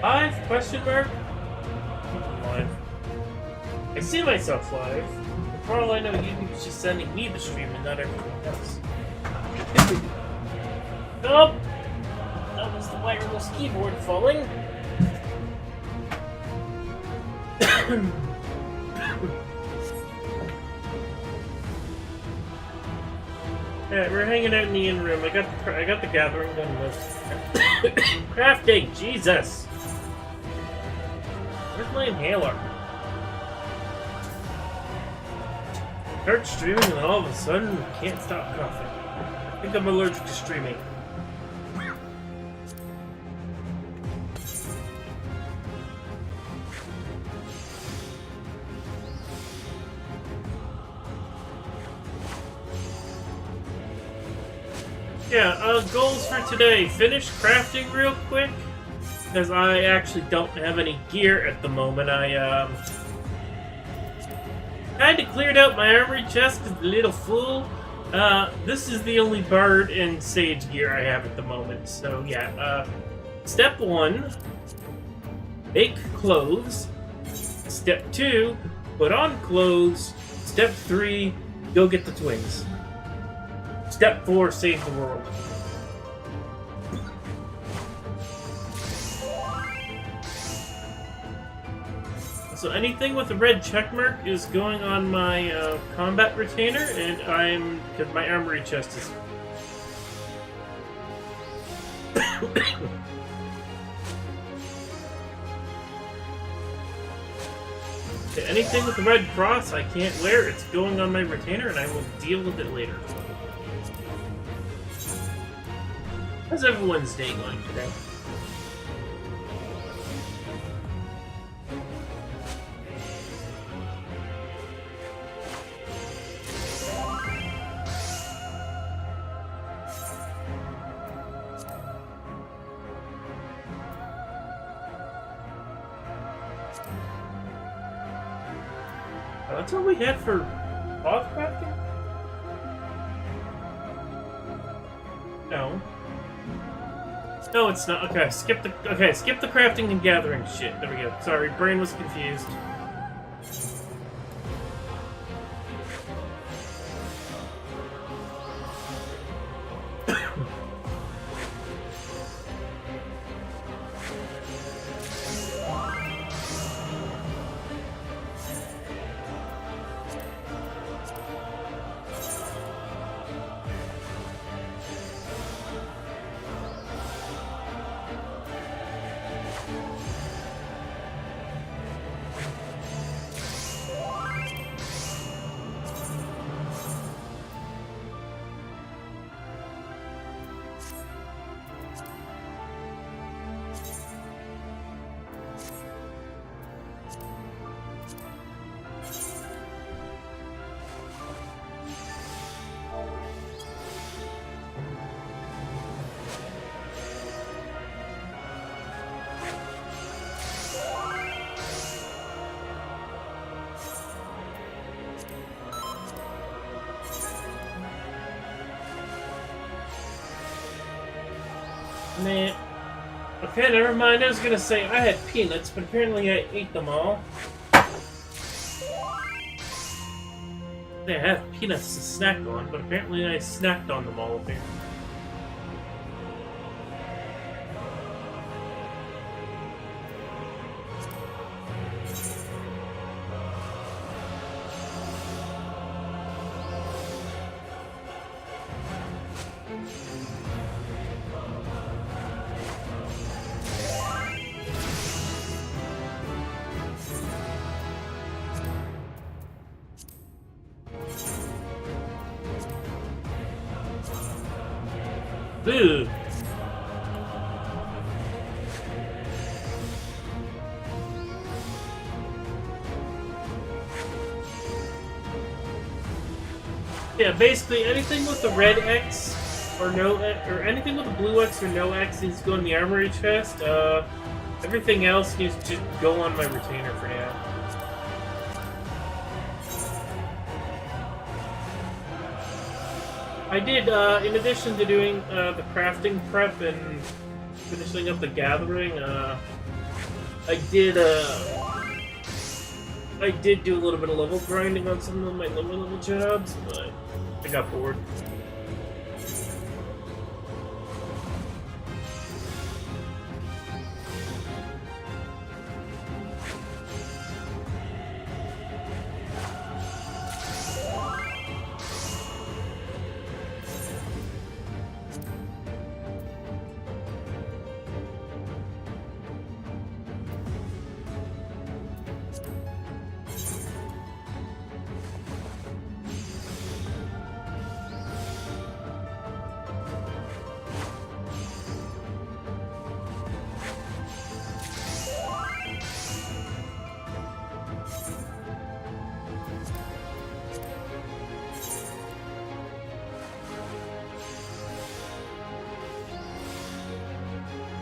Live? Question mark? Live. I see myself live. For all I know, YouTube's just sending me the stream and not everyone else. Nope! That was the wireless keyboard falling. Alright, we're hanging out in the inn room. I got the gathering done with crafting. Jesus! Where's my inhaler? Start streaming and all of a sudden can't stop coughing. I think I'm allergic to streaming. Yeah, goals for today. Finish crafting real quick, because I actually don't have any gear at the moment. I kind of cleared out my armory chest because the little fool. This is the only bird and sage gear I have at the moment. So yeah, step 1, make clothes. Step 2, put on clothes. Step 3, go get the twins. Step 4, save the world. So anything with a red checkmark is going on my combat retainer, and because my armory chest is. Okay, anything with a red cross I can't wear, it's going on my retainer, and I will deal with it later. How's everyone's day going today? That's all we had for cloth crafting? No. No, it's not. Okay, skip the crafting and gathering shit. There we go. Sorry, brain was confused. Man. Okay, never mind. I was gonna say I had peanuts, but apparently I ate them all. I have peanuts to snack on, but apparently I snacked on them all apparently. Boo! Yeah, basically anything with the red X or no, or anything with a blue X or no X needs to go in the armory chest. Everything else needs to just go on my retainer for now. I did, in addition to doing the crafting prep and finishing up the gathering, I did do a little bit of level grinding on some of my lower level jobs, but I got bored.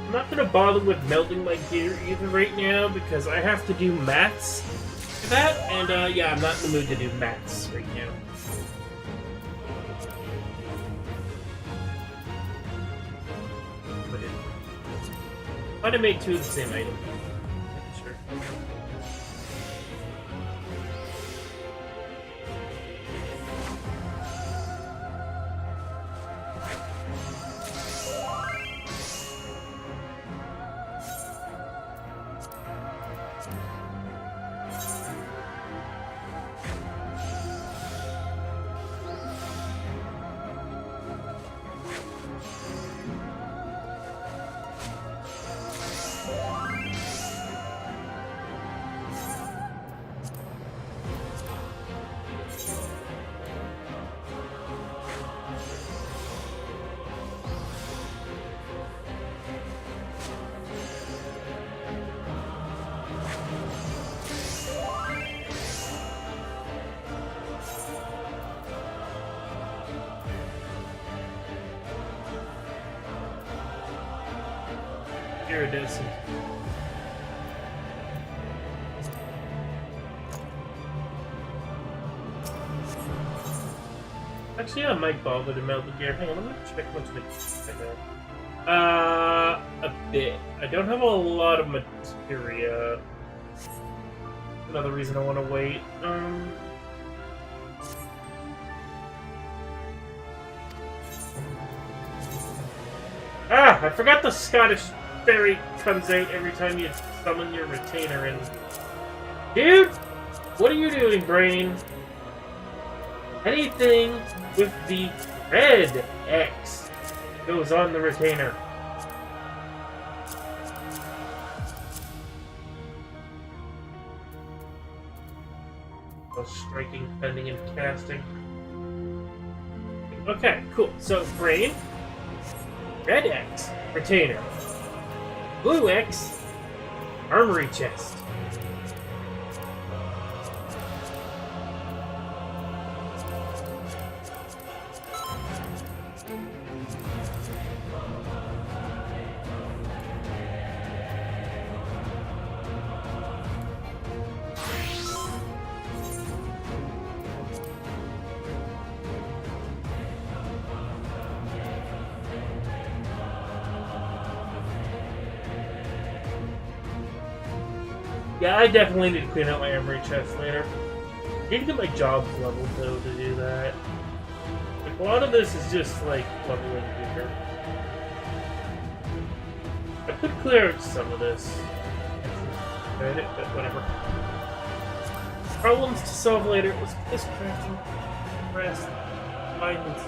I'm not gonna bother with melding my gear either right now because I have to do mats for that, and yeah, I'm not in the mood to do mats right now. But might have made two of the same item. Sure. Iridescent. Actually, I might bother to meld the gear. Hang on, let me check how much material I have. A bit. I don't have a lot of materia. Another reason I want to wait. I forgot the Scottish fairy comes out every time you summon your retainer in. Dude! What are you doing, brain? Anything with the red X goes on the retainer. Striking, bending, and casting. Okay, cool. So, brain, red X, retainer. Blue X, armory chest. Yeah, I definitely need to clean out my armory chest later. I need to get my jobs leveled, though, to do that. Like, a lot of this is just, like, leveling gear. I could clear out some of this. But whatever. Problems to solve later. Let's get this crafting. Rest. Violence.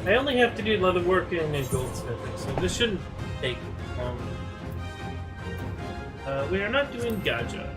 I only have to do leatherworking and goldsmithing, so this shouldn't take long. We are not doing gacha.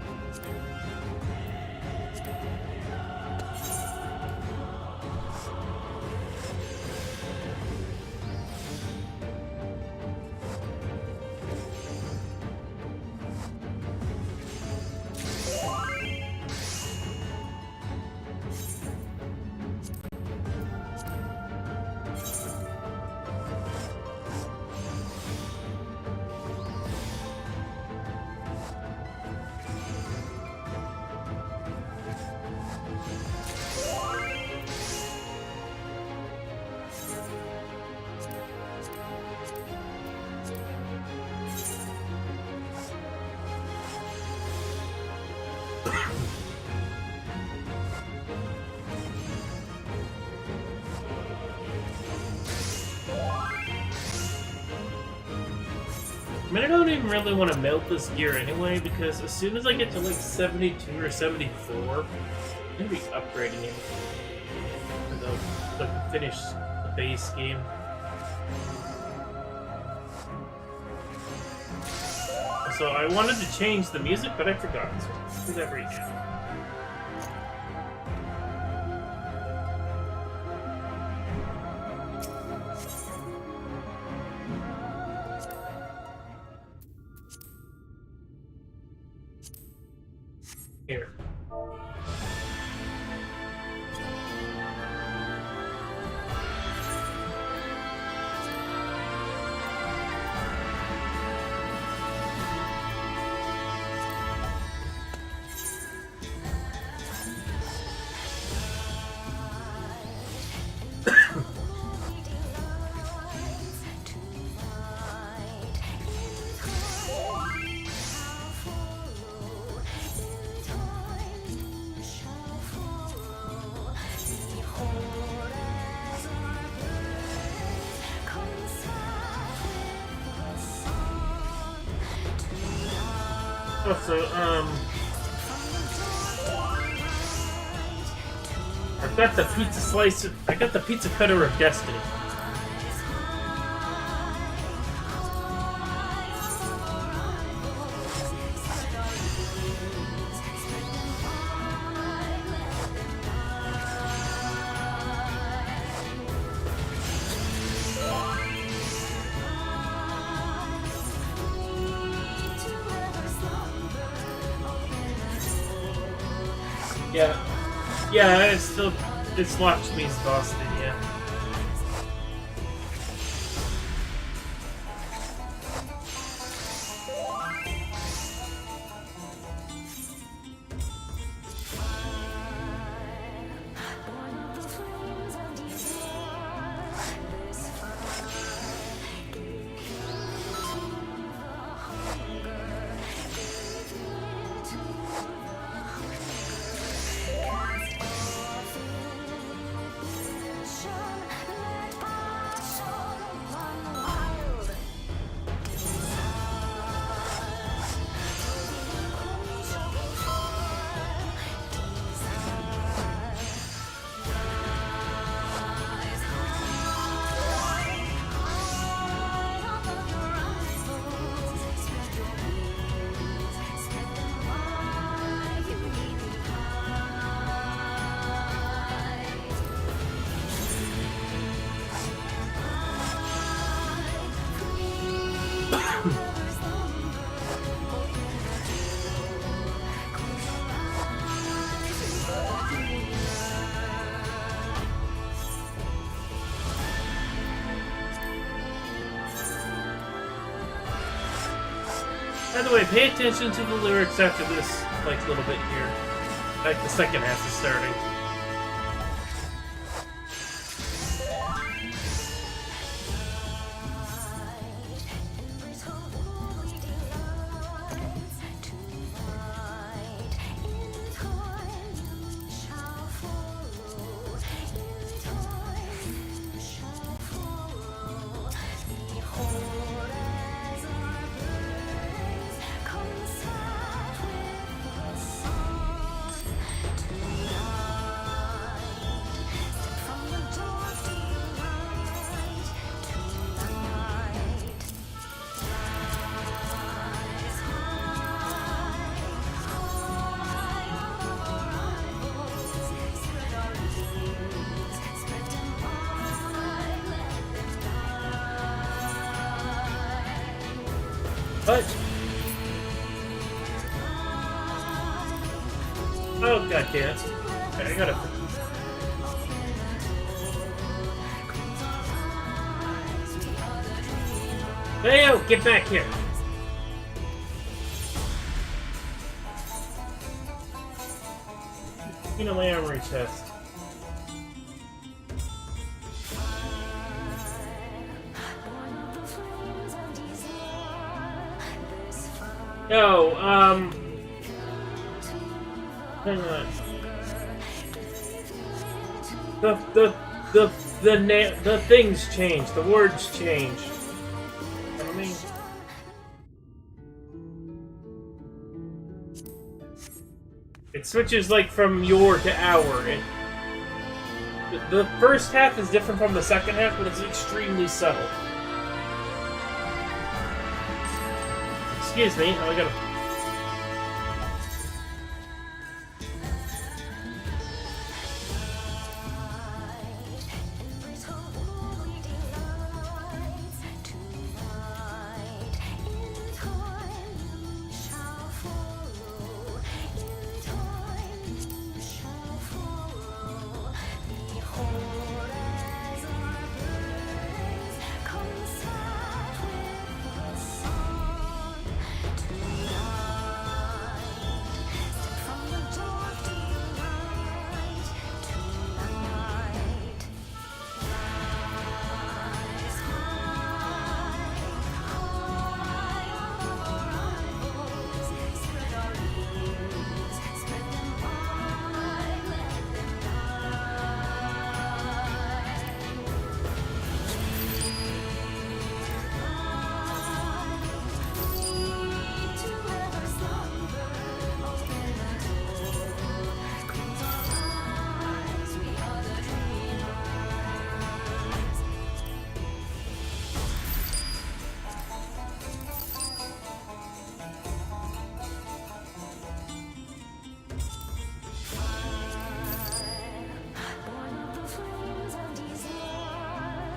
I mean, I don't even really want to melt this gear anyway, because as soon as I get to like 72 or 74, I'm going to be upgrading it to finish the base game. So I wanted to change the music, but I forgot, so let's do that right now. Here. Also, I've got the pizza slice. I got the pizza cutter of destiny. Yeah, it's Lakshmi's Boston, yeah. By the way, pay attention to the lyrics after this, like, little bit here. Like, the second half is starting. What? Oh, goddamn. Okay, I gotta... Hey, yo, get back here! You know my armory chest. Yo, hang on. The things change. The words change. I mean, It switches like from your to our. The first half is different from the second half, but it's extremely subtle. Excuse me, I gotta.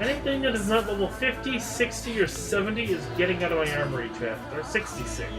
Anything that is not level 50, 60, or 70 is getting out of my armory chest. Or 66.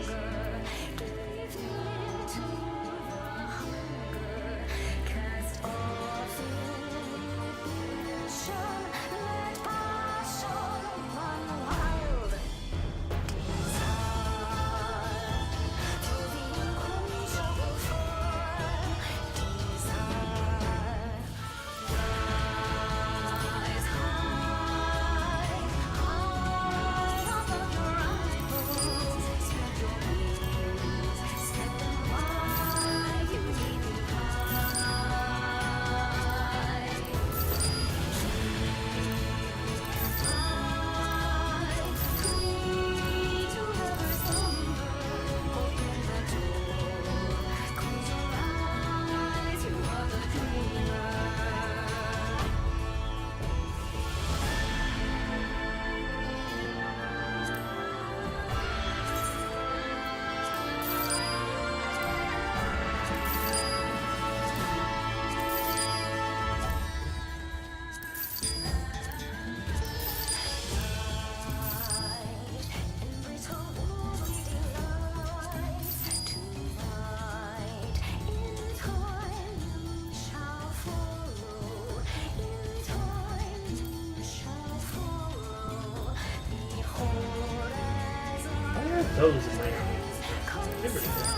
Those in my army. They're pretty cool.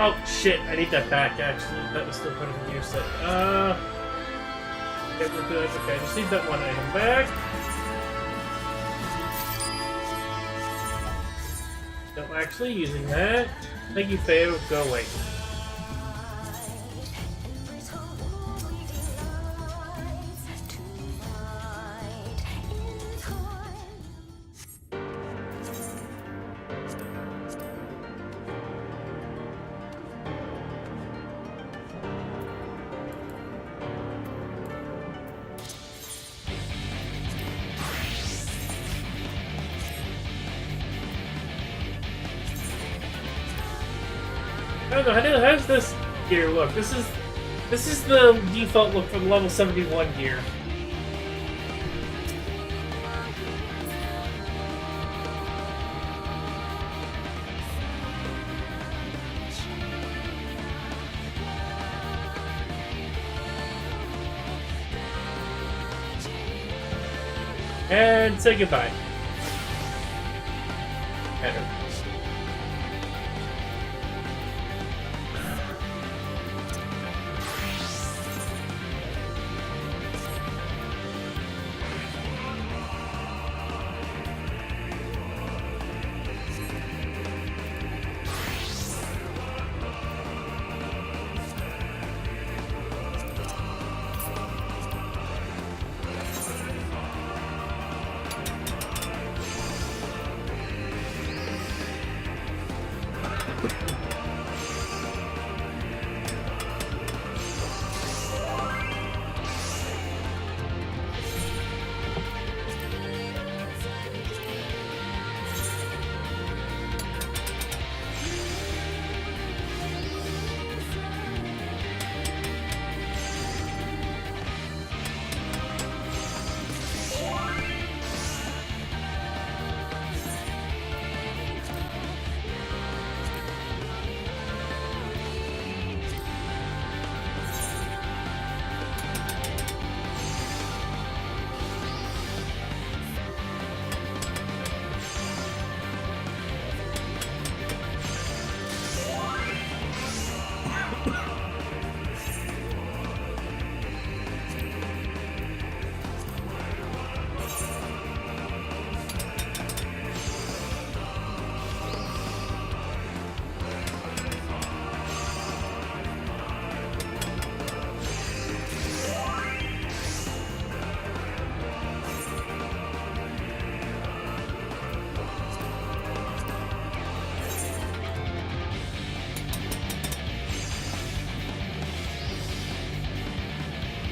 Oh shit, I need that back actually. That was still part of the gear set. Okay, we're good. Okay, just need that one item back. No, actually using that. Thank you, Feo. Go away. I don't know, how does this gear look? This is the default look from level 71 gear. And say goodbye. Better.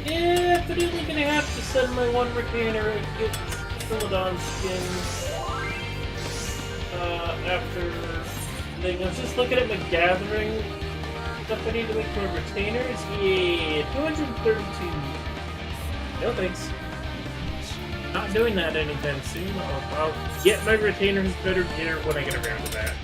Yeah, but only gonna have to send my one retainer and get Philodon skins after thing. I was just looking at my gathering stuff I need to make for retainers. Yeah, 232. No thanks. Not doing that anytime soon. I'll get my retainers better gear when I get around to that.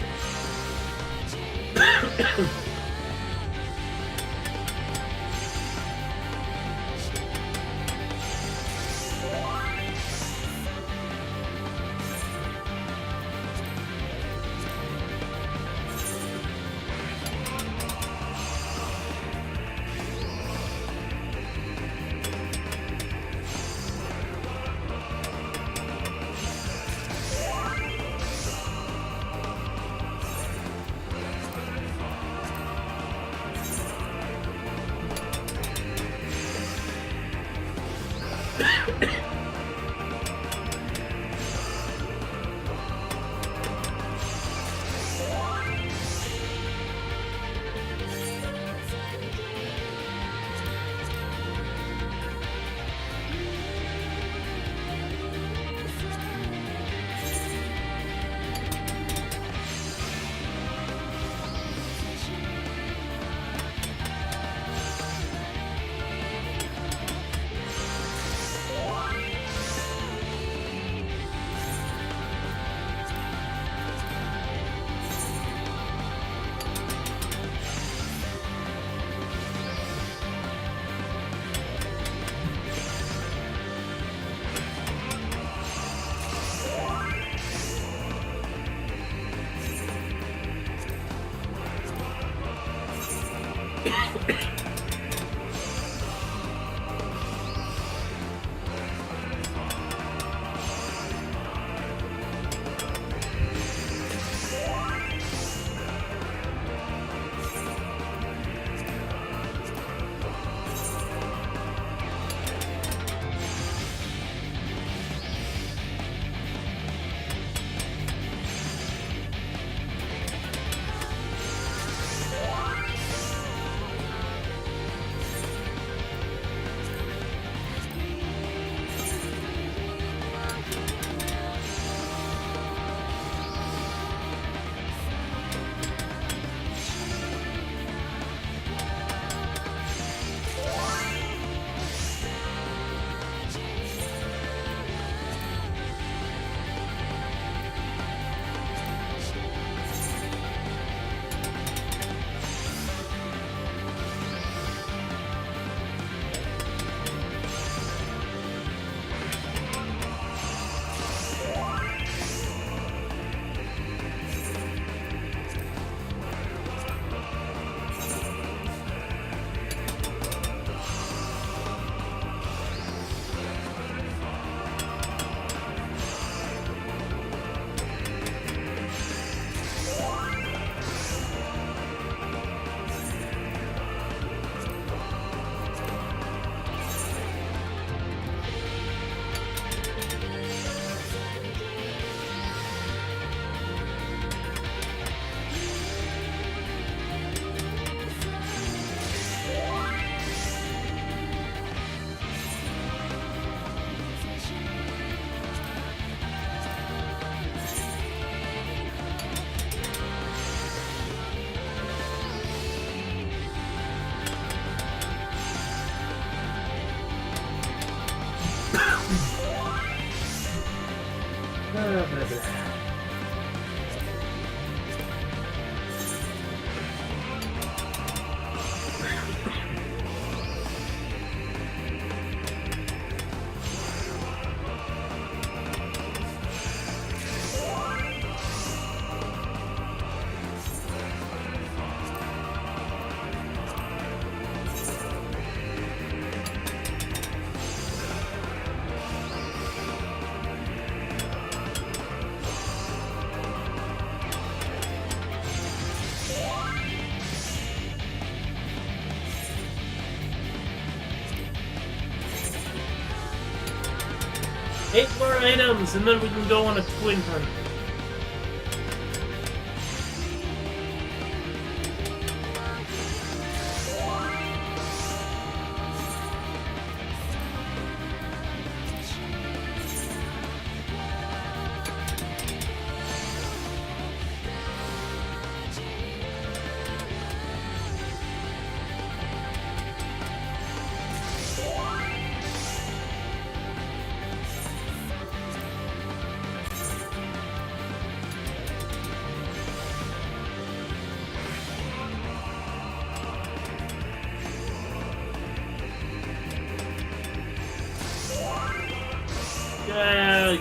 8 more items, and then we can go on a twin hunt.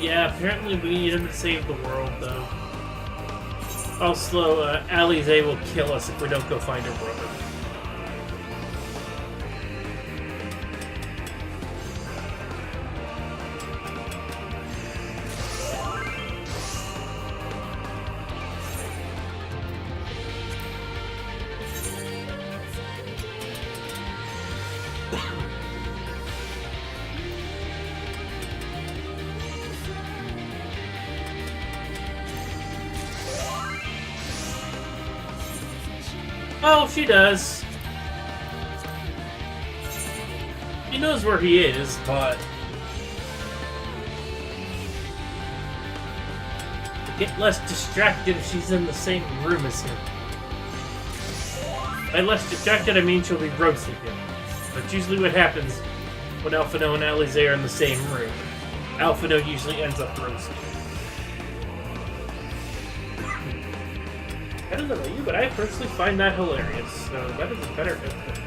Yeah, apparently we need him to save the world, though. Also, Alize will kill us if we don't go find her brother. Oh, she does. She knows where he is, but... get less distracted if she's in the same room as him. By less distracted, I mean she'll be roasting him. That's usually what happens when Alphino and Alize are in the same room. Alphino usually ends up roasting. I don't know about you, but I personally find that hilarious, so that is a better input.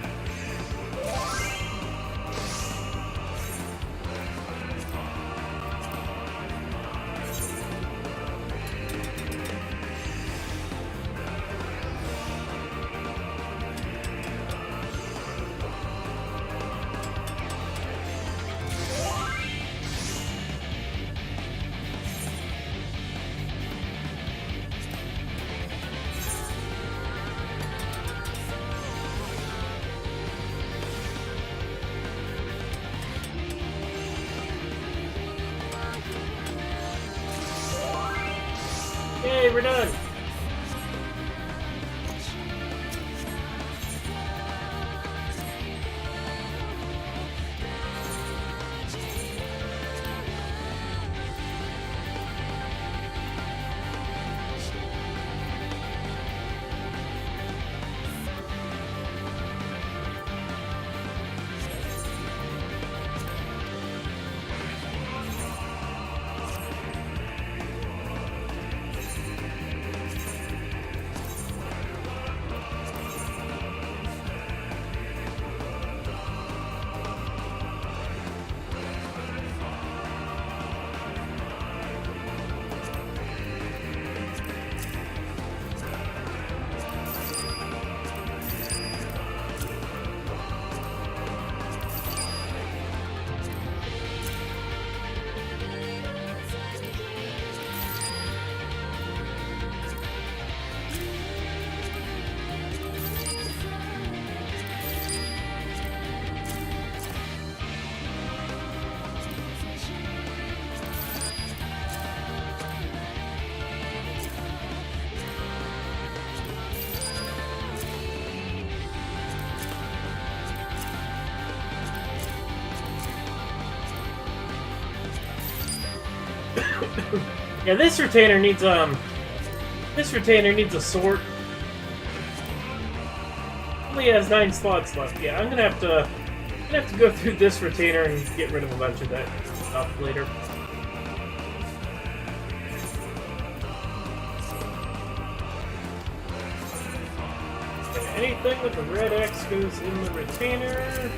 Yay, we're done! Yeah, this retainer needs a sort. Only has 9 slots left. Yeah, I'm gonna have to go through this retainer and get rid of a bunch of that stuff later. Okay, anything with the red X goes in the retainer.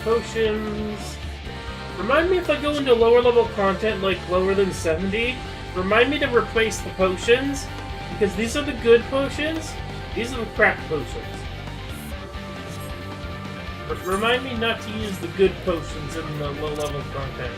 Potions. Remind me if I go into lower level content, like lower than 70, remind me to replace the potions, because these are the good potions, these are the crap potions. Remind me not to use the good potions in the low level content.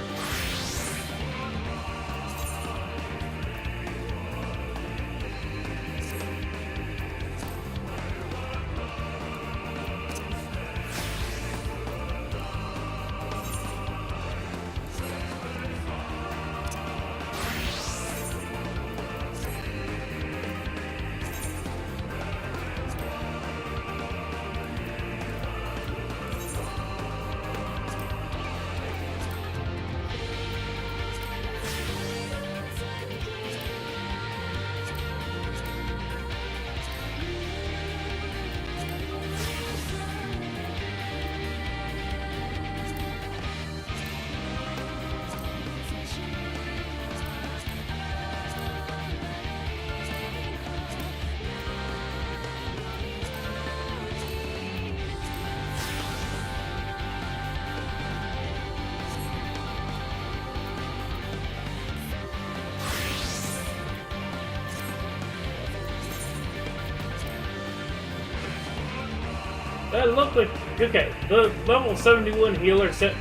That looked like... Okay, the level 71 healer set...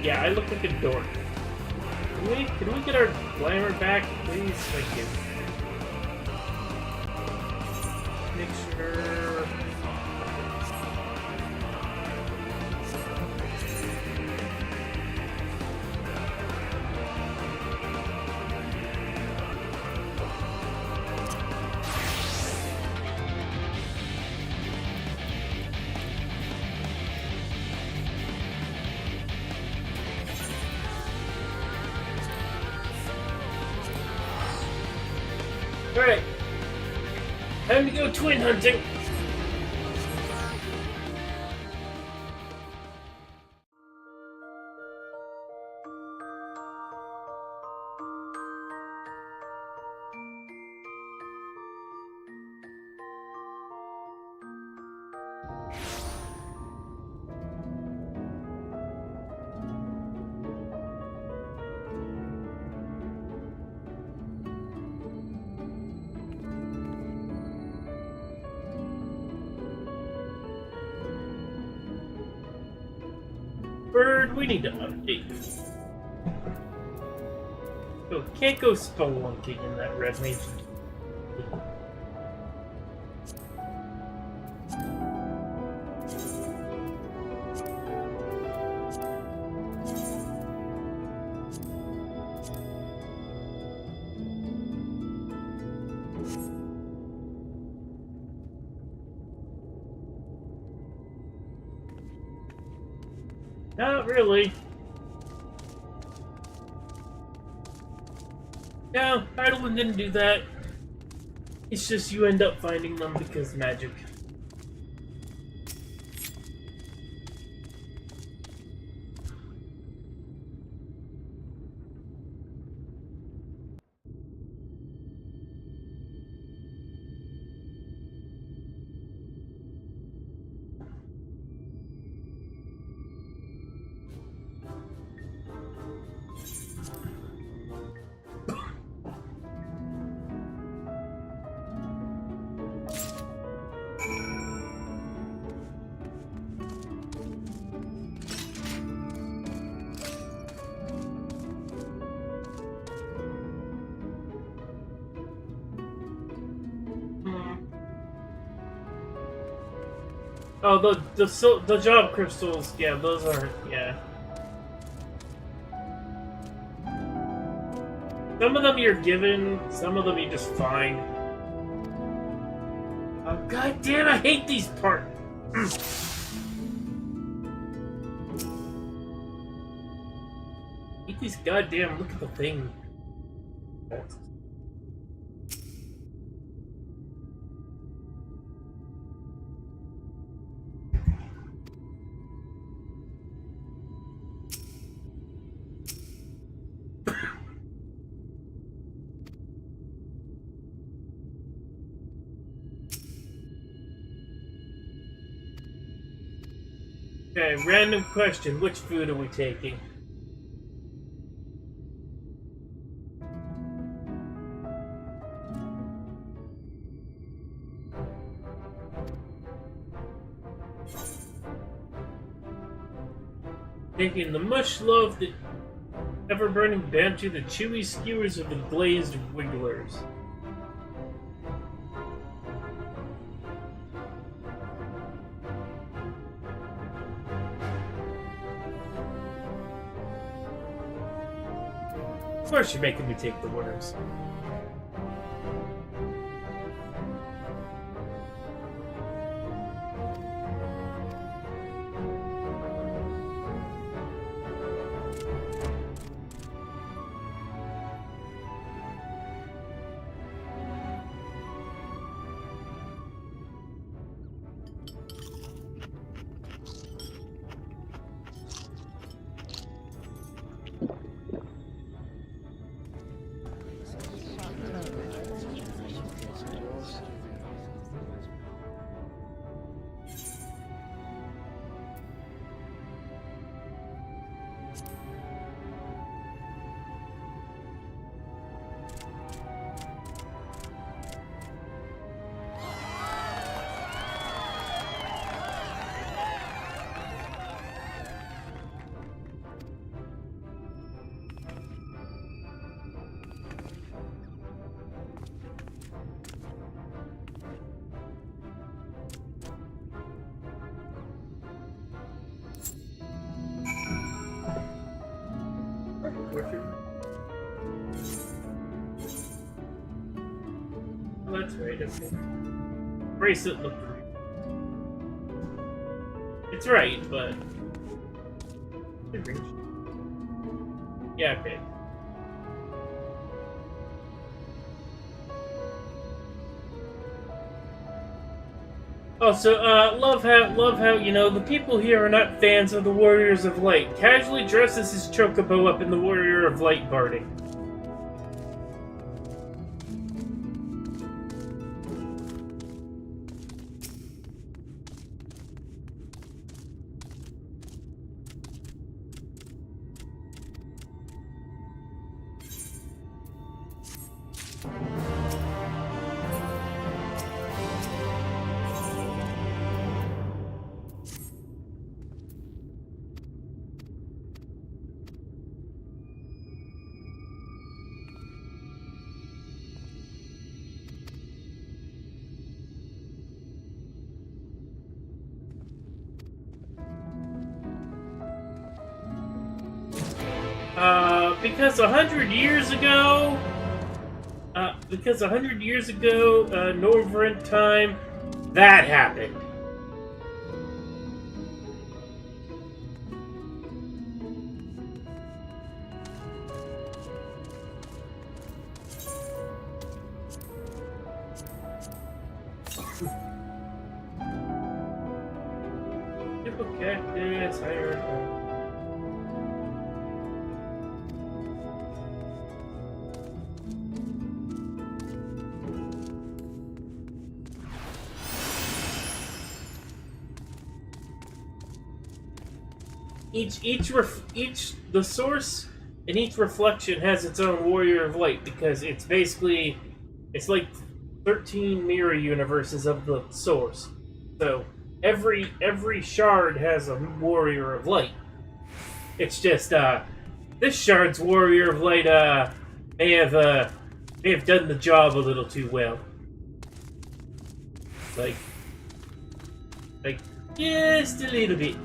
Yeah, I look like a dork. Can we get our glamour back, please? Thank you. Make sure... Alright. Time to go twin hunting. bird, we need to update. So can't go spelunking in that red mage. Not really. No, Heidelman didn't do that. It's just you end up finding them because magic. Oh, the job crystals, yeah, those are, yeah. Some of them you're given, some of them you just find. Oh, god damn, I hate these parts. Hate these goddamn, look at the thing. Okay, random question. Which food are we taking? Taking the mush loaf, the ever-burning banshee, the chewy skewers, or the glazed wigglers? Of course you're making me take the worms. Oh, that's right, okay. Bracelet looked right. It's right, but... Yeah, okay. Also, love how, you know, the people here are not fans of the Warriors of Light. Casually dresses his chocobo up in the Warrior of Light barding. because 100 years ago, Norvrent time, that happened. Cactus, iron. The source and each reflection has its own warrior of light, because it's like 13 mirror universes of the source. So every shard has a warrior of light. It's just this shard's warrior of light may have done the job a little too well. Like just a little bit.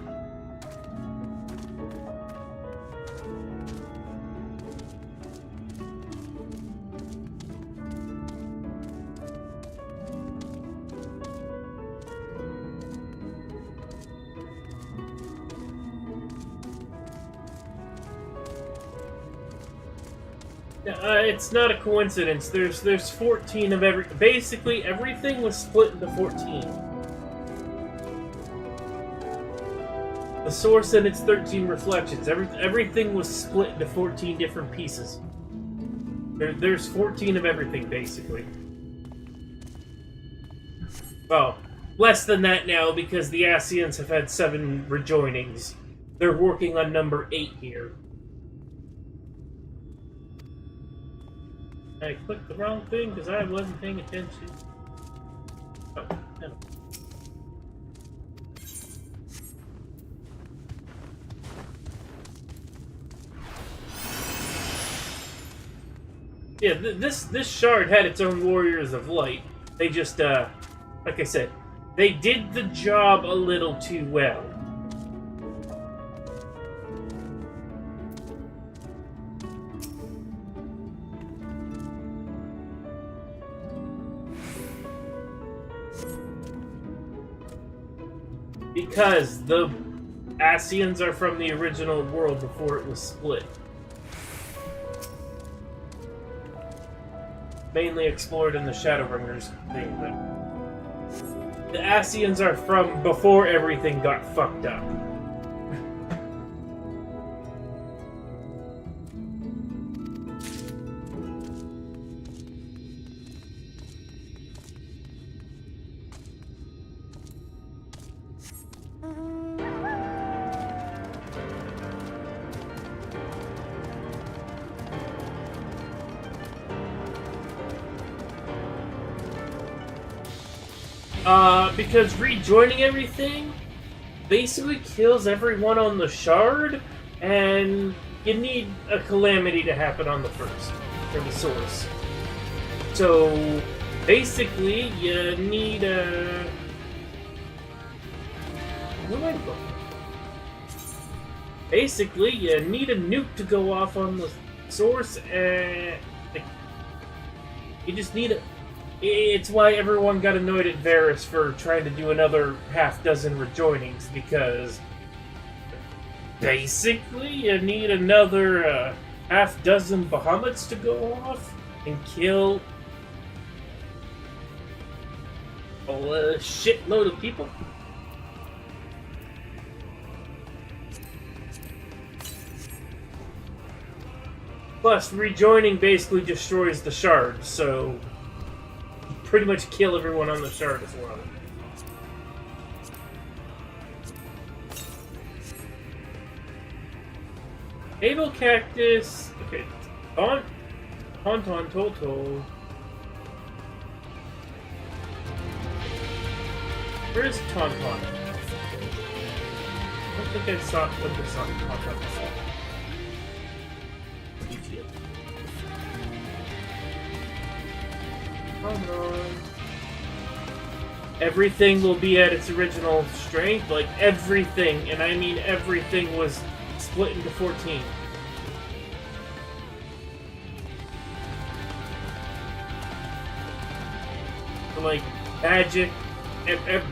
It's not a coincidence. There's 14 of every. Basically, everything was split into 14. The source and its 13 reflections. Everything was split into 14 different pieces. There's 14 of everything, basically. Well, less than that now, because the Ascians have had 7 rejoinings. They're working on number 8 here. I clicked the wrong thing because I wasn't paying attention. Oh, no. Yeah, this shard had its own warriors of light. They just, like I said, they did the job a little too well. Because the Ascians are from the original world before it was split. Mainly explored in the Shadowbringers thing, but the Ascians are from before everything got fucked up. Because rejoining everything basically kills everyone on the shard, and you need a calamity to happen on the first, or the source. So, basically, you need a... Where do I go? Basically, you need a nuke to go off on the source, and... You just need a... It's why everyone got annoyed at Varys for trying to do another half-dozen rejoinings, because basically you need another half-dozen Bahamut's to go off and kill a shitload of people. Plus, rejoining basically destroys the shard, so... pretty much kill everyone on the shard as well. Able Cactus. Okay. Tauntaun Toto. Where's Tauntaun? I don't think I saw what the song Tauntaun was. Everything will be at its original strength, like everything, and I mean everything was split into 14. like magic.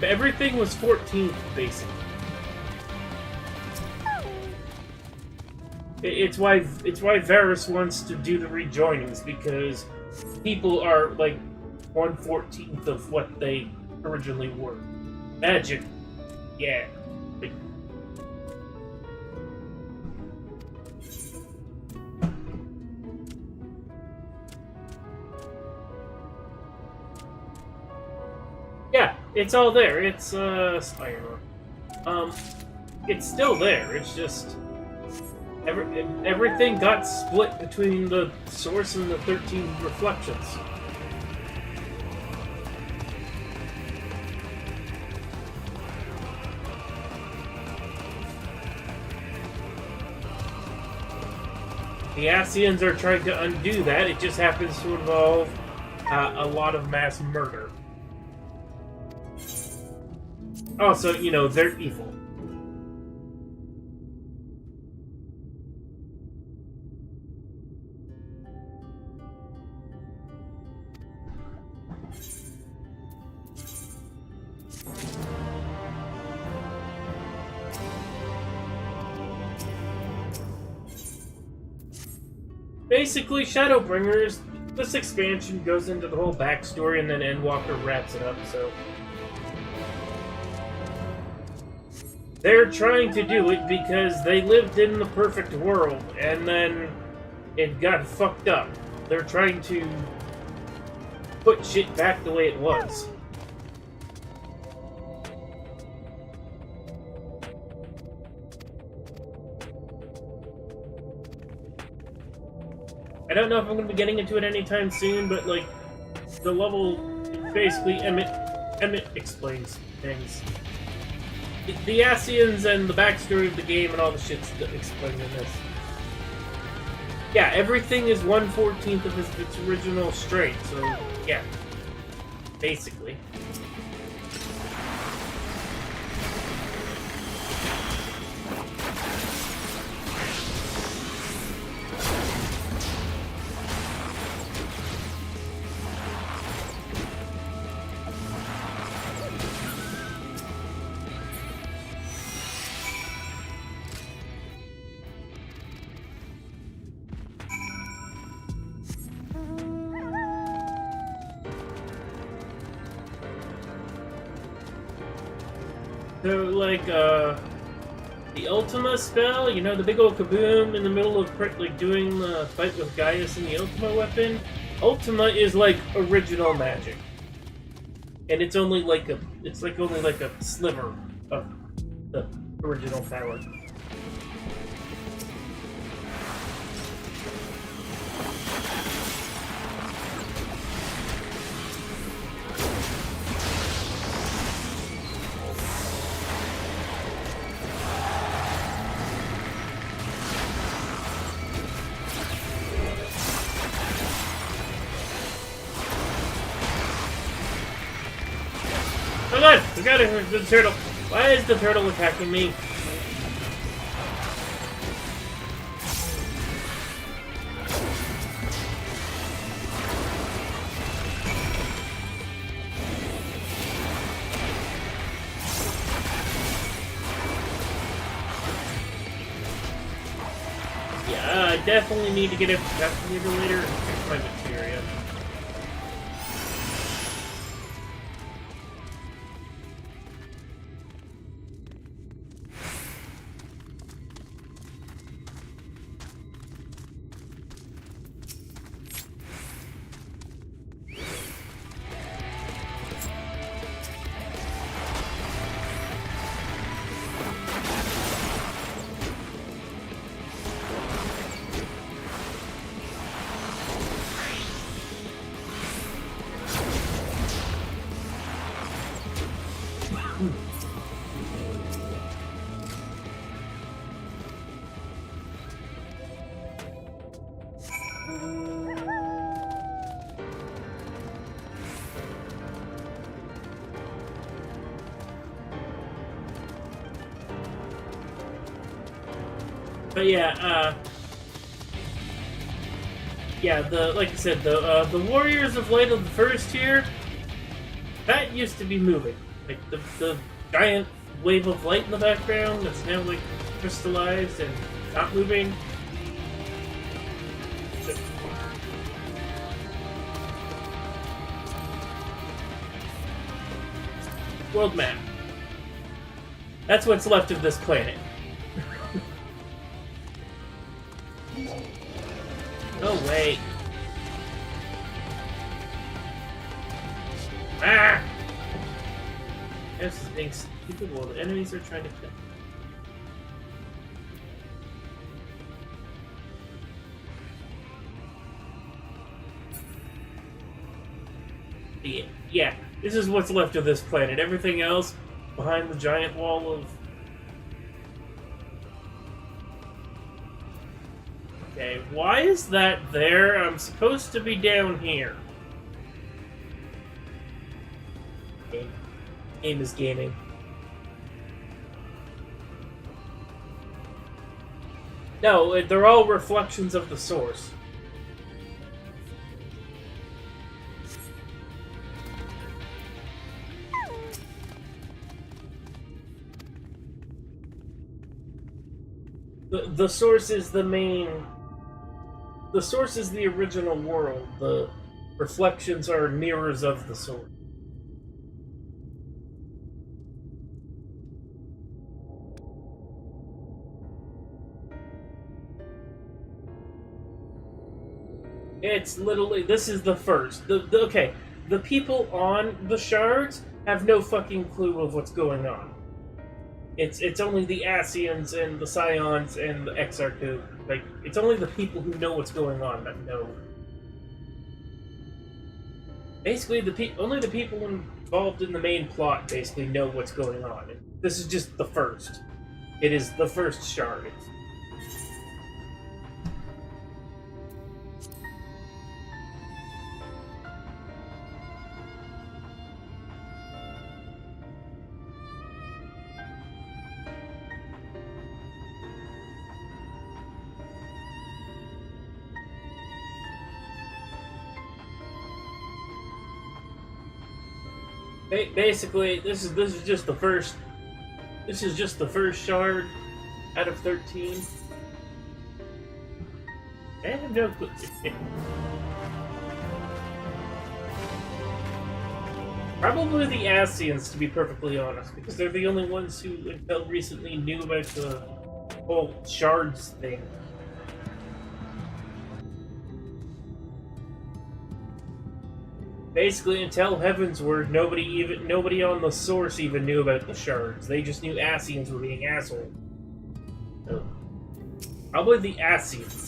Everything was 14th, basically. It's why Varus wants to do the rejoinings, because people are like 1/14th of what they originally were. Magic, yeah. Yeah, it's all there. It's Spider-Man. It's still there. It's just everything got split between the source and the 13 reflections. The Asians are trying to undo that. It just happens to involve a lot of mass murder. Also, you know, they're evil. Basically, Shadowbringers, this expansion goes into the whole backstory, and then Endwalker wraps it up, so... They're trying to do it because they lived in the perfect world, and then it got fucked up. They're trying to put shit back the way it was. I don't know if I'm going to be getting into it anytime soon, but, like, the level, basically, Emmett explains things. The Asians and the backstory of the game and all the shit's explained in this. Yeah, everything is 1/14th of its original strength, so, yeah. Basically. So, like, the Ultima spell, you know, the big old kaboom in the middle of, like, doing the fight with Gaius and the Ultima weapon? Ultima is, like, original magic. And it's only like only like a sliver of the original power. Oh god! We got it! The turtle! Why is the turtle attacking me? Yeah, I definitely need to get a calculator later and fix my materia. But yeah, like I said, the Warriors of Light of the first tier, that used to be moving. Like, the giant wave of light in the background that's now, like, crystallized and not moving. World map. That's what's left of this planet. No way. Ah! This is being stupid while the enemies are trying to kill. Yeah, this is what's left of this planet. Everything else behind the giant wall of... Okay, why is that there? I'm supposed to be down here. Game is gaming. No, they're all reflections of the source. The source is the main... The source is the original world. The reflections are mirrors of the source. It's literally... This is the first. Okay, the people on the shards have no fucking clue of what's going on. It's only the Asians and the Scions and the XIV. Like, it's only the people who know what's going on that know. Basically, only the people involved in the main plot basically know what's going on. This is just the first. It is the first shard. Basically, this is just the first. This is just the first shard out of 13. I have no clue. Probably the Asians, to be perfectly honest, because they're the only ones who until recently knew about the whole shards thing. Basically, until Heavensward, nobody on the source even knew about the shards. They just knew Asians were being assholes. So, probably the Asians.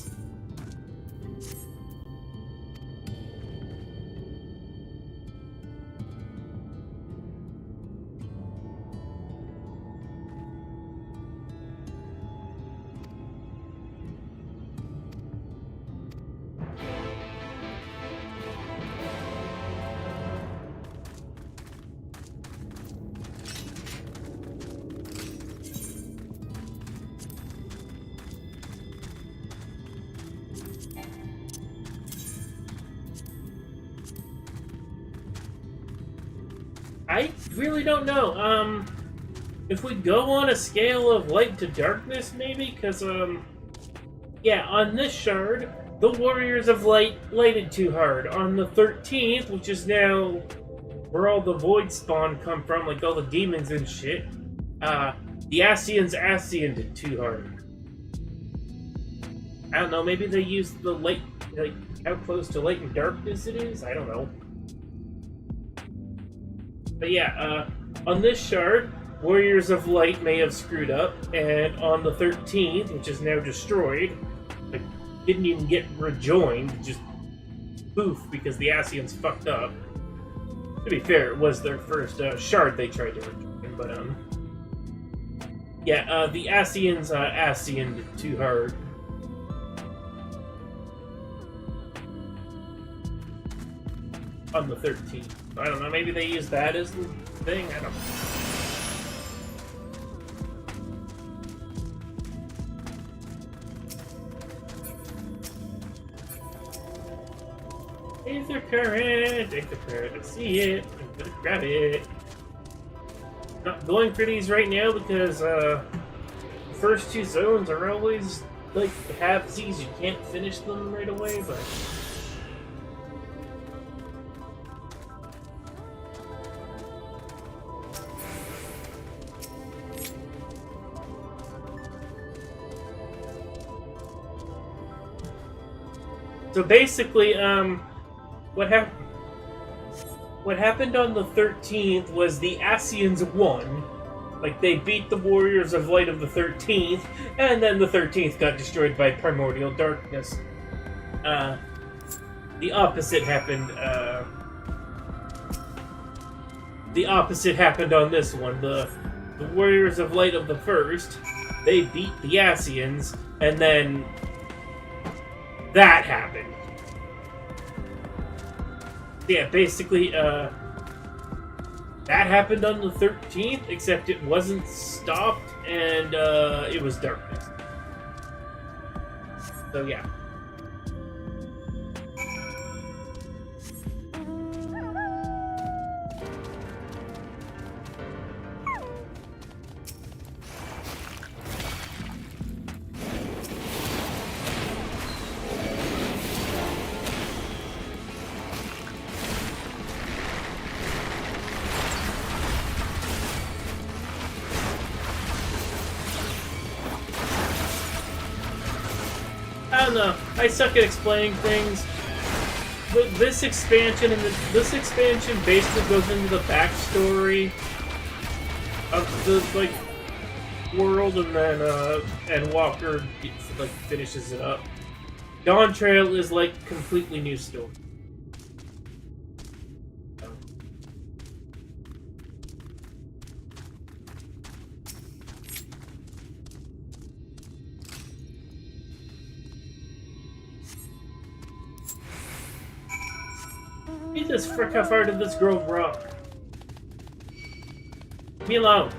I really don't know. If we go on a scale of light to darkness, maybe? Because, yeah, on this shard, the Warriors of Light lighted too hard. On the 13th, which is now where all the Void Spawn come from, like all the demons and shit, the Asians Asianed too hard. I don't know, maybe they used the light, like, how close to light and darkness it is? I don't know. But yeah, on this shard, Warriors of Light may have screwed up, and on the 13th, which is now destroyed, like, didn't even get rejoined, just poof, because the Asians fucked up. To be fair, it was their first shard they tried to rejoin, but, yeah, the Asians Asianed too hard. On the 13th. I don't know, maybe they use that as the thing? I don't know. Laser current! Take the current. I see it. I'm gonna grab it. Not going for these right now because the first two zones are always like halvesies. You can't finish them right away, but. So basically, what happened on the 13th was the Asians won. Like, they beat the Warriors of Light of the 13th, and then the 13th got destroyed by Primordial Darkness. The opposite happened, the opposite happened on this one. The Warriors of Light of the 1st, they beat the Asians, and then that happened. Yeah, basically, that happened on the 13th, except it wasn't stopped, and it was darkness. So, yeah. I don't know. I suck at explaining things. But this expansion basically goes into the backstory of the world, and then and Walker finishes it up. Dawn Trail is completely new story. Jesus frick, how far did this grove rock? Leave me alone.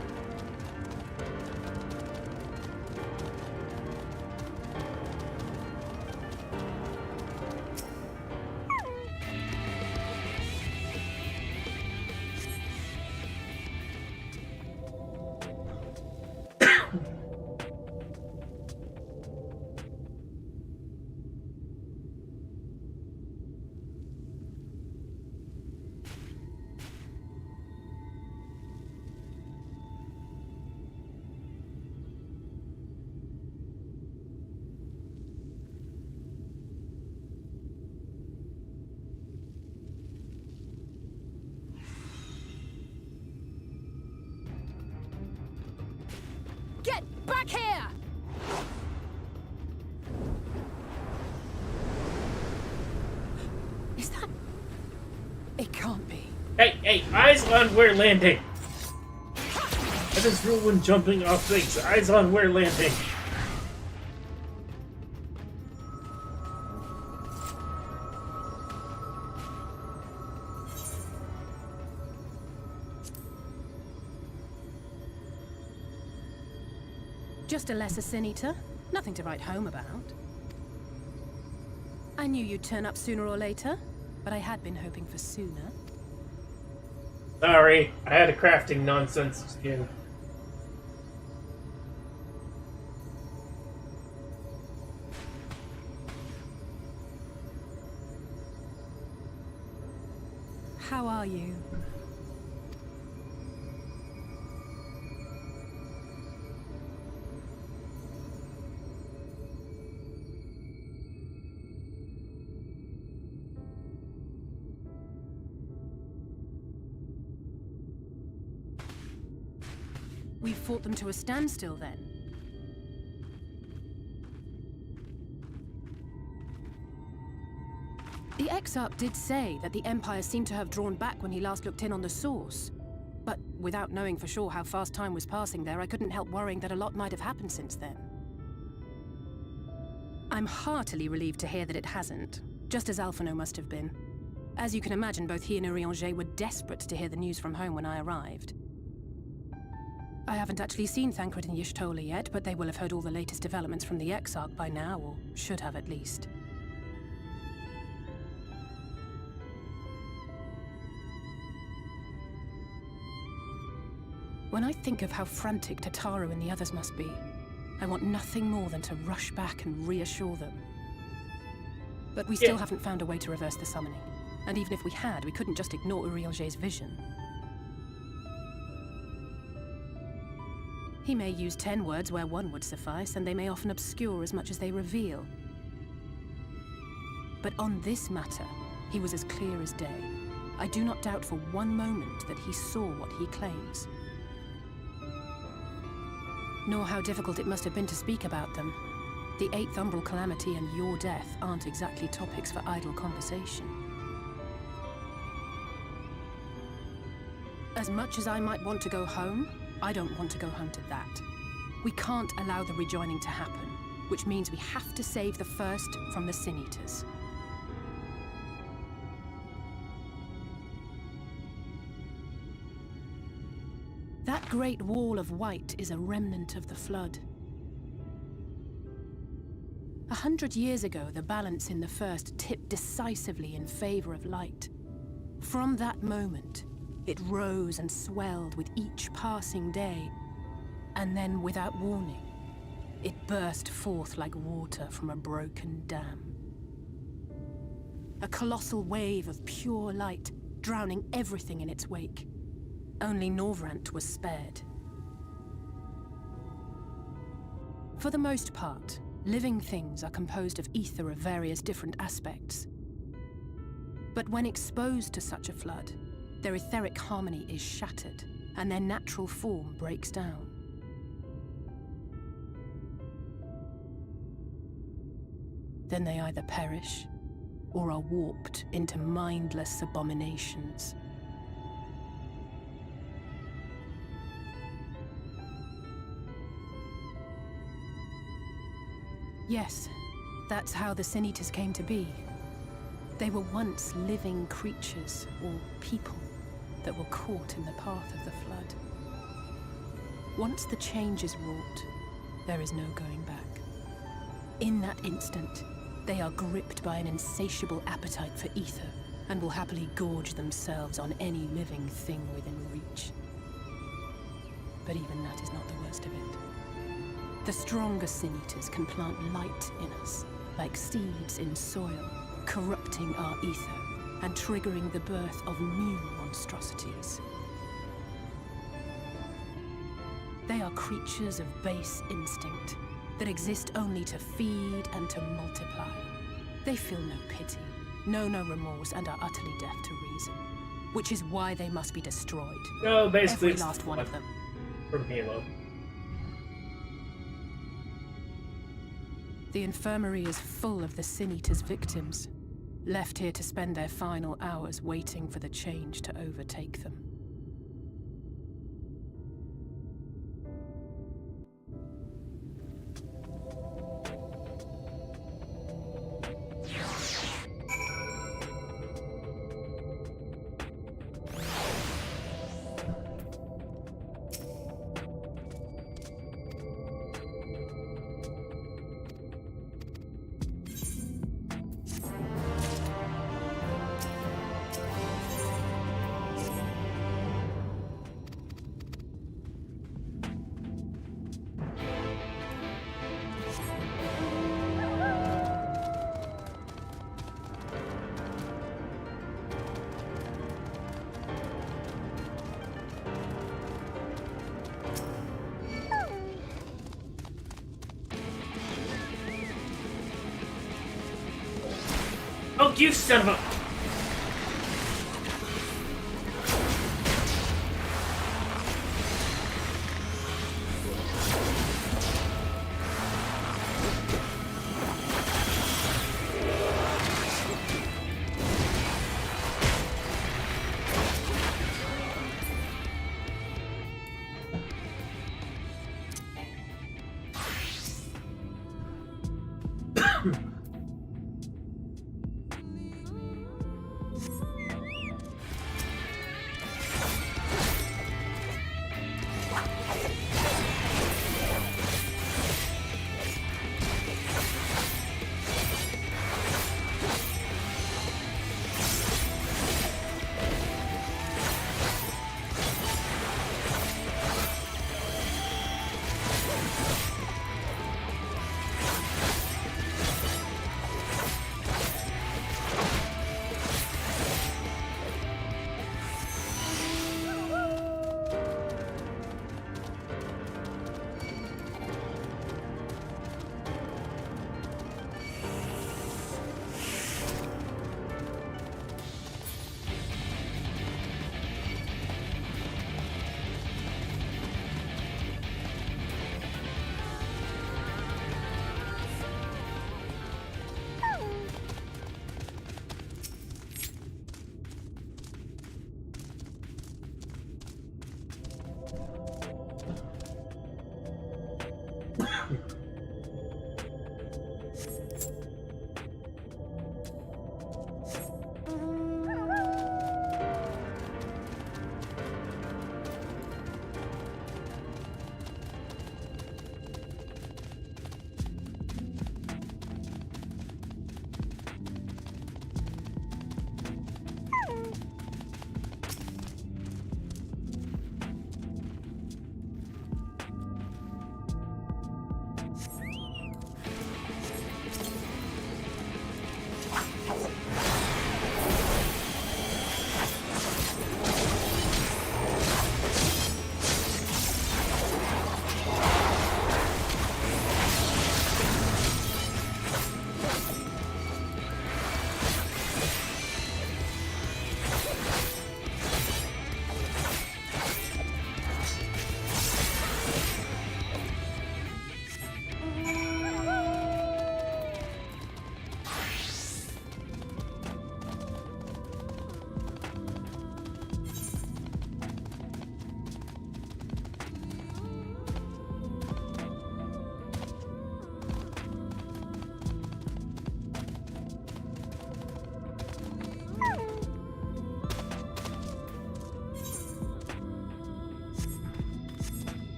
Get back here! Is that... It can't be. Hey, eyes on where landing! That is rule when jumping off things. Eyes on where landing. Just a lesser sin eater. Nothing to write home about. I knew you'd turn up sooner or later, but I had been hoping for sooner. Sorry, I had a crafting nonsense skin. How are you? We fought them to a standstill, then. The XIV did say that the Empire seemed to have drawn back when he last looked in on the source. But without knowing for sure how fast time was passing there, I couldn't help worrying that a lot might have happened since then. I'm heartily relieved to hear that it hasn't, just as Alphino must have been. As you can imagine, both he and Urianger were desperate to hear the news from home when I arrived. I haven't actually seen Thancred and Y'shtola yet, but they will have heard all the latest developments from the XIV by now, or should have at least. When I think of how frantic Tataru and the others must be, I want nothing more than to rush back and reassure them. But we still haven't found a way to reverse the summoning. And even if we had, we couldn't just ignore Urianger's vision. He may use 10 words where 1 would suffice, and they may often obscure as much as they reveal. But on this matter, he was as clear as day. I do not doubt for one moment that he saw what he claims. Nor how difficult it must have been to speak about them. The 8th Umbral Calamity and your death aren't exactly topics for idle conversation. As much as I might want to go home, I don't want to go home to that. We can't allow the rejoining to happen, which means we have to save the first from the Sin Eaters. That great wall of white is a remnant of the flood. 100 years ago, the balance in the first tipped decisively in favor of light. From that moment, it rose and swelled with each passing day, and then, without warning, it burst forth like water from a broken dam. A colossal wave of pure light, drowning everything in its wake. Only Norvrant was spared. For the most part, living things are composed of ether of various different aspects. But when exposed to such a flood, their etheric harmony is shattered, and their natural form breaks down. Then they either perish, or are warped into mindless abominations. Yes, that's how the Sin Eaters came to be. They were once living creatures, or people, that were caught in the path of the flood. Once the change is wrought, there is no going back. In that instant, they are gripped by an insatiable appetite for ether, and will happily gorge themselves on any living thing within reach. But even that is not the worst of it. The stronger Sin Eaters can plant light in us, like seeds in soil, corrupting our ether and triggering the birth of new monstrosities. They are creatures of base instinct that exist only to feed and to multiply. They feel no pity, know no remorse, and are utterly deaf to reason, which is why they must be destroyed. No, basically, every last one of them. From Halo. The infirmary is full of the Sin Eaters' victims, left here to spend their final hours waiting for the change to overtake them. Oh, you son of a...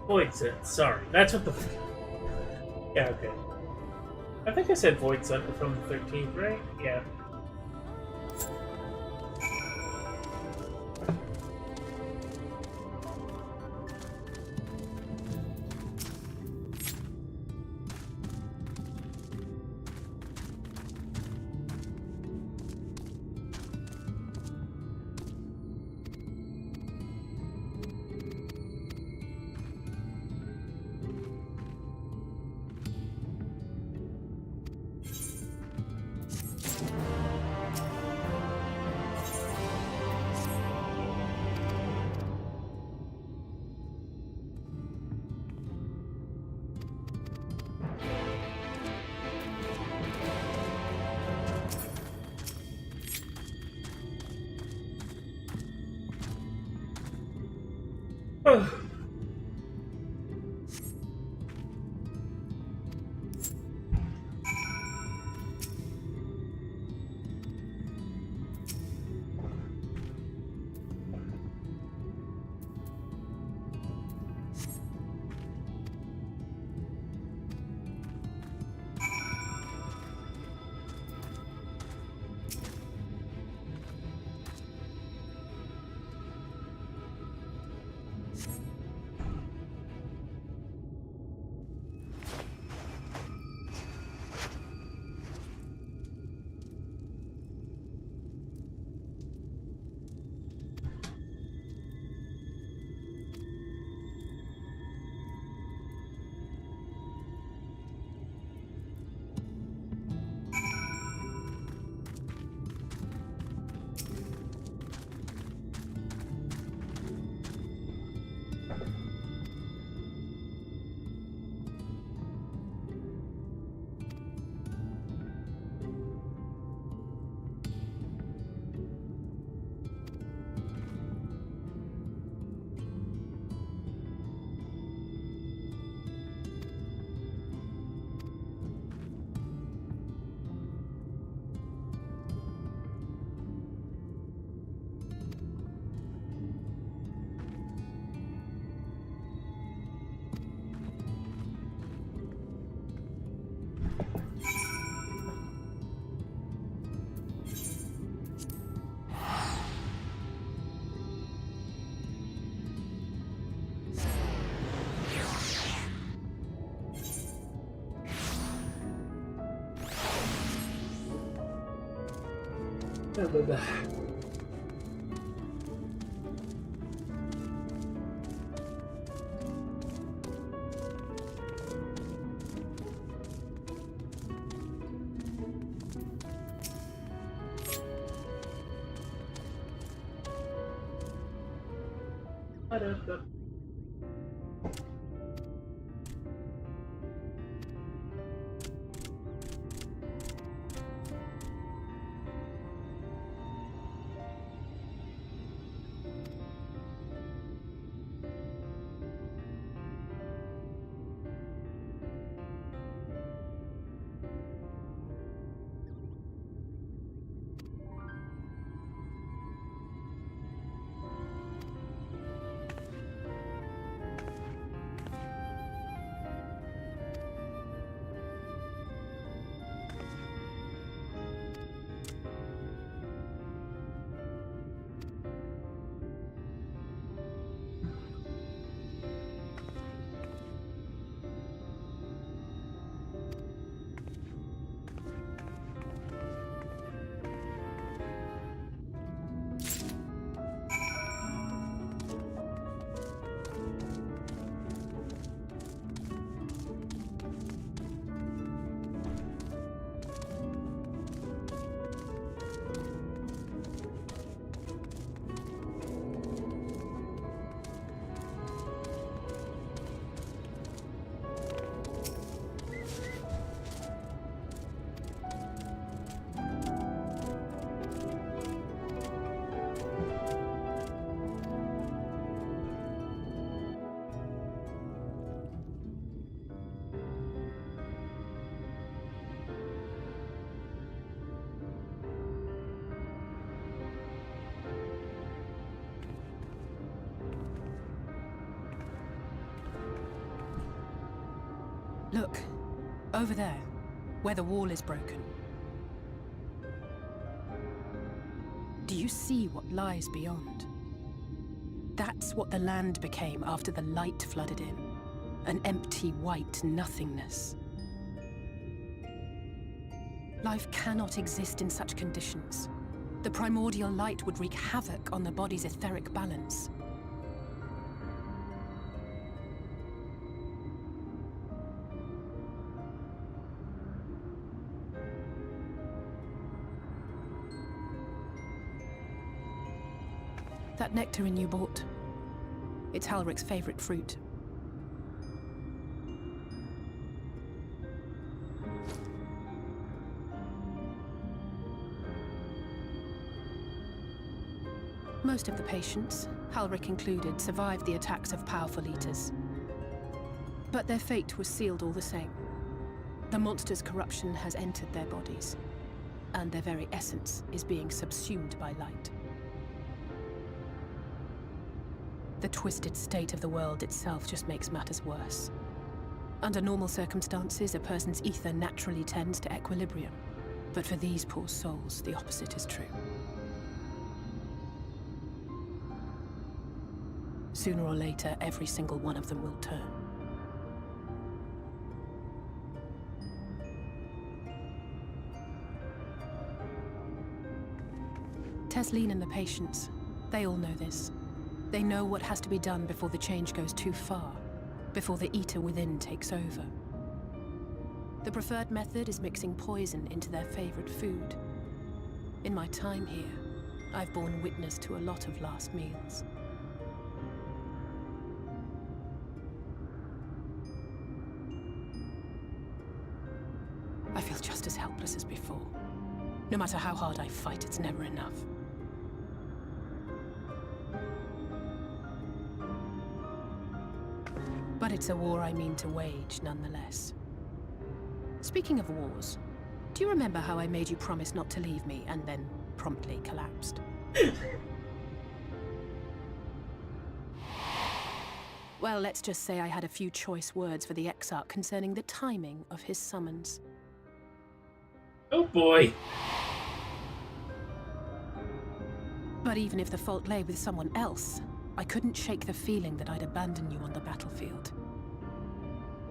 Void Scent. Sorry, that's what the. Yeah, okay. I think I said Void Scent from the 13th, right? Yeah. Look, over there, where the wall is broken. Do you see what lies beyond? That's what the land became after the light flooded in. An empty, white nothingness. Life cannot exist in such conditions. The primordial light would wreak havoc on the body's etheric balance. That nectarine you bought, it's Halric's favorite fruit. Most of the patients, Halric included, survived the attacks of powerful eaters. But their fate was sealed all the same. The monster's corruption has entered their bodies, and their very essence is being subsumed by light. The twisted state of the world itself just makes matters worse. Under normal circumstances, a person's ether naturally tends to equilibrium. But for these poor souls, the opposite is true. Sooner or later, every single one of them will turn. Tesleen and the patients, they all know this. They know what has to be done before the change goes too far, before the eater within takes over. The preferred method is mixing poison into their favorite food. In my time here, I've borne witness to a lot of last meals. I feel just as helpless as before. No matter how hard I fight, it's never enough. But it's a war I mean to wage, nonetheless. Speaking of wars, do you remember how I made you promise not to leave me and then promptly collapsed? Well, let's just say I had a few choice words for the Exarch concerning the timing of his summons. Oh boy. But even if the fault lay with someone else, I couldn't shake the feeling that I'd abandon you on the battlefield.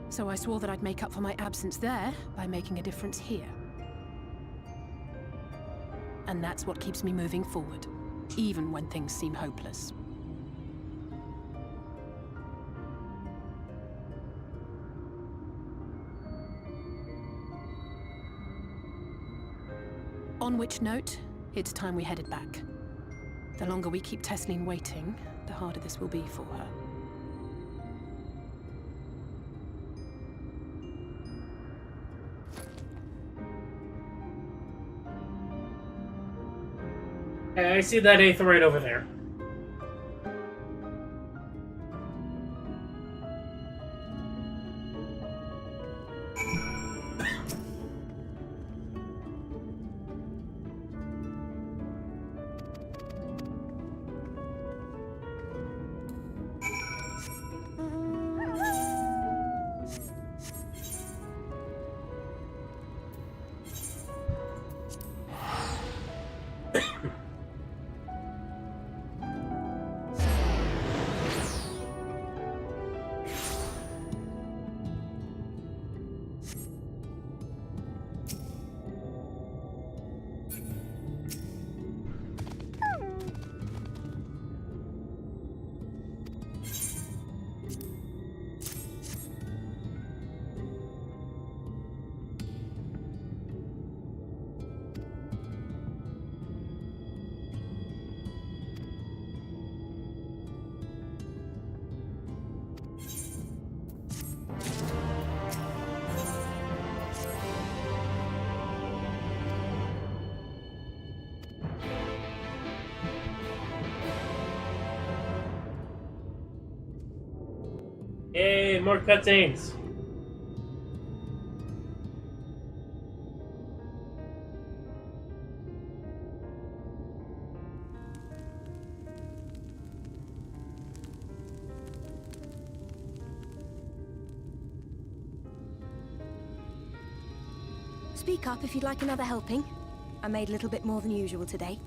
So I swore that I'd make up for my absence there by making a difference here. And that's what keeps me moving forward, even when things seem hopeless. On which note, it's time we headed back. The longer we keep Tesleen waiting, the harder this will be for her. I see that eighth right over there. Yay, more cutscenes. speak up if you'd like another helping. I made a little bit more than usual today.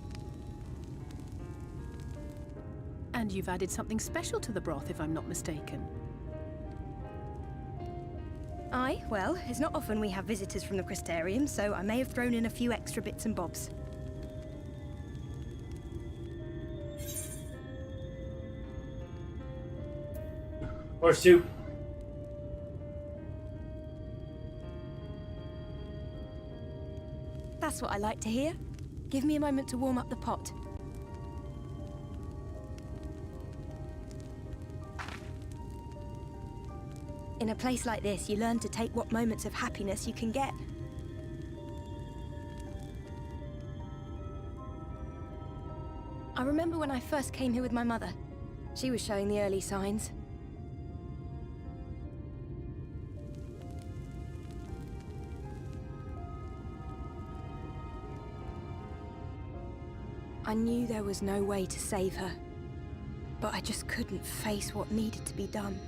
And you've added something special to the broth, if I'm not mistaken. Aye, well, it's not often we have visitors from the Crystarium, so I may have thrown in a few extra bits and bobs. Or soup. That's what I like to hear. Give me a moment to warm up the pot. In a place like this, you learn to take what moments of happiness you can get. I remember when I first came here with my mother. She was showing the early signs. I knew there was no way to save her, but I just couldn't face what needed to be done.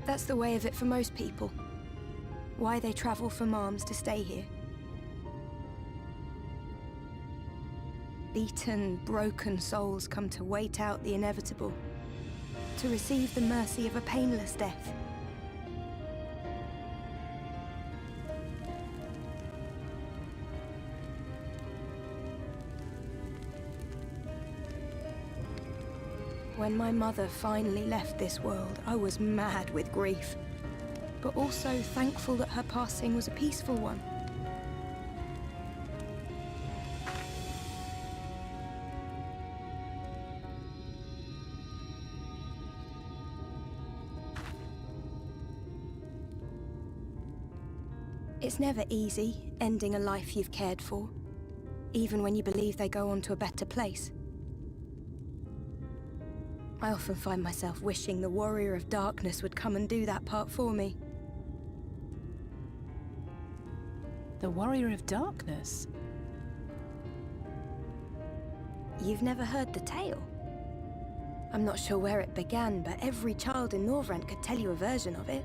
That's the way of it for most people. Why they travel from arms to stay here. Beaten, broken souls come to wait out the inevitable, to receive the mercy of a painless death. When my mother finally left this world, I was mad with grief, but also thankful that her passing was a peaceful one. It's never easy, ending a life you've cared for, even when you believe they go on to a better place. I often find myself wishing the Warrior of Darkness would come and do that part for me. The Warrior of Darkness? You've never heard the tale? I'm not sure where it began, but every child in Norvrent could tell you a version of it.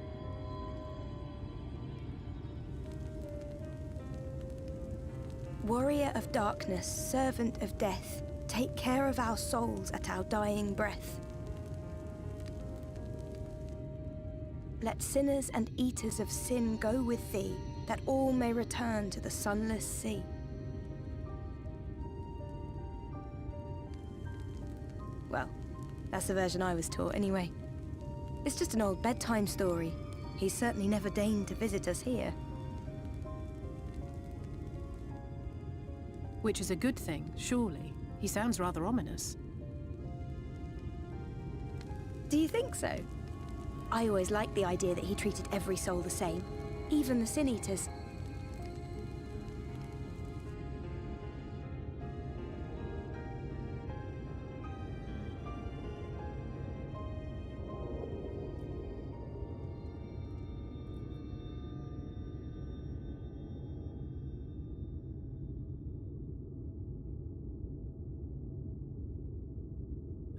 Warrior of Darkness, servant of death, take care of our souls at our dying breath. Let sinners and eaters of sin go with thee, that all may return to the sunless sea. Well, that's the version I was taught anyway. It's just an old bedtime story. He's certainly never deigned to visit us here. Which is a good thing, surely. He sounds rather ominous. Do you think so? I always liked the idea that he treated every soul the same, even the Sin Eaters.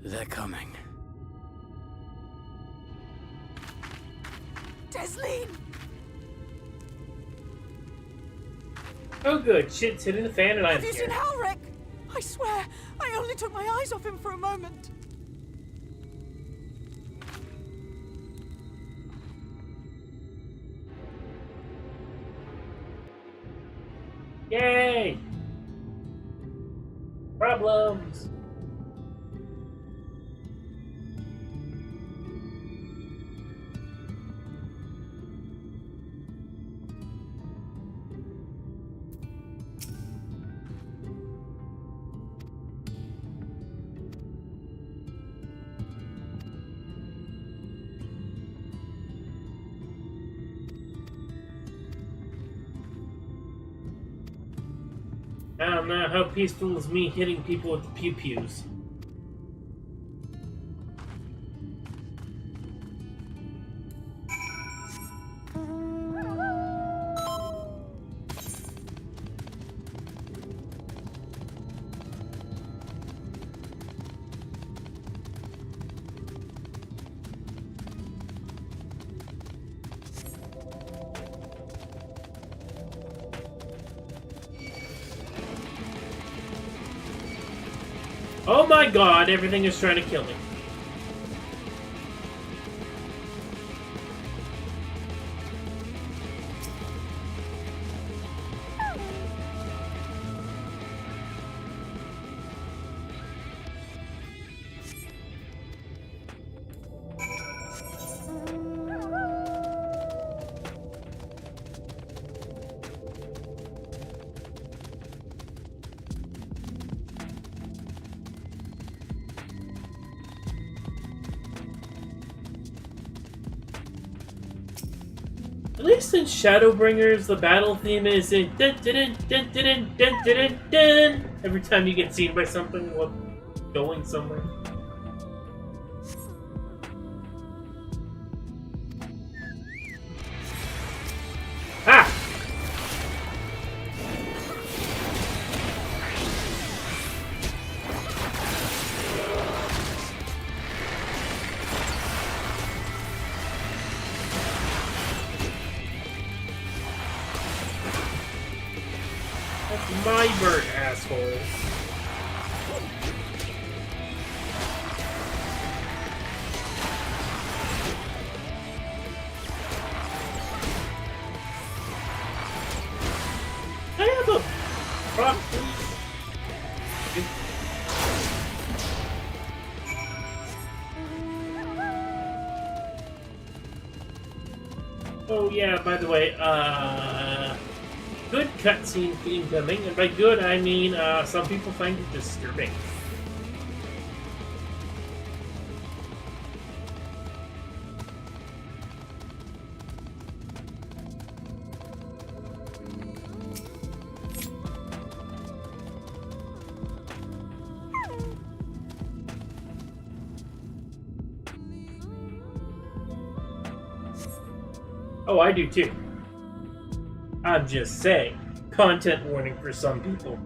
They're coming. Desleen! Oh good, shit's hitting the fan and I'm Have you here. seen Halric? I swear, I only took my eyes off him for a moment. Yay! Problems! I don't know how peaceful is me hitting people with the pew-pews. Oh my god, everything is trying to kill me. At least in Shadowbringers, the battle theme is in dun dun dun dun dun dun dun dun every time you get seen by something while going somewhere. Ah! That's my bird, asshole. I have a prop, please. Oh yeah, by the way, good cutscene incoming, and by good I mean some people find it disturbing. Oh, I do too. I'm just saying. Content warning for some people.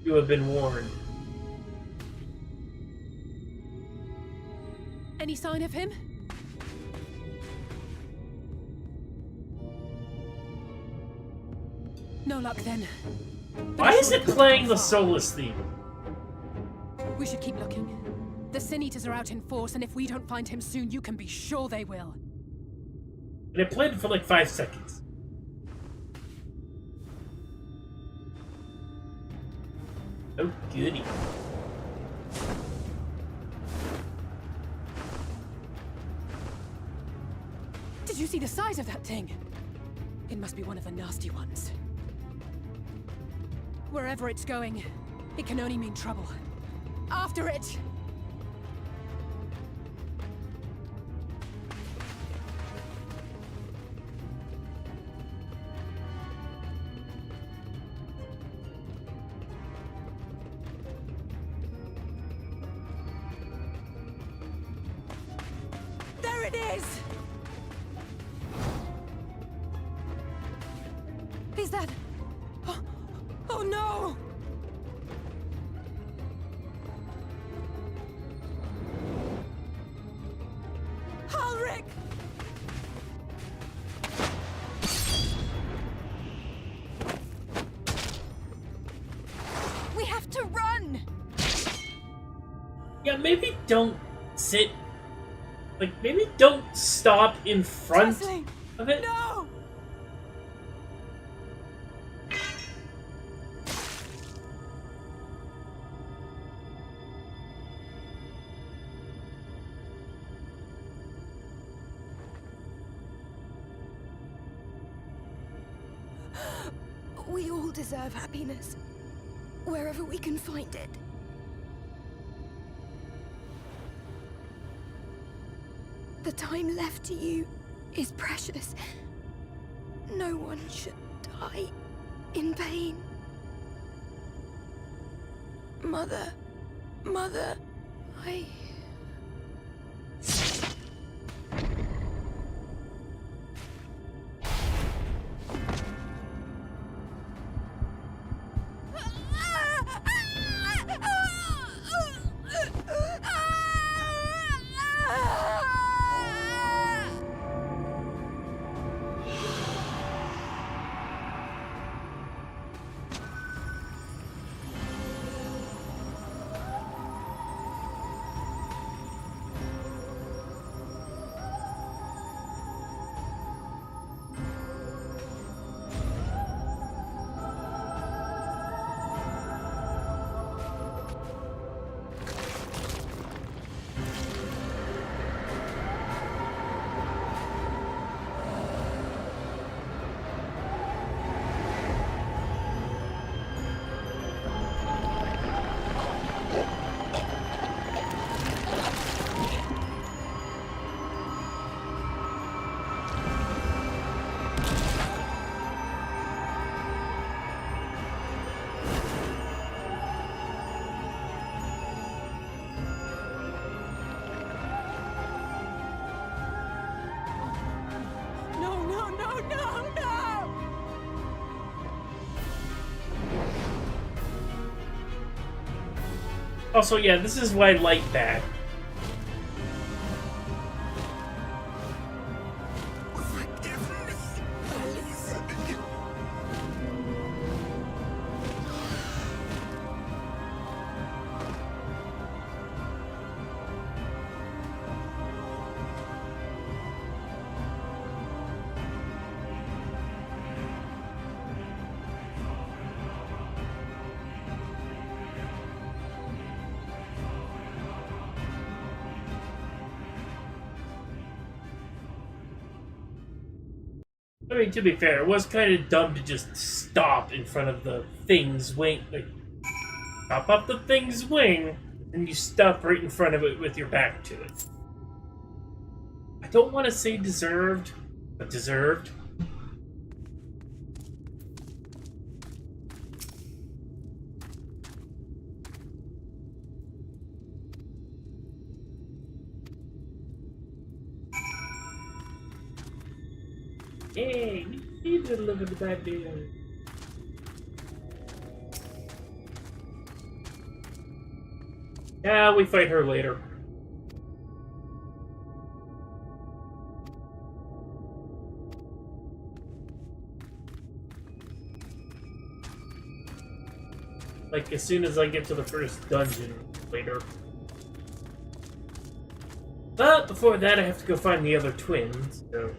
You have been warned. Any sign of him? No luck then. Why is it playing the Solus theme? We should keep looking. The Sin Eaters are out in force, and if we don't find him soon, you can be sure they will. And it played for like 5 seconds. Oh, goody. Did you see the size of that thing? It must be one of the nasty ones. Wherever it's going, it can only mean trouble. After it! There it is! Is that... Oh no! Ulrich! We have to run! Yeah, maybe don't sit... Like, maybe don't stop in front Jocelyn, of it. no! We all deserve happiness, wherever we can find it. The time left to you is precious. No one should die in pain. Mother, I... Also, yeah, this is why light bad. I mean, to be fair, it was kind of dumb to just stop in front of the thing's wing. Like, chop up the thing's wing, and you stop right in front of it with your back to it. I don't want to say deserved, but deserved. Hey, we need to look at the bad deal. Yeah, we fight her later. Like, as soon as I get to the first dungeon later. But before that, I have to go find the other twins, so...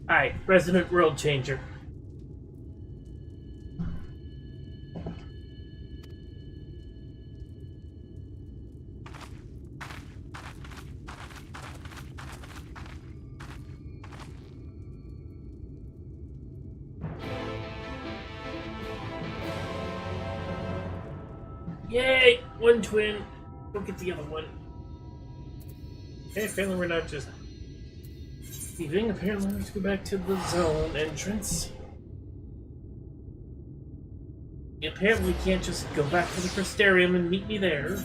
Alright, Resident World Changer. Yay! One twin. Go get the other one. Okay, apparently we're not just leaving. Apparently we have to go back to the zone entrance. Apparently we can't just go back to the Crystarium and meet me there.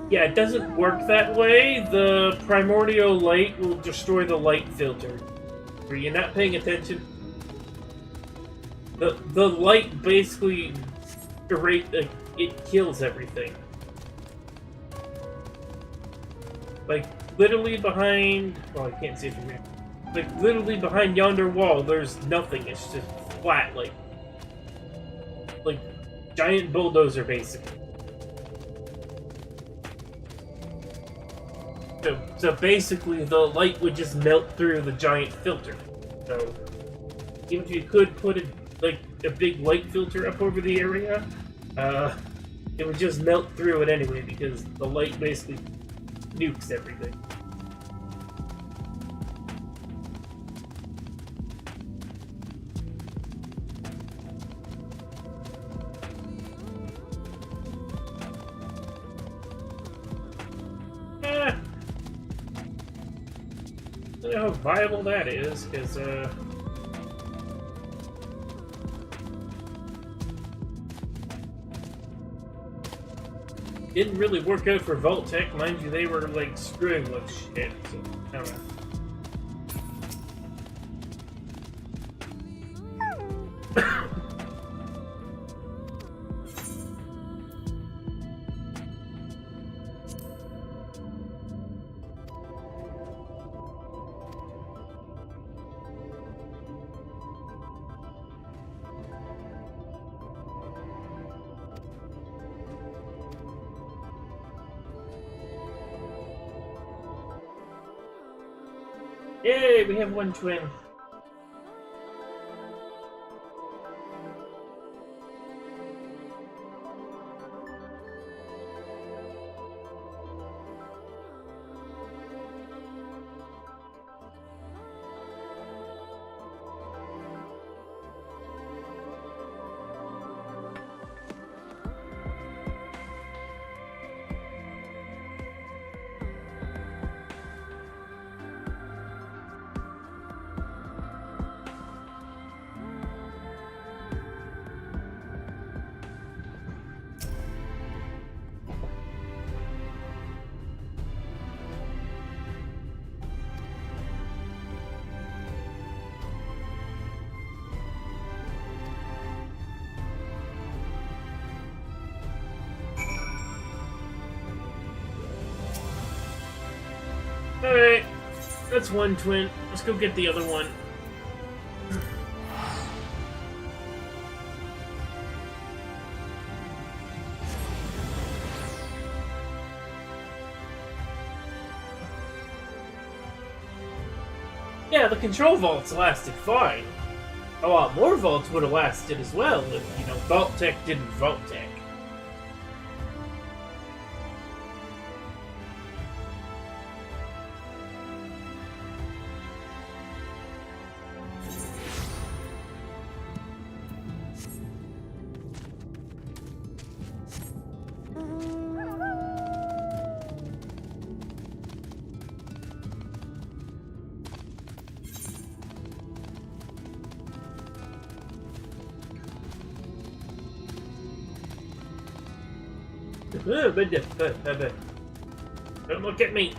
Yeah, it doesn't work that way. The primordial light will destroy the light filter. Were you not paying attention? The light basically it kills everything. Like literally behind. Well, I can't see it from here. Like literally behind yonder wall, there's nothing. It's just flat, like giant bulldozer, basically. So basically, the light would just melt through the giant filter. So even if you could put a big light filter up over the area, it would just melt through it anyway because the light basically nukes everything. I don't know how viable that is, because, didn't really work out for Vault-Tec. Mind you, they were, like, screwing with shit, so, I don't know. Yay, we have one twin. Alright, that's one twin. Let's go get the other one. Yeah, the control vaults lasted fine. A lot more vaults would have lasted as well if, Vault-Tec didn't Vault-Tec. Don't look at me.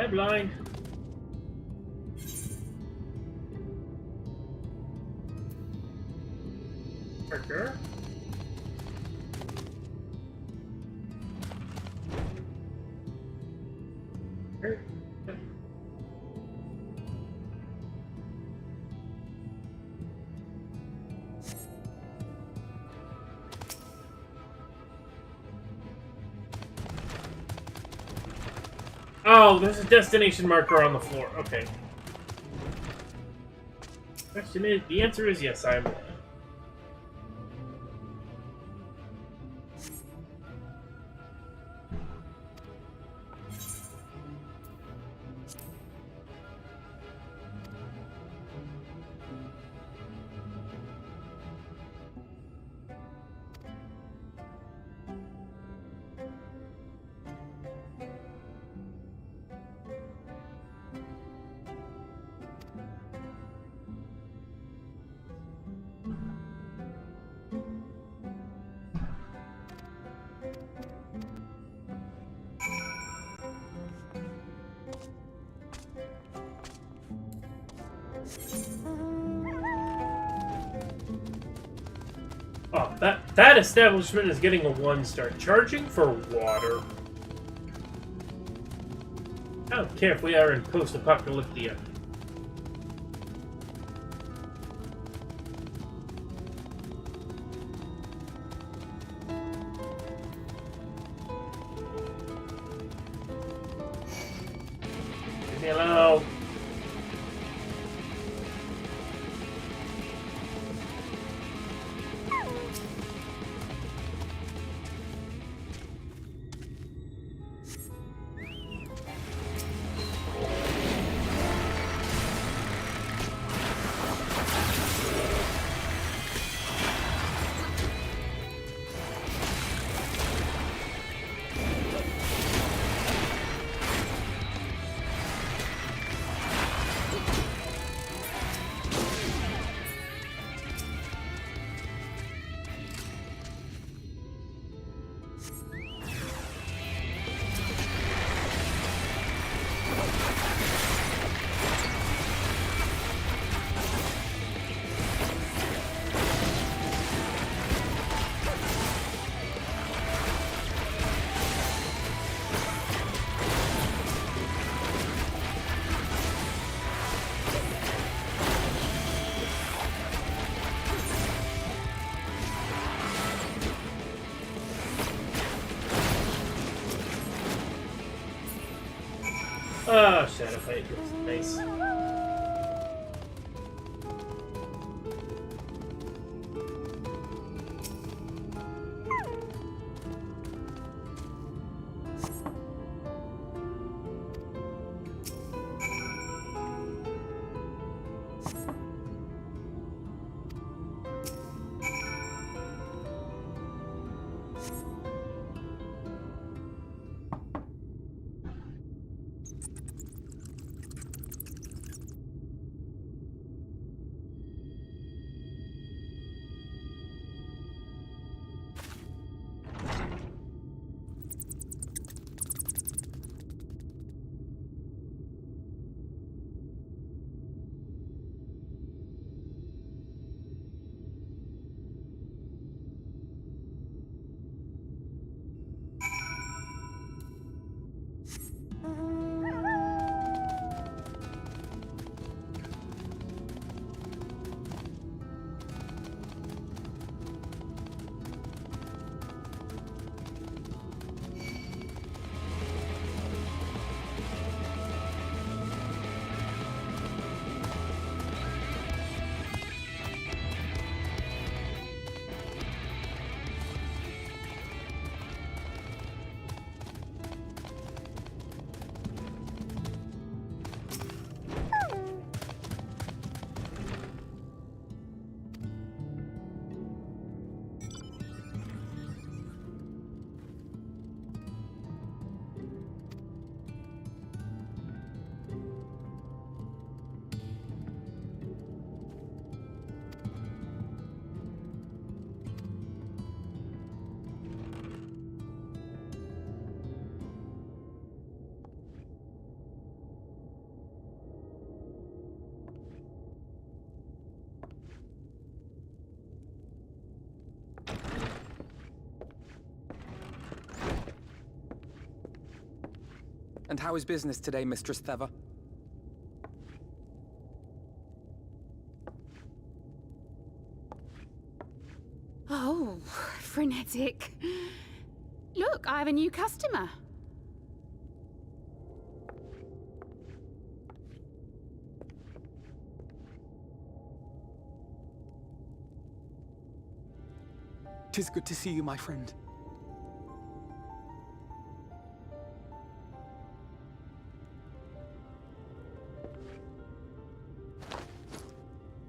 Hi, blind. Marker. Oh, there's a destination marker on the floor. Okay. Question is, the answer is yes, I am. Oh, that establishment is getting a 1-star. Charging for water. I don't care if we are in post-apocalyptia. Leave me alone. Oh, Shadow Fight was nice. And how is business today, Mistress Theva? Oh, frenetic. Look, I have a new customer. Tis good to see you, my friend.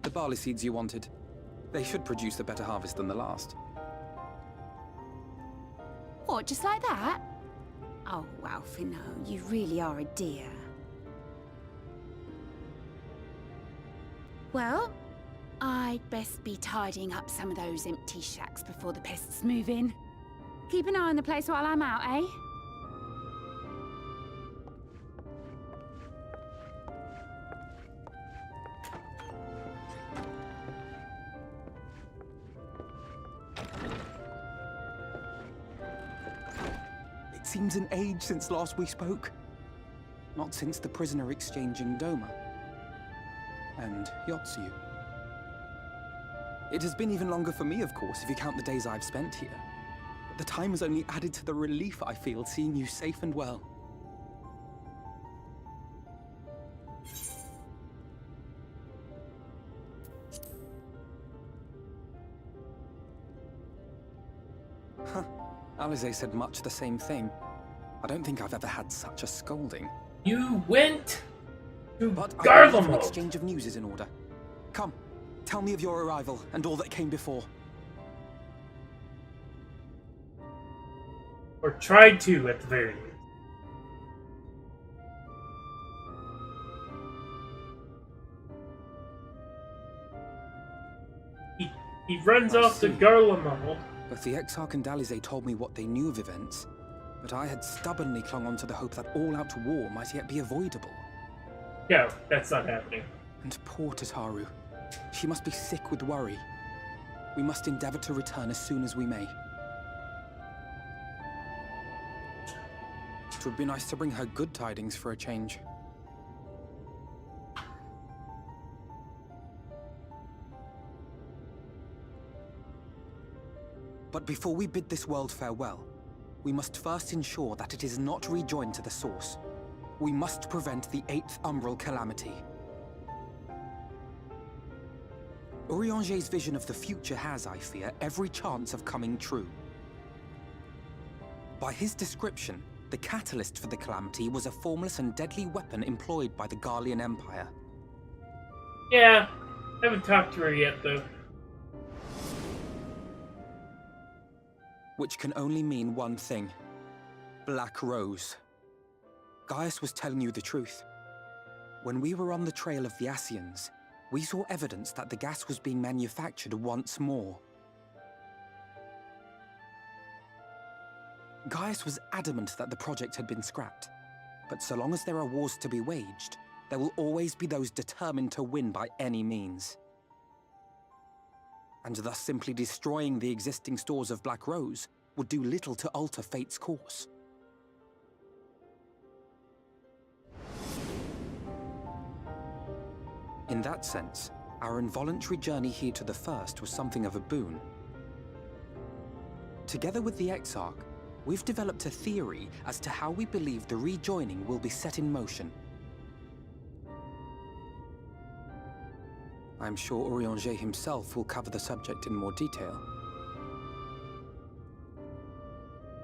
The barley seeds you wanted. They should produce a better harvest than the last. What, just like that? Oh, Alphino, you really are a dear. Well, I'd best be tidying up some of those empty shacks before the pests move in. Keep an eye on the place while I'm out, eh? It seems an age since last we spoke. Not since the prisoner exchange in Doma. And Yotsu. It has been even longer for me, of course, if you count the days I've spent here. But the time has only added to the relief I feel seeing you safe and well. Huh. Alize said much the same thing. I don't think I've ever had such a scolding. You went to But I believe an Garlemald. exchange of news is in order. Come, tell me of your arrival and all that came before. Or tried to, at the very least. He runs I off to see. Garlemald. Both the Exarch and Alize told me what they knew of events, but I had stubbornly clung on to the hope that all-out war might yet be avoidable. No, that's not happening. And poor Tataru. She must be sick with worry. We must endeavor to return as soon as we may. It would be nice to bring her good tidings for a change. But before we bid this world farewell, we must first ensure that it is not rejoined to the source. We must prevent the 8th Umbral calamity. Urianger's vision of the future has, I fear, every chance of coming true. By his description, the catalyst for the calamity was a formless and deadly weapon employed by the Garlean Empire. Yeah, haven't talked to her yet, though. Which can only mean one thing. Black Rose. Gaius was telling you the truth. When we were on the trail of the Ascians, we saw evidence that the gas was being manufactured once more. Gaius was adamant that the project had been scrapped. But so long as there are wars to be waged, there will always be those determined to win by any means. And thus simply destroying the existing stores of Black Rose would do little to alter fate's course. In that sense, our involuntary journey here to the First was something of a boon. Together with the Exarch, we've developed a theory as to how we believe the rejoining will be set in motion. I'm sure Urianger himself will cover the subject in more detail.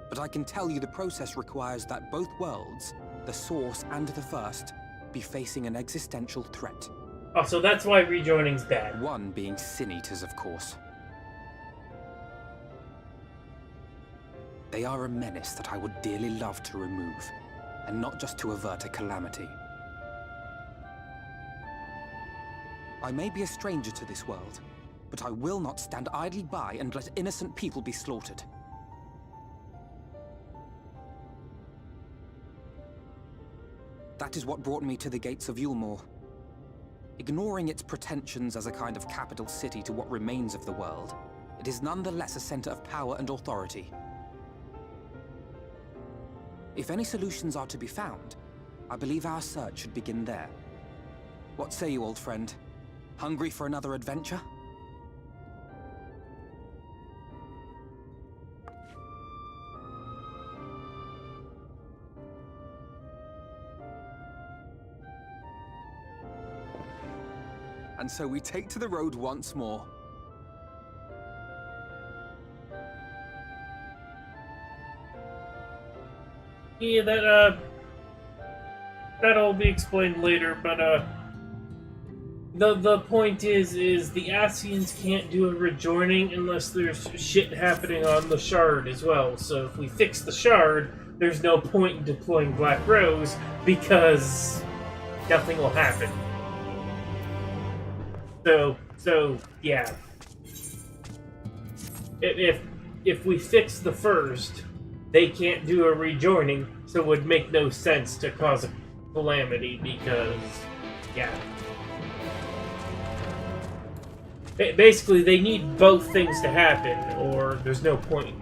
But I can tell you the process requires that both worlds, the Source and the First, be facing an existential threat. Oh, so that's why rejoining's bad. One being Sin Eaters, of course. They are a menace that I would dearly love to remove, and not just to avert a calamity. I may be a stranger to this world, but I will not stand idly by and let innocent people be slaughtered. That is what brought me to the gates of Yulmore. Ignoring its pretensions as a kind of capital city to what remains of the world, it is nonetheless a center of power and authority. If any solutions are to be found, I believe our search should begin there. What say you, old friend? Hungry for another adventure? And so we take to the road once more. Yeah, that'll be explained later, but the point is the Asians can't do a rejoining unless there's shit happening on the shard as well. So if we fix the shard, there's no point in deploying Black Rose because nothing will happen. So yeah. If we fix the first, they can't do a rejoining, so it would make no sense to cause a calamity because, yeah. Basically, they need both things to happen, or there's no point.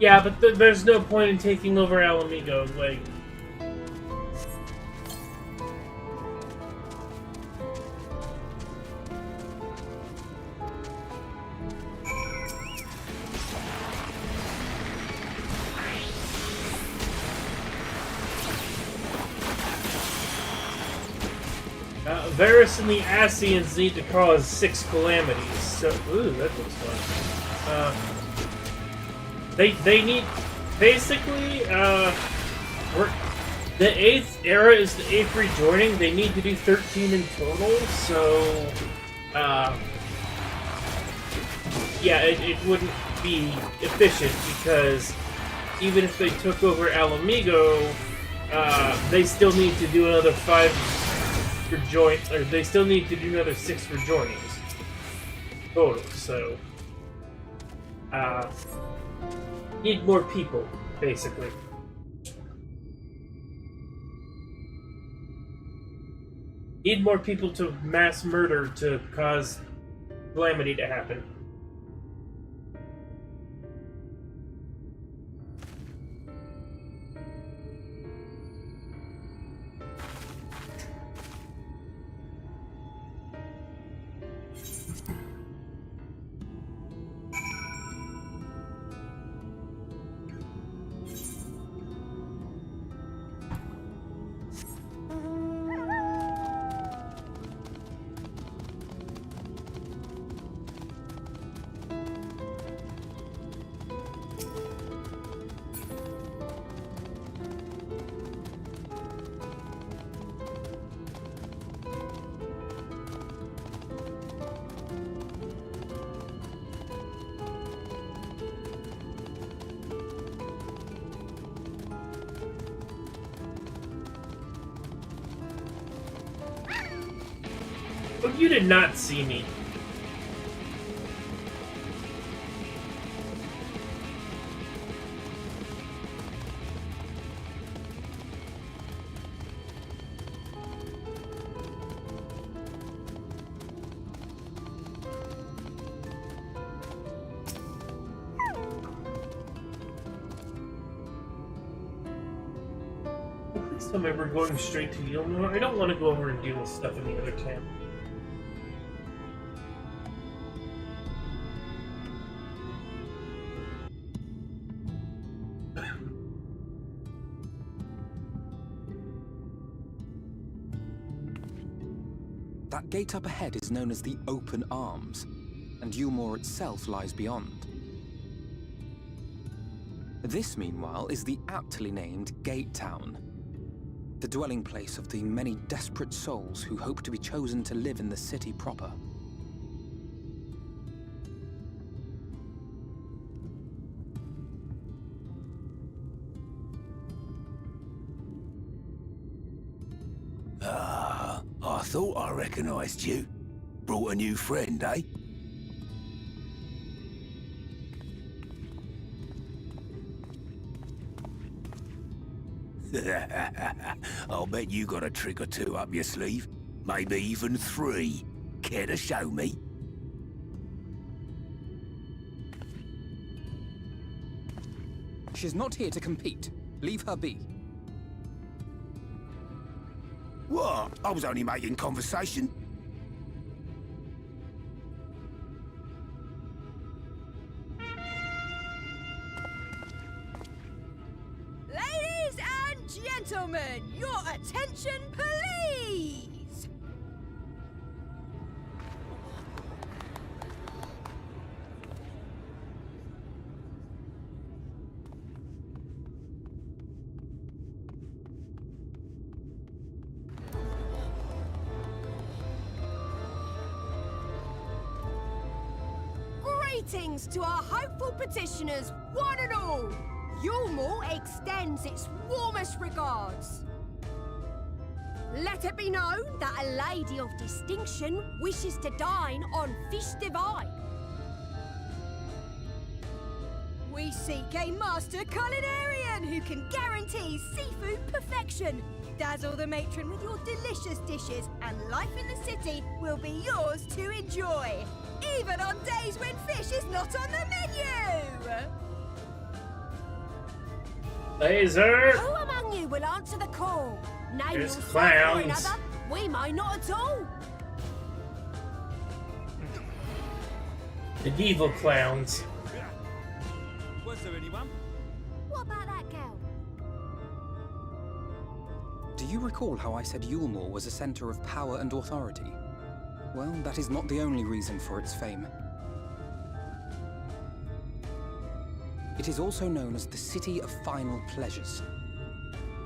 Yeah, but there's no point in taking over Alamigo, like... Varus and the Asians need to cause 6 calamities, so... Ooh, that looks fun. They need... Basically, the 8th era is the 8th rejoining. They need to do 13 in total, so... yeah, it wouldn't be efficient, because even if they took over Alamigo, they still need to do another 5 rejoin, or they still need to do another 6 rejoinings total, so... need more people, basically. Need more people to mass murder to cause calamity to happen. Oh, you did not see me. tell me we're going straight to Yulmore. I don't want to go over and deal with stuff in the other camp. That gate up ahead is known as the Open Arms, and Yulmore itself lies beyond. This, meanwhile, is the aptly named Gate Town, the dwelling place of the many desperate souls who hope to be chosen to live in the city proper. I thought I recognized you. Brought a new friend, eh? I'll bet you got a trick or two up your sleeve. Maybe even 3. Care to show me? She's not here to compete. Leave her be. What? I was only making conversation. Ladies and gentlemen, your attention, please! Greetings to our hopeful petitioners, one and all! Yulmore extends its warmest regards. Let it be known that a lady of distinction wishes to dine on fish divine. We seek a master culinarian who can guarantee seafood perfection. Dazzle the matron with your delicious dishes, and life in the city will be yours to enjoy, even on days when fish is not on the menu! Laser! Who among you will answer the call? Name There's yourself or clowns. another. We may not at all. The evil clowns. Was there anyone? What about that girl? Do you recall how I said Yulmore was a center of power and authority? Well, that is not the only reason for its fame. It is also known as the City of Final Pleasures.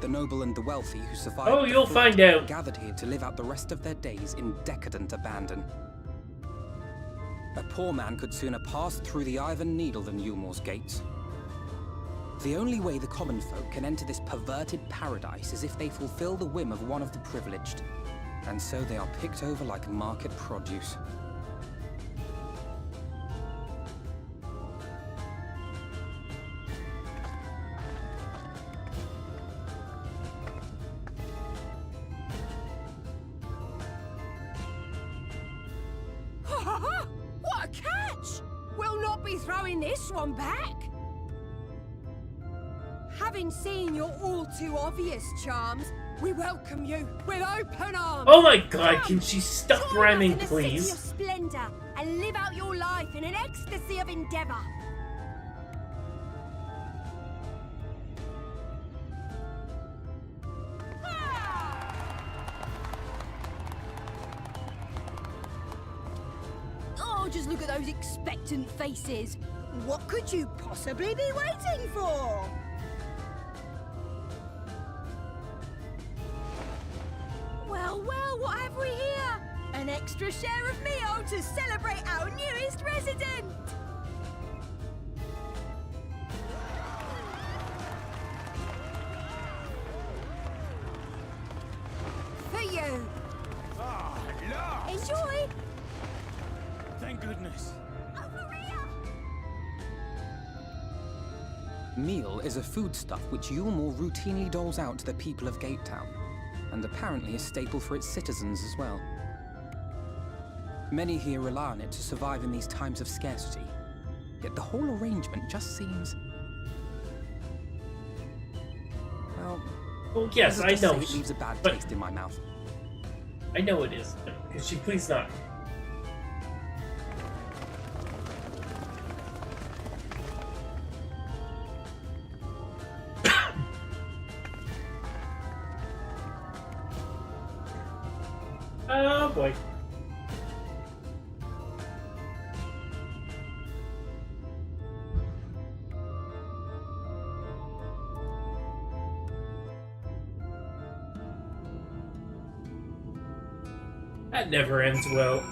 The noble and the wealthy who survived Oh, the you'll flood find out. gathered here to live out the rest of their days in decadent abandon. A poor man could sooner pass through the Iron Needle than Yulmore's gates. The only way the common folk can enter this perverted paradise is if they fulfill the whim of one of the privileged. And so they are picked over like market produce. What a catch! We'll not be throwing this one back. Having seen your all too obvious charms, we welcome you with open arms. Oh my god, Come, can she stop join us rhyming, in the city please? of splendor and live out your life in an ecstasy of endeavor. Oh, just look at those expectant faces. What could you possibly be waiting for? Well, well, what have we here? An extra share of meal to celebrate our newest resident! For you! Ah, look! Enjoy! Thank goodness. Over here! Meal is a foodstuff which Yulmore routinely doles out to the people of Gate Town, and apparently a staple for its citizens as well. Many here rely on it to survive in these times of scarcity, yet the whole arrangement just seems... well, Well, yes, I Just know. say it leaves a bad but taste in my mouth. I know it is. Could she please not? Oh boy. That never ends well.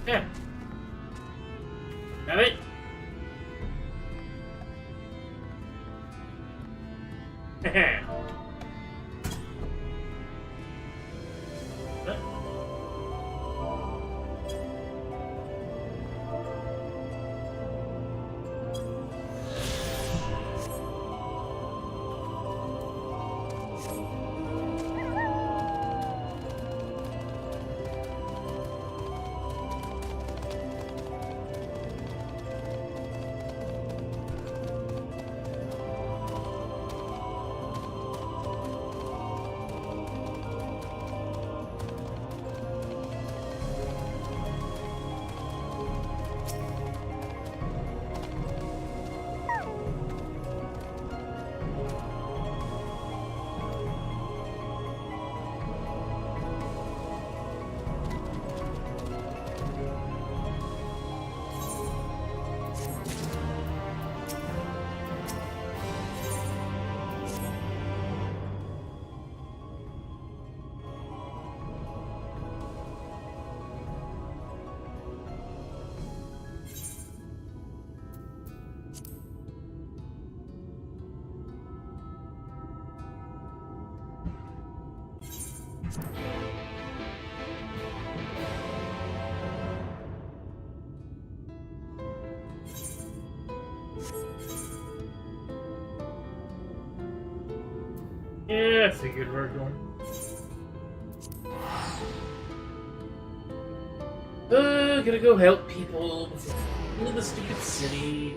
Yeah. Have it? Yeah, I figured we were going. Gotta go help people in the stupid city.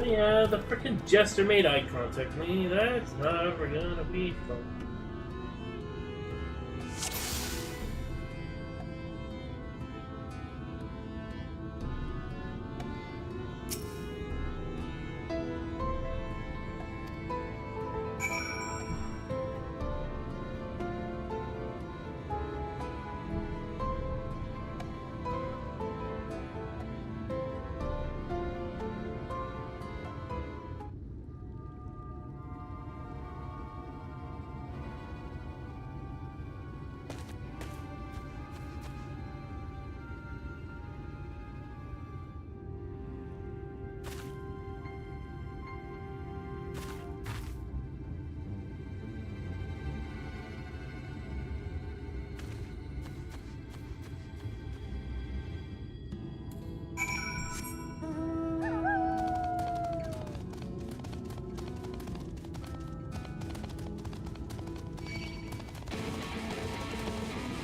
Yeah, the frickin' jester made eye contact with me. That's never gonna be fun.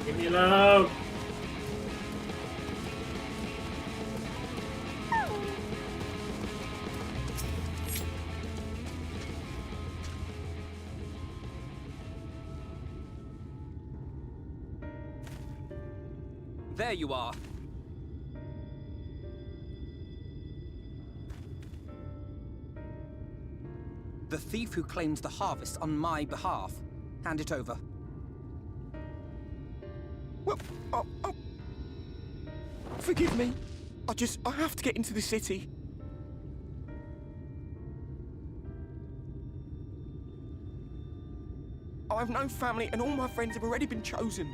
Leave me alone! There you are. The thief who claims the harvest on my behalf. Hand it over. Well, forgive me. I have to get into the city. I have no family and all my friends have already been chosen.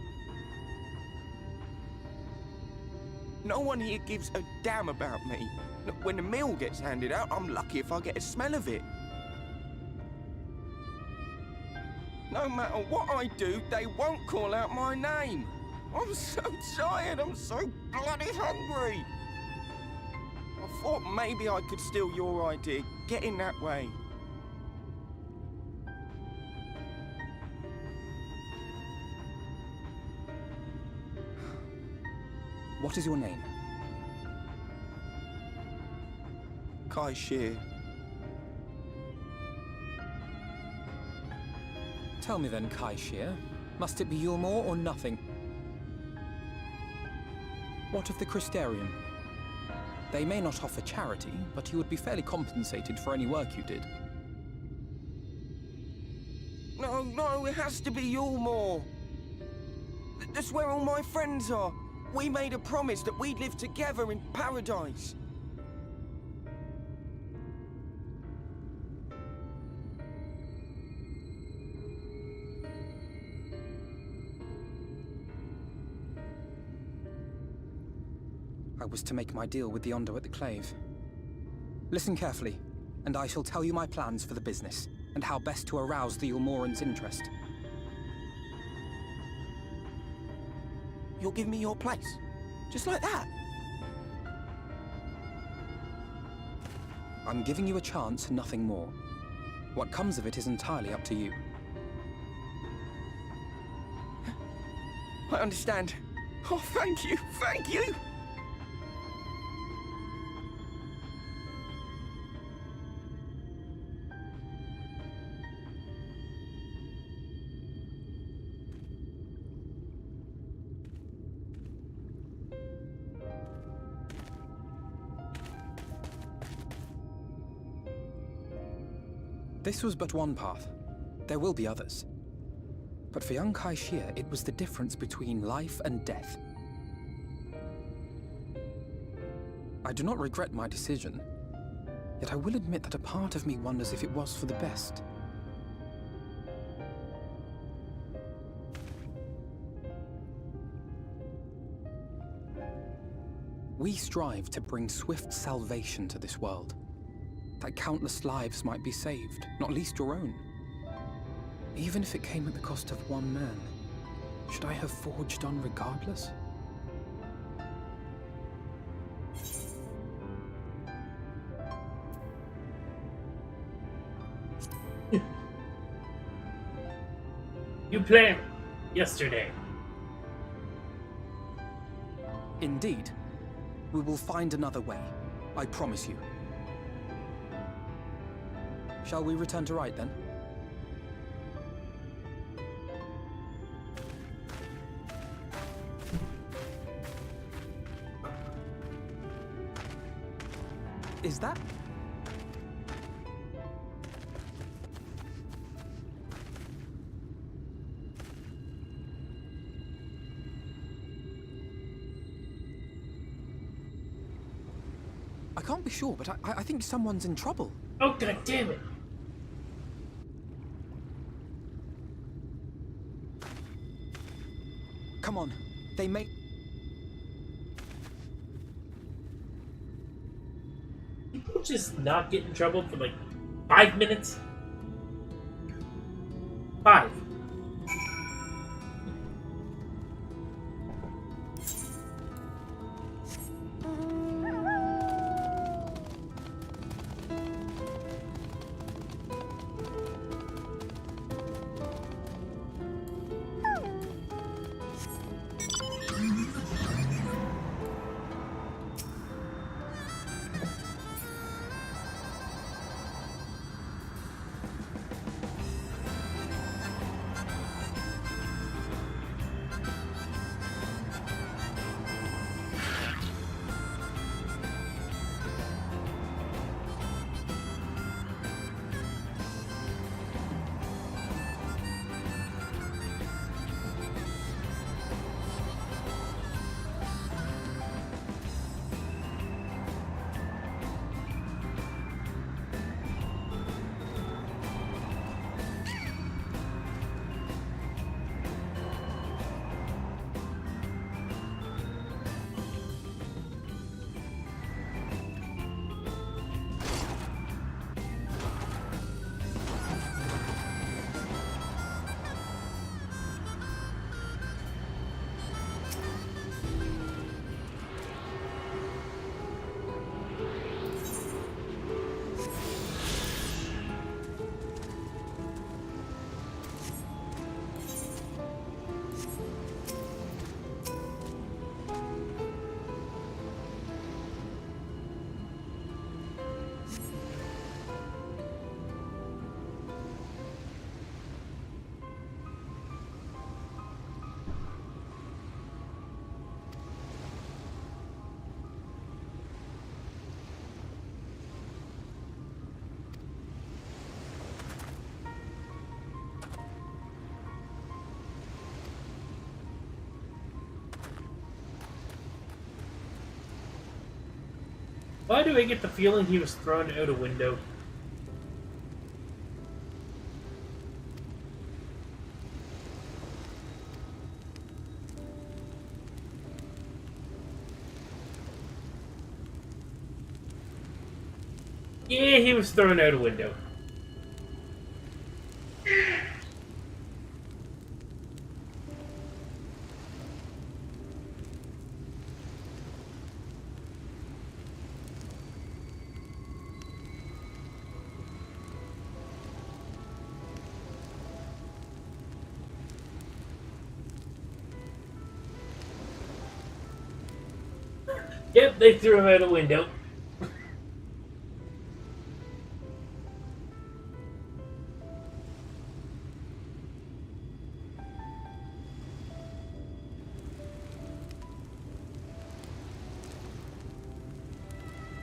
No one here gives a damn about me. Look, when the meal gets handed out, I'm lucky if I get a smell of it. No matter what I do, they won't call out my name. I'm so tired, I'm so bloody hungry. I thought maybe I could steal your idea, get in that way. What is your name? Kai Shear. Tell me then, Kai Shear. Must it be Yulmore or nothing? What of the Christerium? They may not offer charity, but you would be fairly compensated for any work you did. No, it has to be Yulmore. That's where all my friends are. We made a promise that we'd live together in paradise. I was to make my deal with the Ondo at the Clave. Listen carefully, and I shall tell you my plans for the business, and how best to arouse the Yulmorans' interest. You'll give me your place? Just like that? I'm giving you a chance and nothing more. What comes of it is entirely up to you. I understand. Oh, thank you, thank you! This was but one path. There will be others. But for young Kai Shear, it was the difference between life and death. I do not regret my decision, yet I will admit that a part of me wonders if it was for the best. We strive to bring swift salvation to this world, that countless lives might be saved, not least your own. Even if it came at the cost of one man, should I have forged on regardless? You planned yesterday. Indeed. We will find another way. I promise you. Shall we return to right then? Is that? I can't be sure, but I think someone's in trouble. Oh, god damn it. Come on, they may... People just not get in trouble for like 5 minutes? 5. Why do I get the feeling he was thrown out a window? Yeah, he was thrown out a window. Yep, they threw him out a window.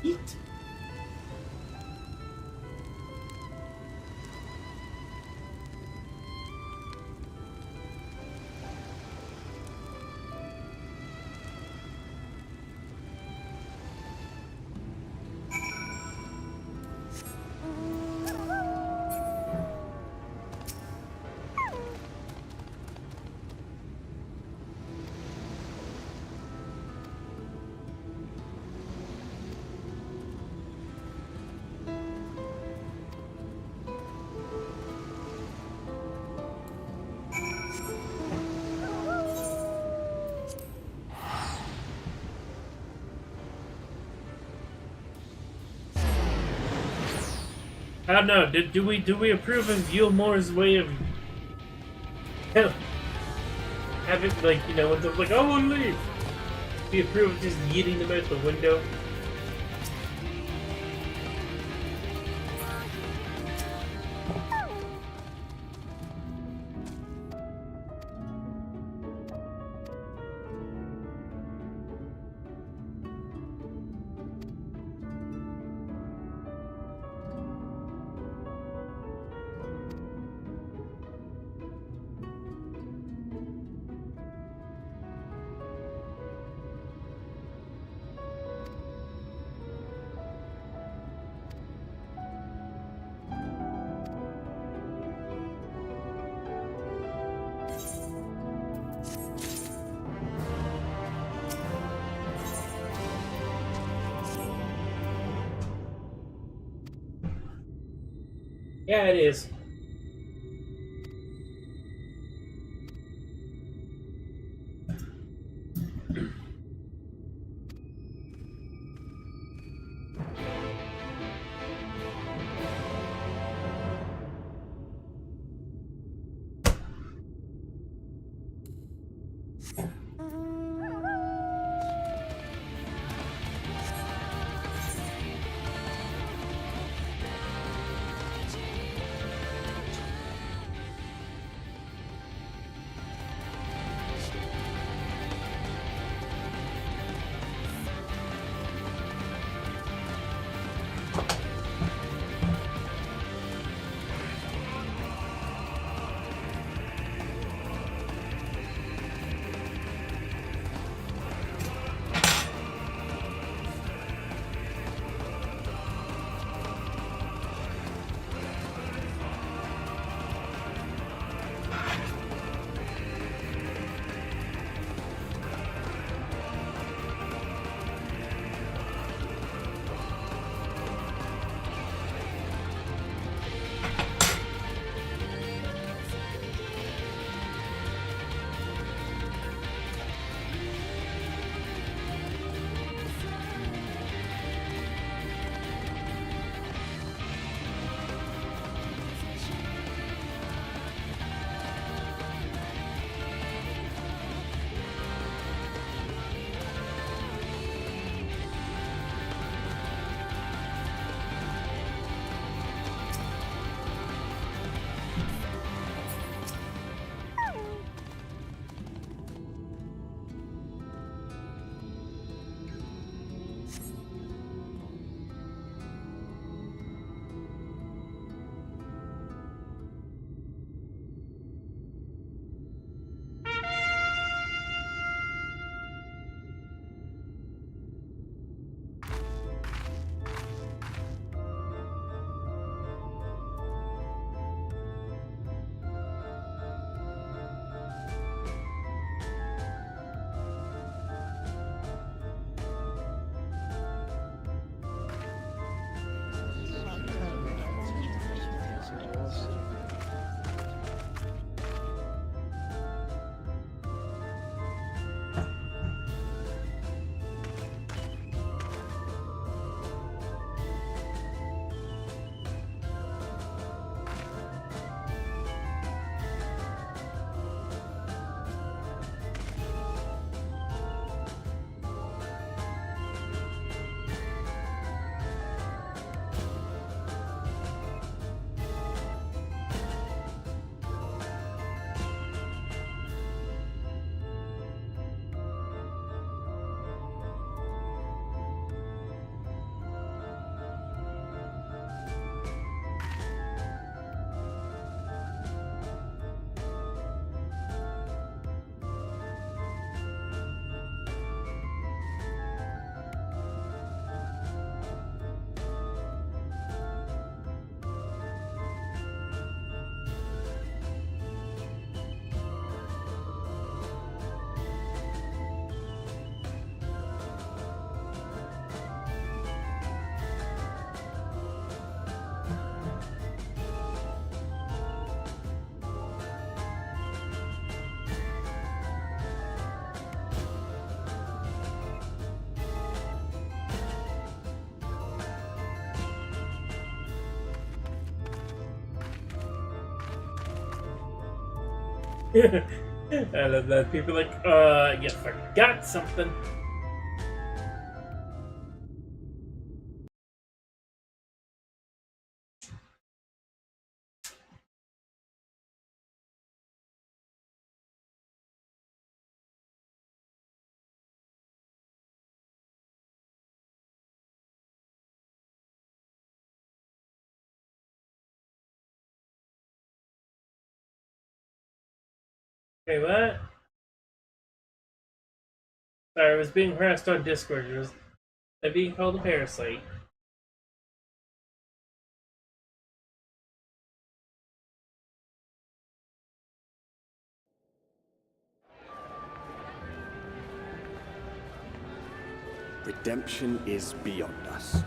Eat. I don't know. Do we approve of Gilmore's way of having, like, you know, when they're like, I want to leave. Do you approve of just yeeting them out the window? Yeah, it is. I love that. People are like, you forgot something. Hey, what? Sorry, I was being harassed on Discord. It was being called a parasite. Redemption is beyond us.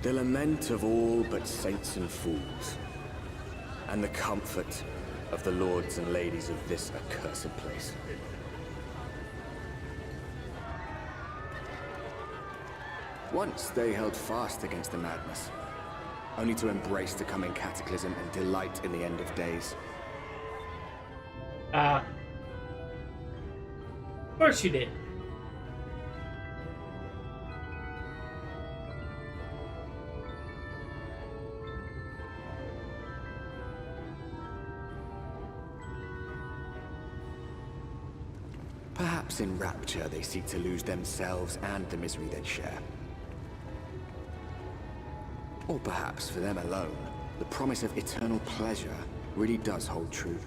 The lament of all but saints and fools, and the comfort of the lords and ladies of this accursed place. Once they held fast against the madness, only to embrace the coming cataclysm and delight in the end of days. Of course you did. Perhaps in rapture they seek to lose themselves and the misery they share. Or perhaps for them alone, the promise of eternal pleasure really does hold true.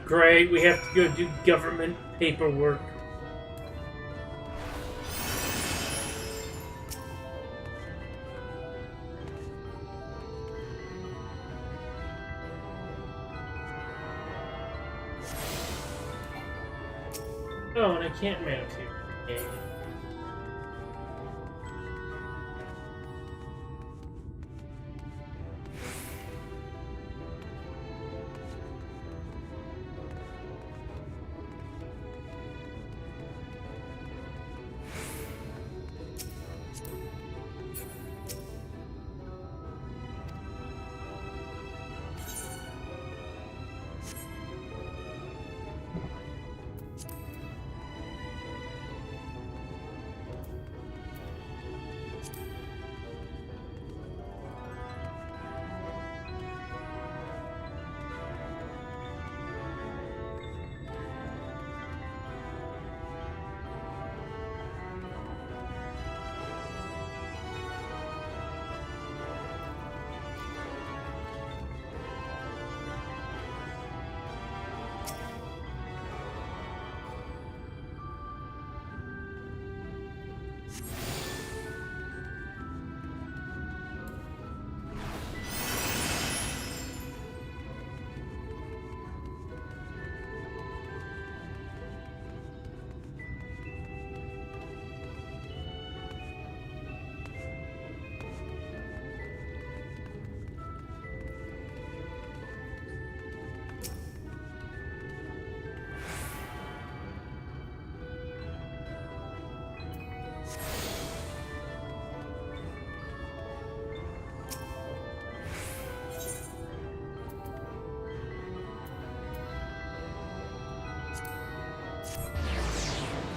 Great, we have to go do government paperwork. Oh, and I can't mount here. Dang it.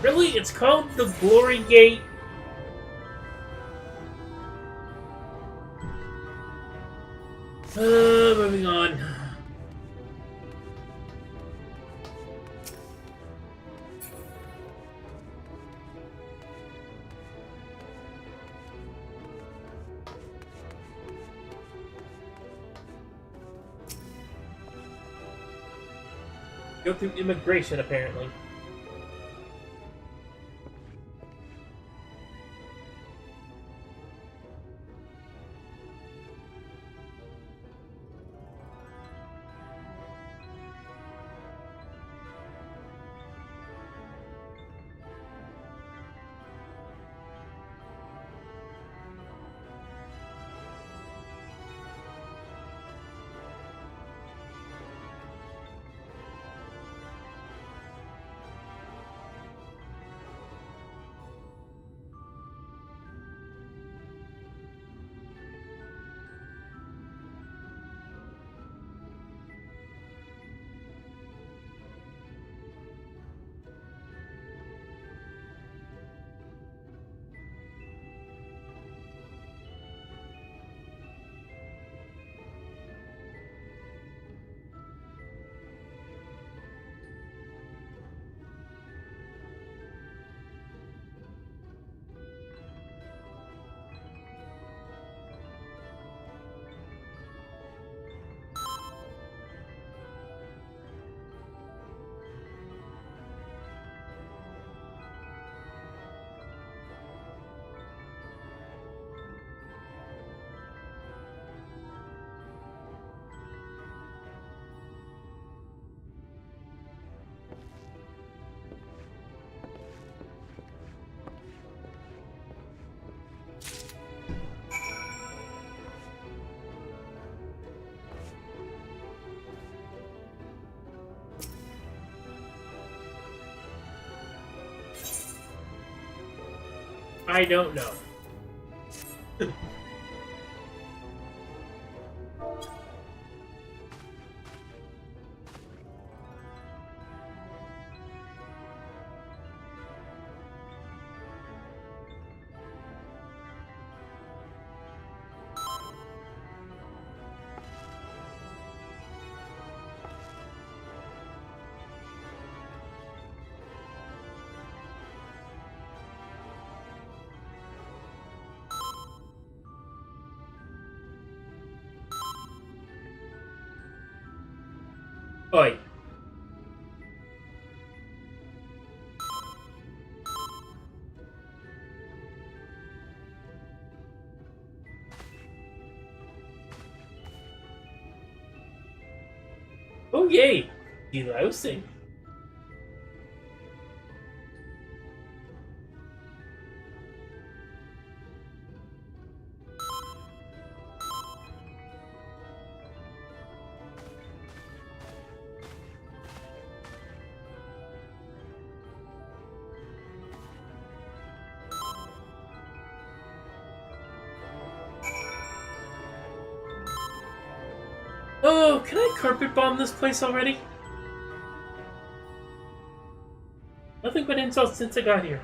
Really? It's called the Glory Gate? Moving on. Go through immigration, apparently. I don't know. Oi. Oh yay! Delousing. Oh, can I carpet bomb this place already? Nothing but insults since I got here.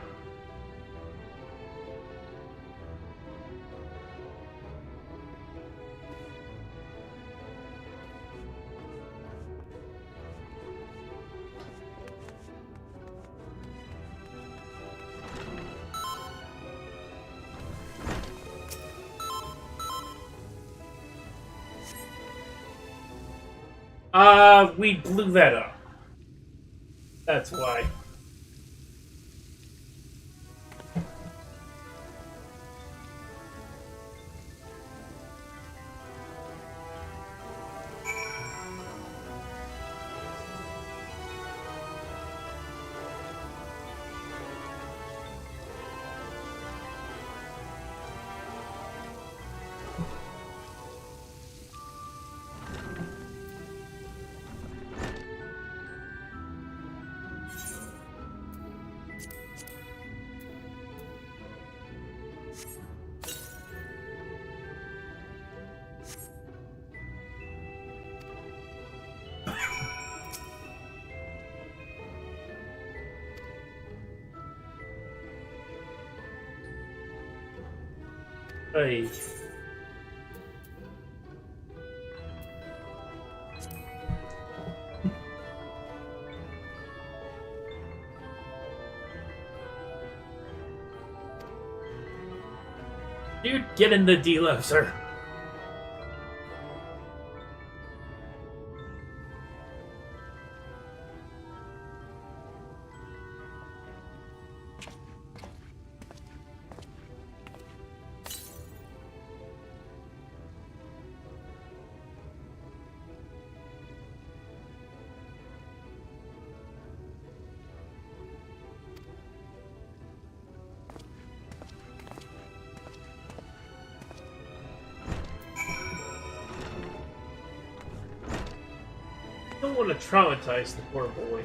We blew that up. That's why. Hey. Dude, get in the dealer, sir. I don't want to traumatize the poor boy.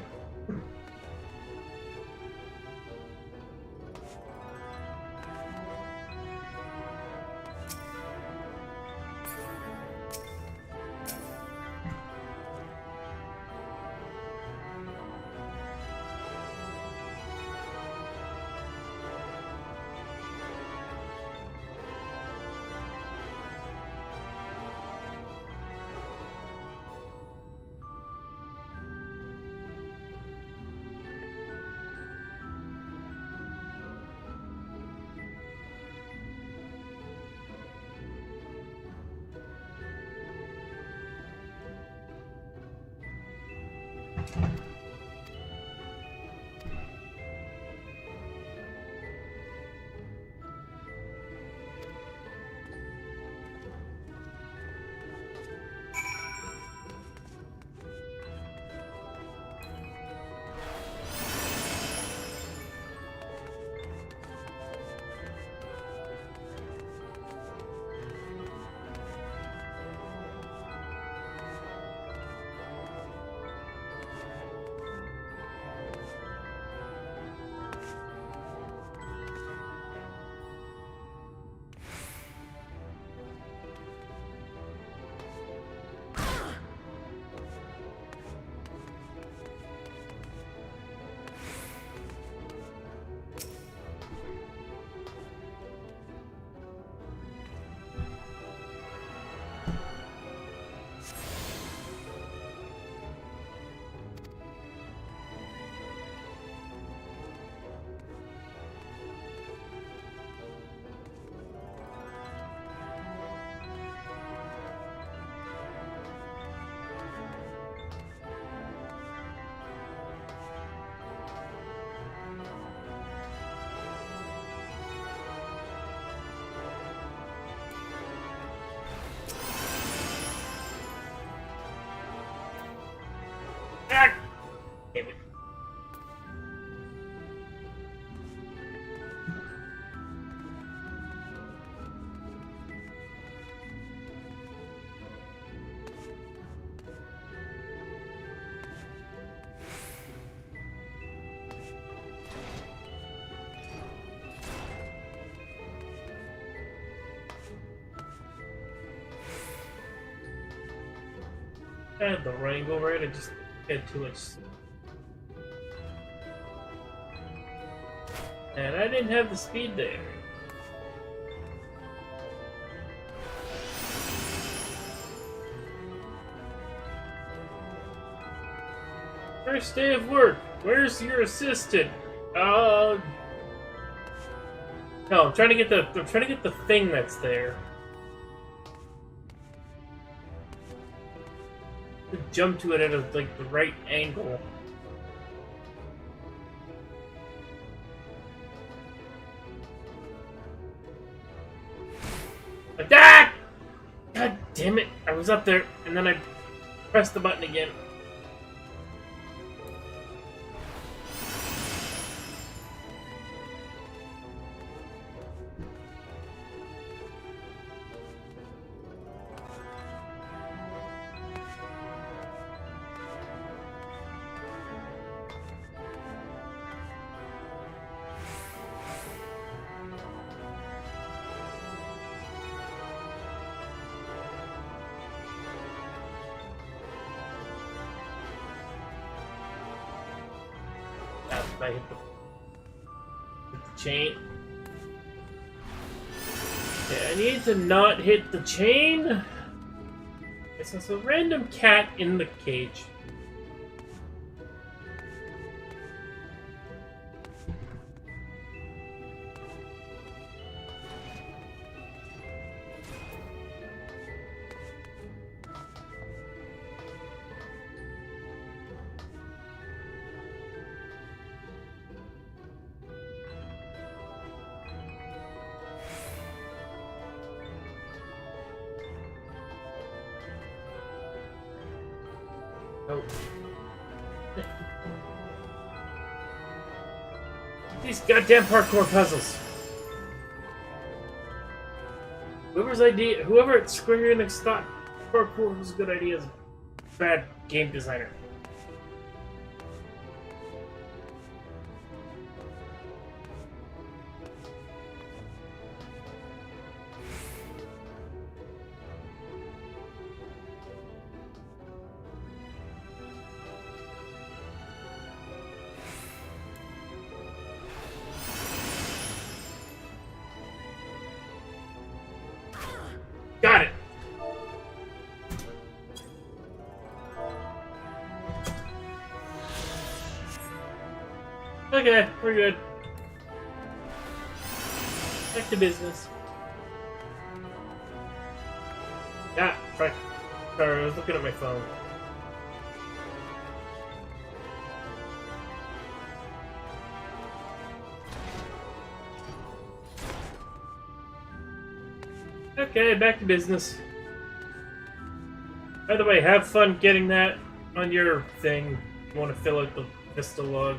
I had the wrangle right, I just had too much. And I didn't have the speed there. First day of work. Where's your assistant? No, I'm trying to get the thing that's there. Jump to it at like the right angle. Like that! God damn it! I was up there and then I pressed the button again. I hit the chain. Okay, I need to not hit the chain. This is a random cat in the cage. Oh. These goddamn parkour puzzles. Whoever at Square Enix thought parkour was a good idea is a bad game designer. Got it! Okay, we're good. Back to business. Ah, sorry, I was looking at my phone. Okay, back to business. By the way, have fun getting that on your thing. If you want to fill out the Vista log.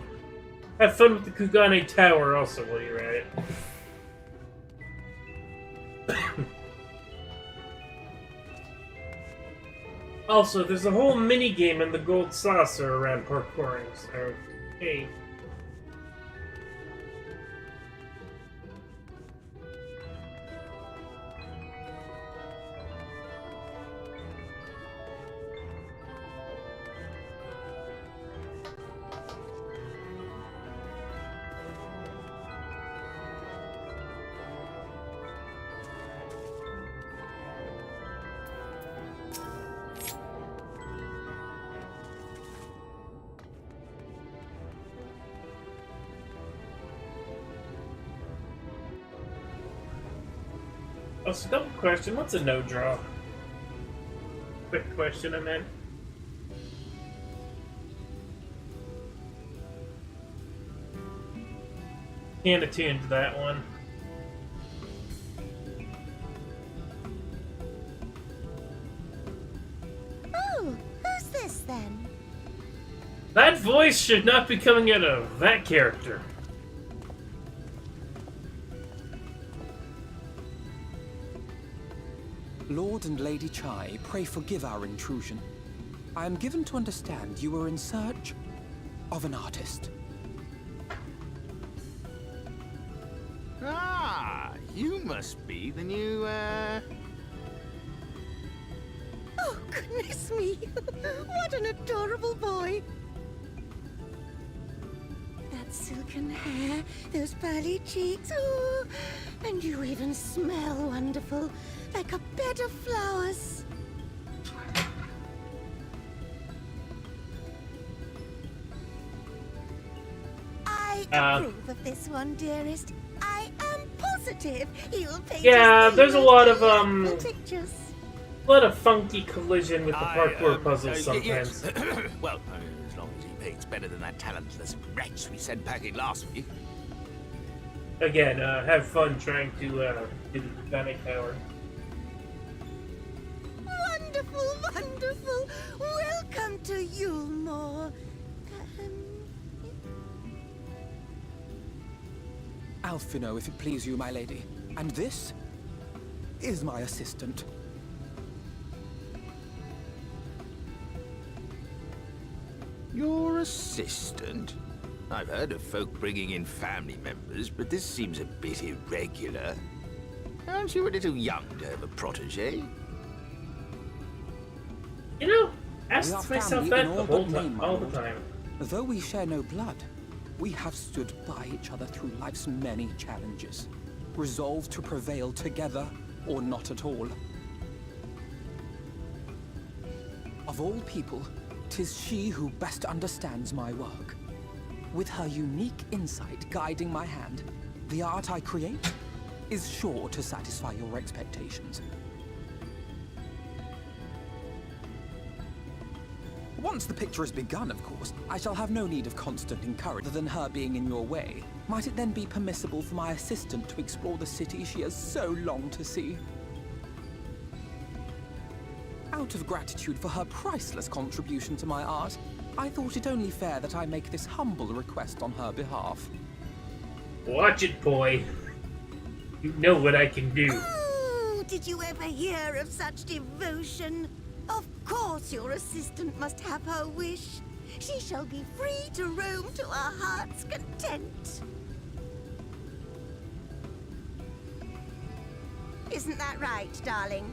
Have fun with the Kugane Tower also while you're at it. Also, there's a whole mini-game in the Gold Saucer around parkouring, so hey. Also, double question, what's a no draw? Quick question, I meant. Can't attune to that one. Oh, who's this then? That voice should not be coming out of that character. Lord and Lady Chai, pray forgive our intrusion. I am given to understand you were in search of an artist. Ah, you must be the new, Oh, goodness me. What an adorable boy. That silken hair, those pearly cheeks. Oh, and you even smell wonderful, like a bed of flowers. I approve of this one, dearest. I am positive he'll paint Yeah, his there's a lot of pictures. a lot of funky collision with the parkour puzzles sometimes. Well, as long as he paints better than that talentless wretch we sent back in last week. Again, have fun trying to do the Titanic Tower. Wonderful, wonderful. Welcome to Yulmore. Alphino, if it please you, my lady. And this is my assistant. Your assistant? I've heard of folk bringing in family members, but this seems a bit irregular. Aren't you a little young to have a protege? You know, We ask are myself family that in the all whole but time, name, my all the lord. time. Though we share no blood, we have stood by each other through life's many challenges, resolved to prevail together or not at all. Of all people, 'tis she who best understands my work. With her unique insight guiding my hand, the art I create is sure to satisfy your expectations. Once the picture is begun, of course, I shall have no need of constant encouragement other than her being in your way. Might it then be permissible for my assistant to explore the city she has so longed to see? Out of gratitude for her priceless contribution to my art, I thought it only fair that I make this humble request on her behalf. Watch it, boy. You know what I can do. Oh, did you ever hear of such devotion? Of course your assistant must have her wish. She shall be free to roam to her heart's content. Isn't that right, darling?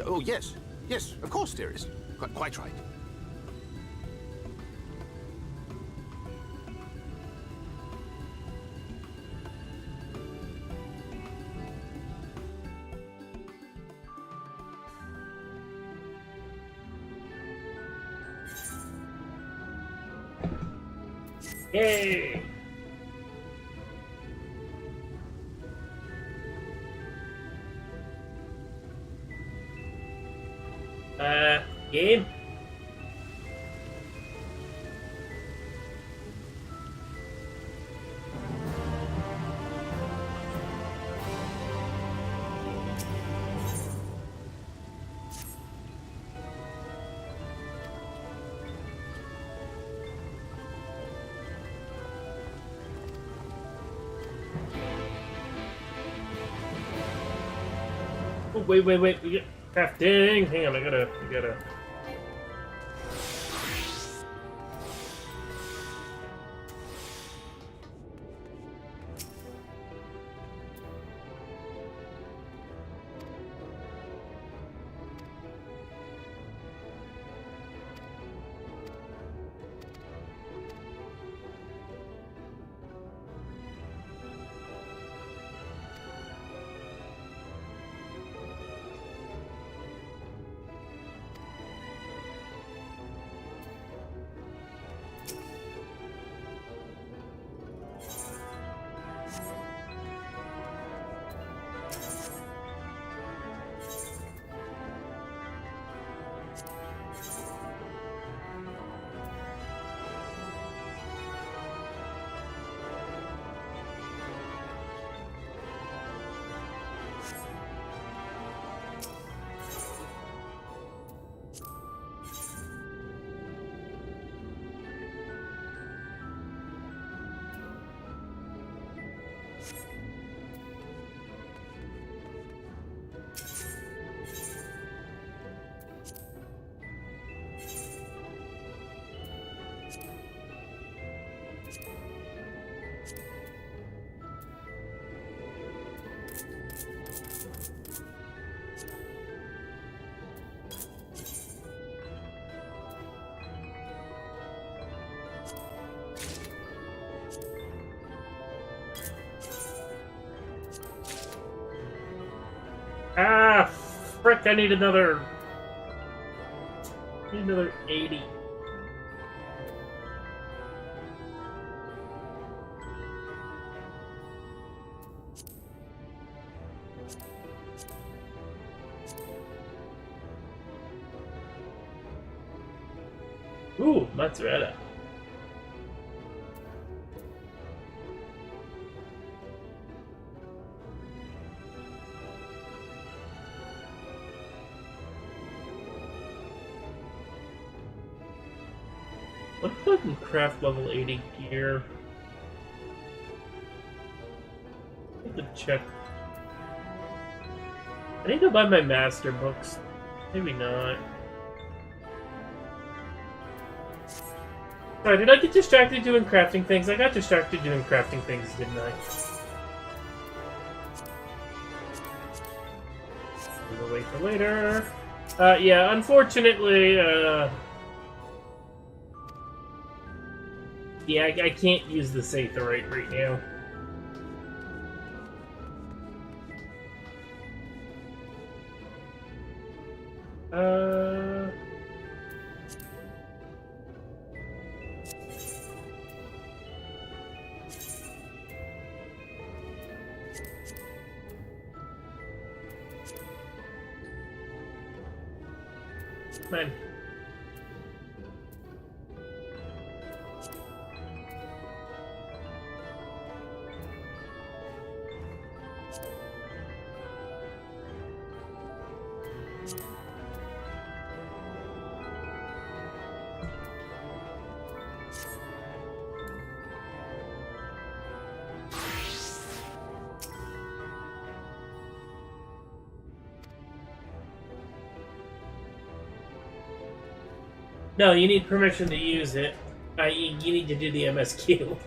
Oh, yes. Yes, of course, dearest. Quite right. Yay! Game? Oh, wait. We get crafting. Hang on, I gotta. Ah, frick! I need another 80. Ooh, mozzarella. What if I can craft level 80 gear? I have to check. I need to buy my master books. Maybe not. Sorry, did I get distracted doing crafting things? I got distracted doing crafting things, didn't I? We'll wait for later. Yeah, unfortunately, yeah, I can't use the Satherite right now. Man. No, you need permission to use it. You need to do the MSQ.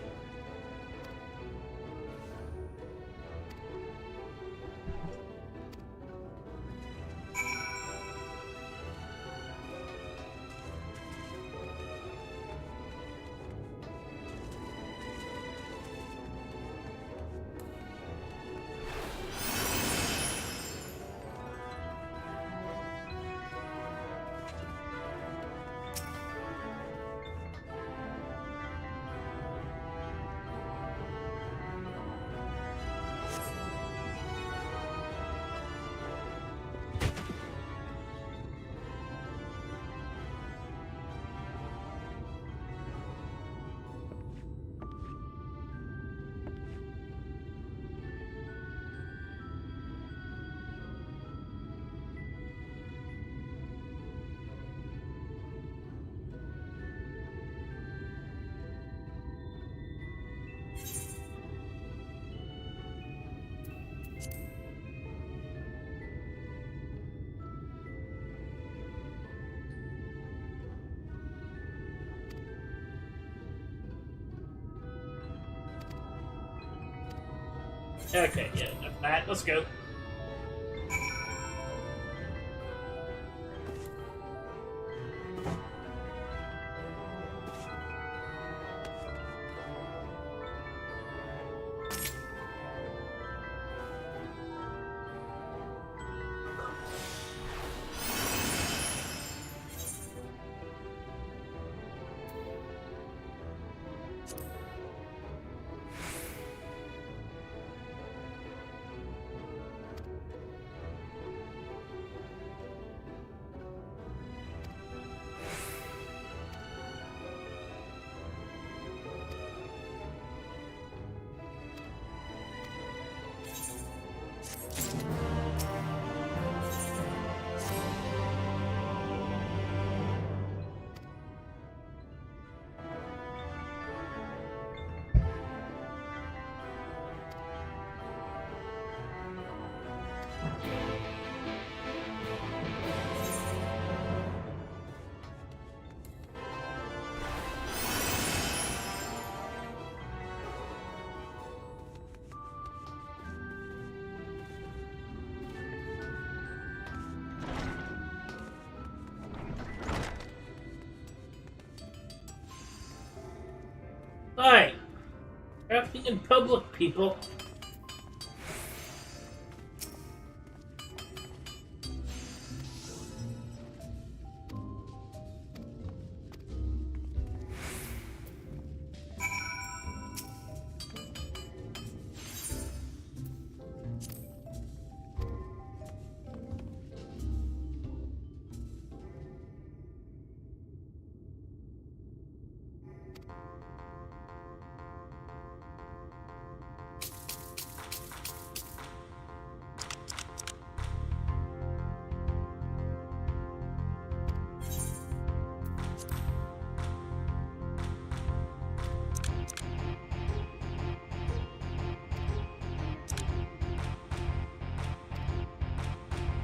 Okay, yeah, enough of that. Let's go. Hi! Crafting in public, people.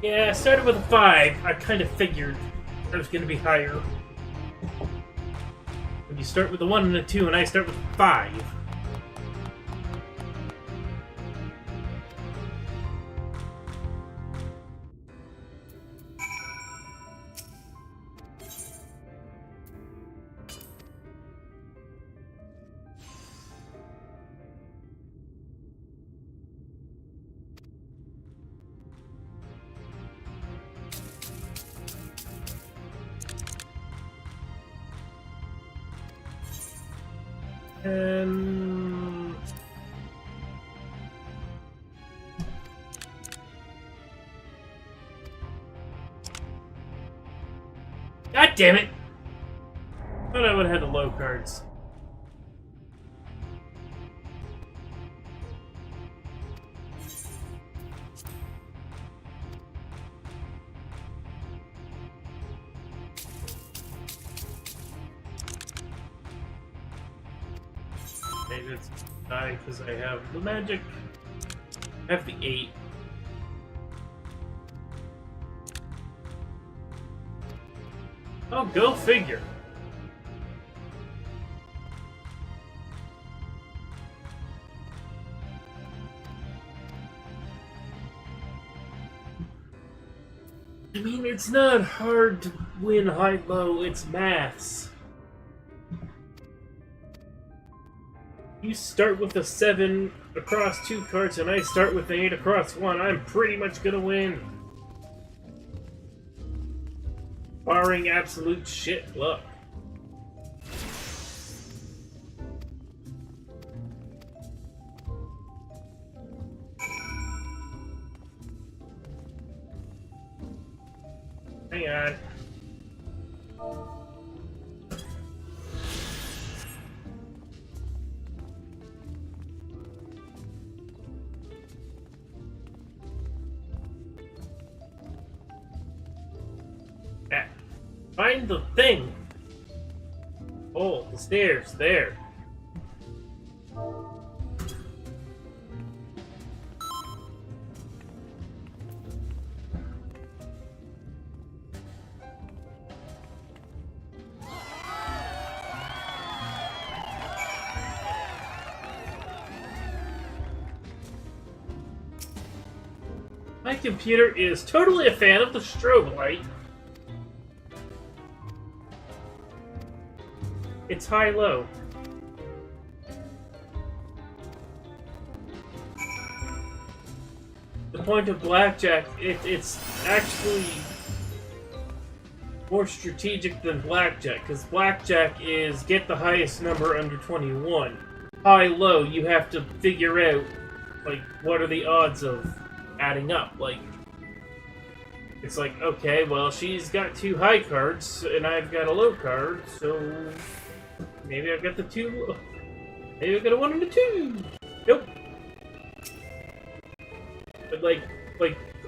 Yeah, I started with a 5. I kind of figured I was going to be higher. When you start with a 1 and a 2, and I start with a 5. God damn it! Thought I would have had the low cards. Okay, that's 9 because I have the magic. I have the 8. Oh, go figure. I mean, it's not hard to win high-low, it's maths. You start with a 7 across 2 cards, and I start with an 8 across 1. I'm pretty much gonna win. Barring absolute shit luck. Hang on. Find the thing! Oh, the stairs, there. My computer is totally a fan of the strobe light. It's high-low. The point of blackjack, it's actually more strategic than blackjack, because blackjack is get the highest number under 21. High-low, you have to figure out, like, what are the odds of adding up, like... It's like, okay, well, she's got 2 high cards, and I've got a low card, so... Maybe I've got the 2... Maybe I've got a 1 and a 2! Nope! But like,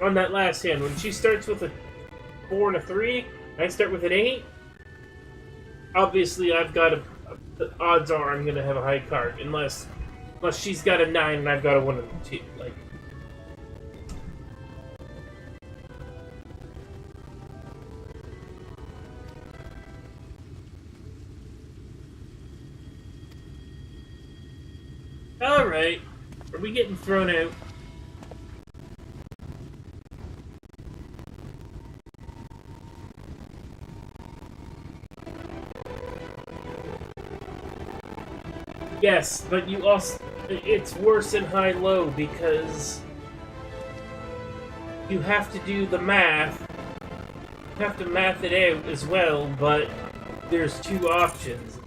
on that last hand, when she starts with a 4 and a 3, and I start with an 8, obviously I've got the odds are I'm gonna have a high card, unless she's got a 9 and I've got a 1 and a 2, like... Alright, are we getting thrown out? Yes, but you also... It's worse in high-low because... You have to do the math. You have to math it out as well, but there's 2 options.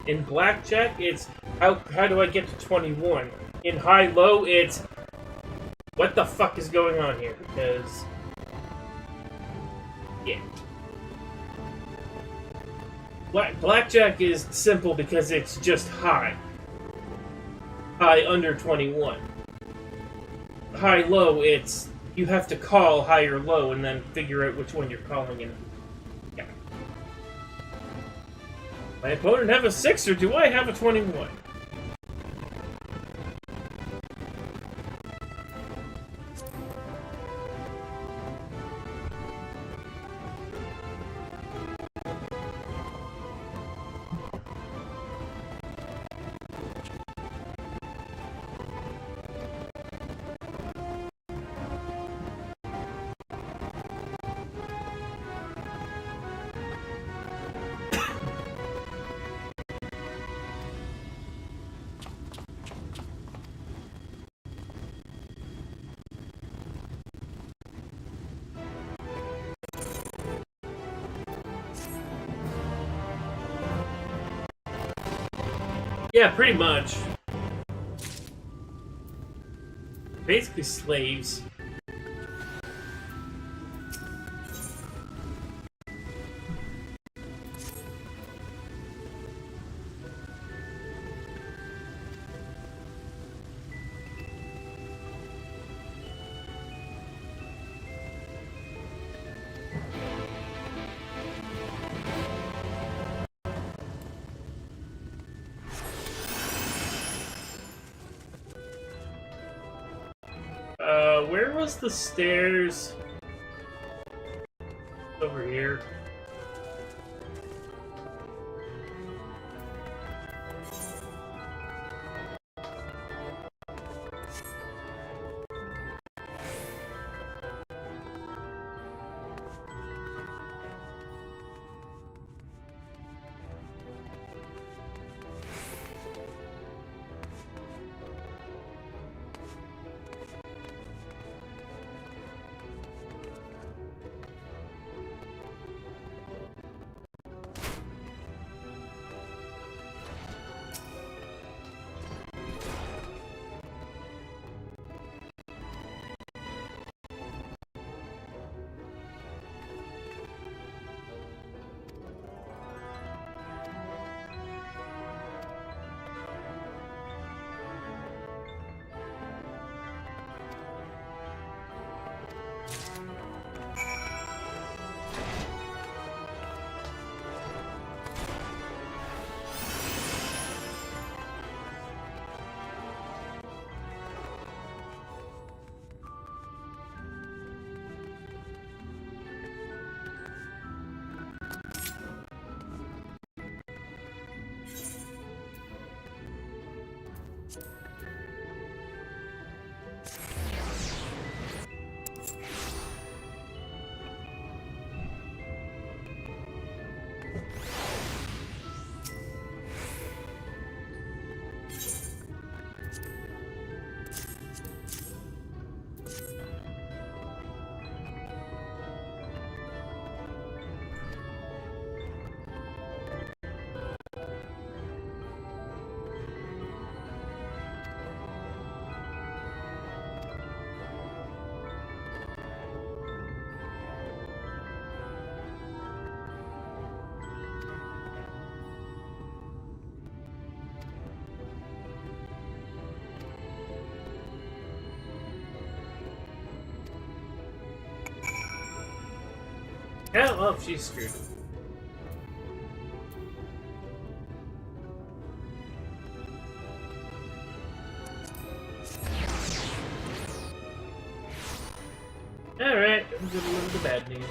In blackjack, it's... How do I get to 21? In high-low, it's... What the fuck is going on here? Because... Yeah. Blackjack is simple because it's just high. High under 21. High-low, it's... You have to call high or low and then figure out which one you're calling in. Yeah. My opponent have a 6 or do I have a 21? Yeah, pretty much. Basically slaves. Where was the stairs? Over here. Yeah, well, she's screwed. Alright, I'm gonna live the bad news.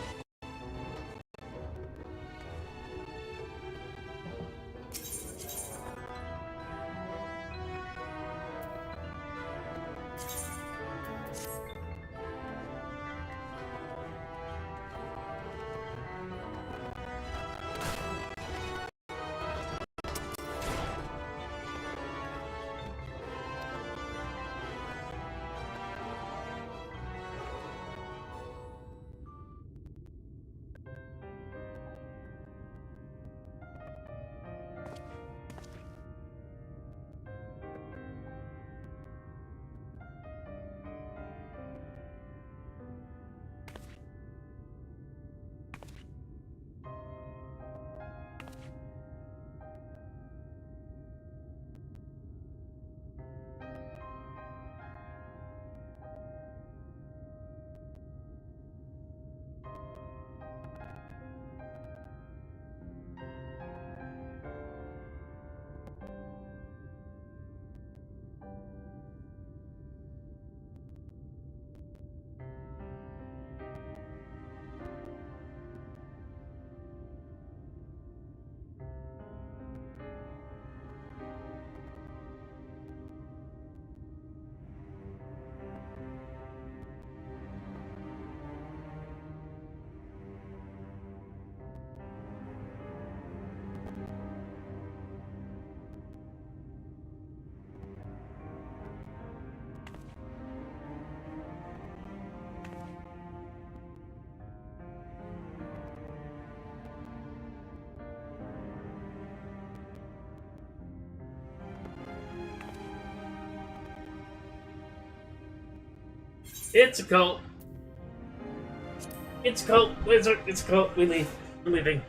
It's a cult. It's a cult, wizard. It's a cult. We leave. We're leaving.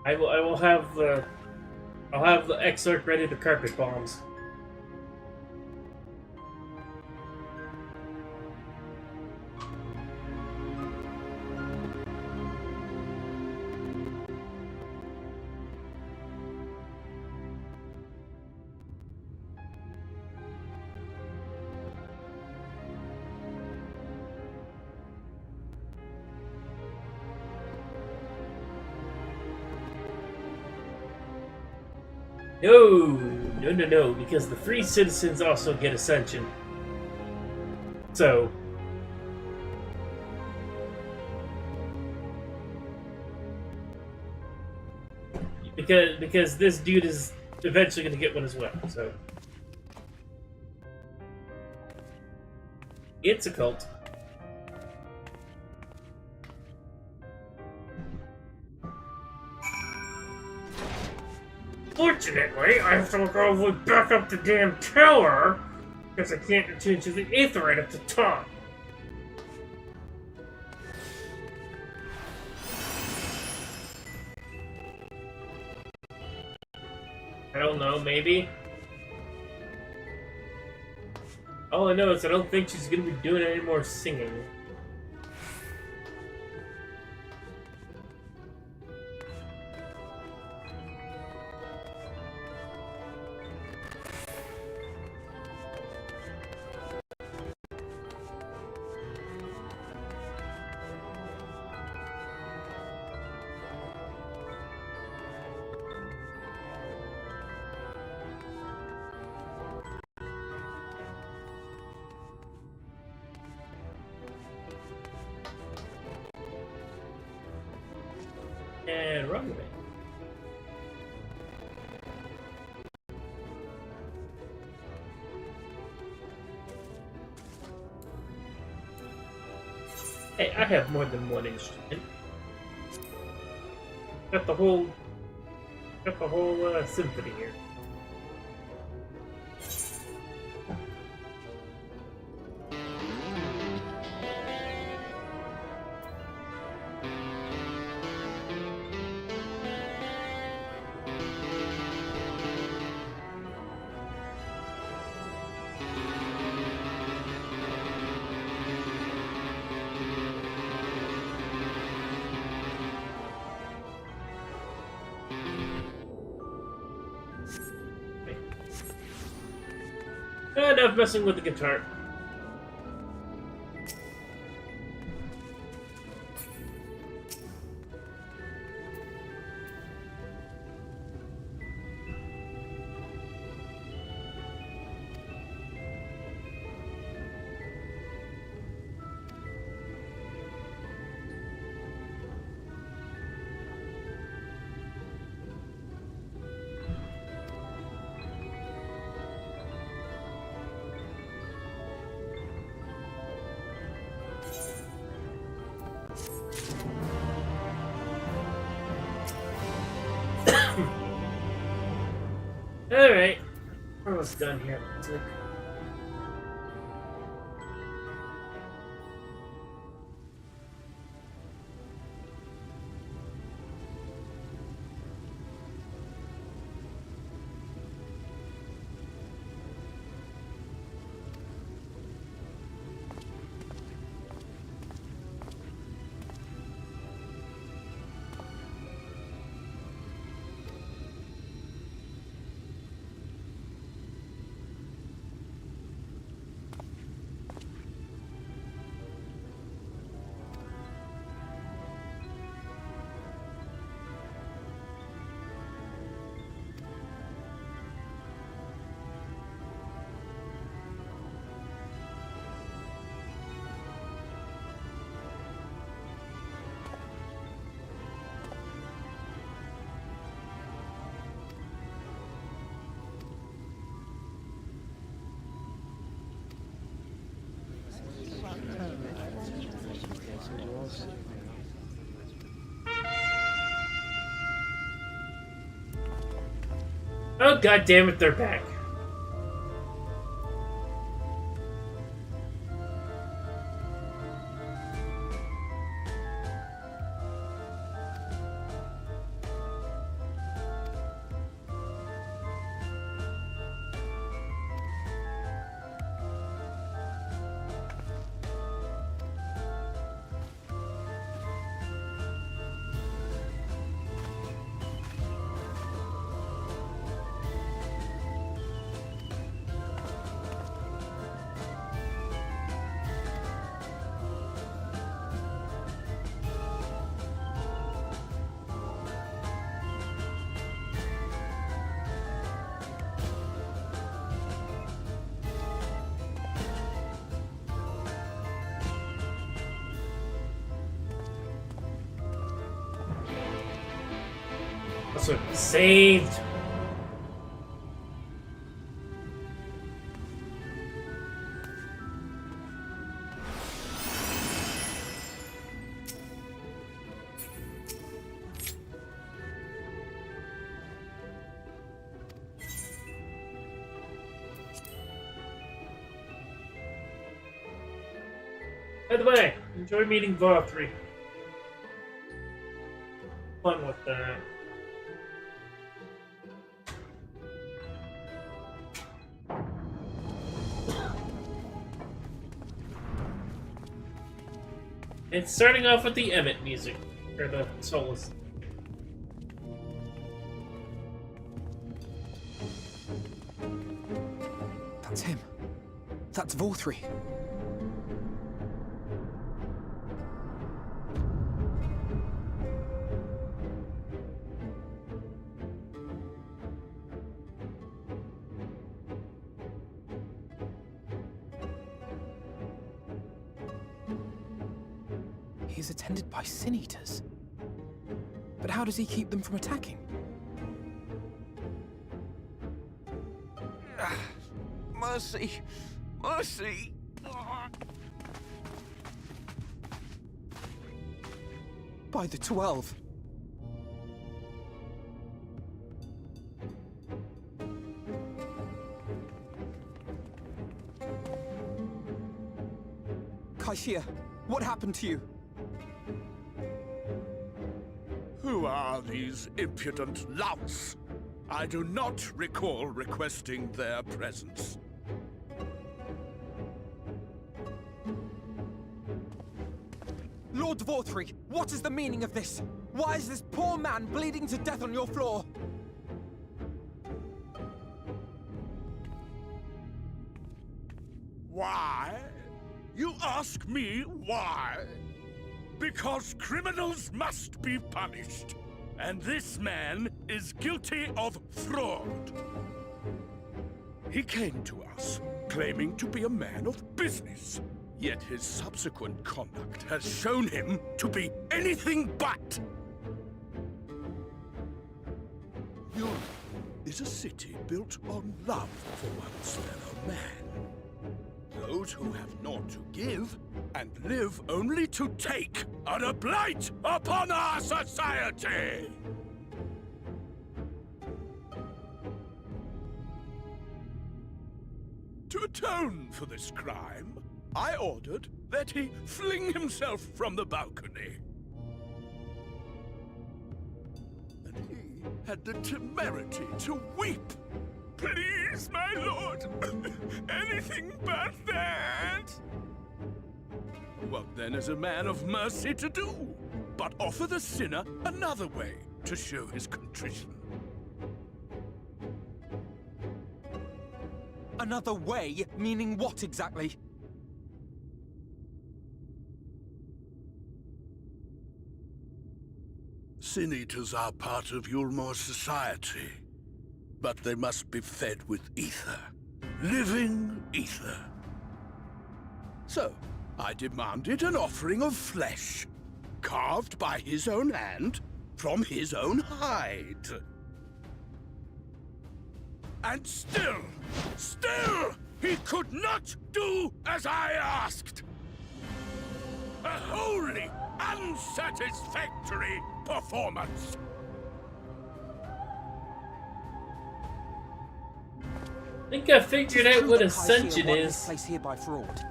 I will have the. I'll have the Exarch ready to carpet bombs. No, because the free citizens also get ascension. So... Because this dude is eventually going to get one as well, so... It's a cult. Fortunately, I have to go all the way back up the damn tower, because I can't attune to the aetherite at the top. I don't know, maybe? All I know is I don't think she's gonna be doing any more singing. And run away. Hey, I have more than one instrument. Got the whole symphony here. Enough messing with the guitar. Alright, we're almost done here. Let's look. Oh, god damn it, they're back. also saved. By the way, enjoy meeting Valkyrie. Fun with that. It's starting off with the Emmett music, or the soloist. That's him. That's Valkyrie. He's attended by sin eaters. But how does he keep them from attacking? Mercy! Mercy! By the 12. Kaishia, what happened to you? Who are these impudent louts? I do not recall requesting their presence. Lord Valkyrie, what is the meaning of this? Why is this poor man bleeding to death on your floor? Why? You ask me why? Because criminals must be punished. And this man is guilty of fraud. He came to us, claiming to be a man of business. Yet his subsequent conduct has shown him to be anything but. Europe is a city built on love for one's fellow man. Those who have naught to give and live only to take are a blight upon our society! To atone for this crime, I ordered that he fling himself from the balcony. And he had the temerity to weep. Please, my lord, anything but that! What then is a man of mercy to do, but offer the sinner another way to show his contrition? Another way? Meaning what exactly? Sin eaters are part of Yulmor's society, but they must be fed with ether. Living ether. So, I demanded an offering of flesh, carved by his own hand, from his own hide. And still, he could not do as I asked. A wholly unsatisfactory performance. I think I figured out what Ascension is. Place here by fraud,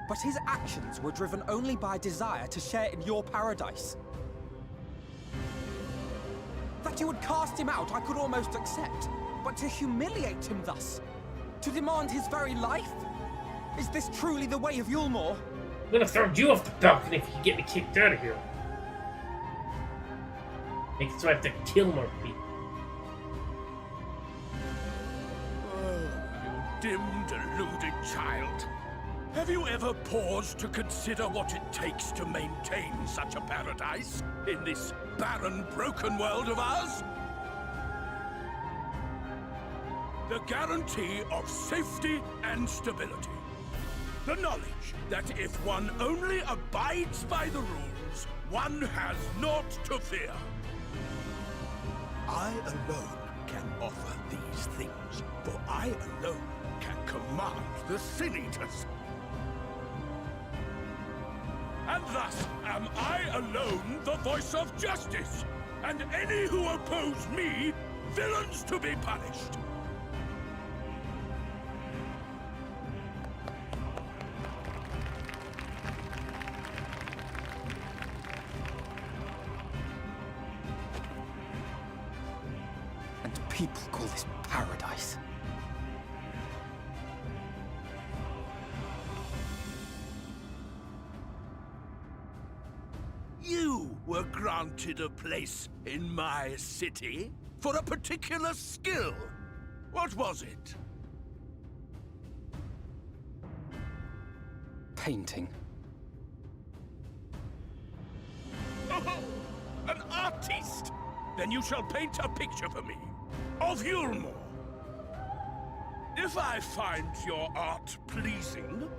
but his actions were driven only by a desire to share in your paradise. That you would cast him out, I could almost accept, but to humiliate him thus, to demand his very life, is this truly the way of Yulmor? I'm gonna throw you off the balcony if you get me kicked out of here. Make it so I have to kill more people. Dim, deluded child. Have you ever paused to consider what it takes to maintain such a paradise in this barren, broken world of ours? The guarantee of safety and stability. The knowledge that if one only abides by the rules, one has naught to fear. I alone can offer these things, for I alone can command the Sin Eaters. And thus am I alone the voice of justice, and any who oppose me, villains to be punished. And people call this paradise. You were granted a place in my city for a particular skill. What was it? Painting. Oh, an artiste! Then you shall paint a picture for me, of Yulmore. If I find your art pleasing,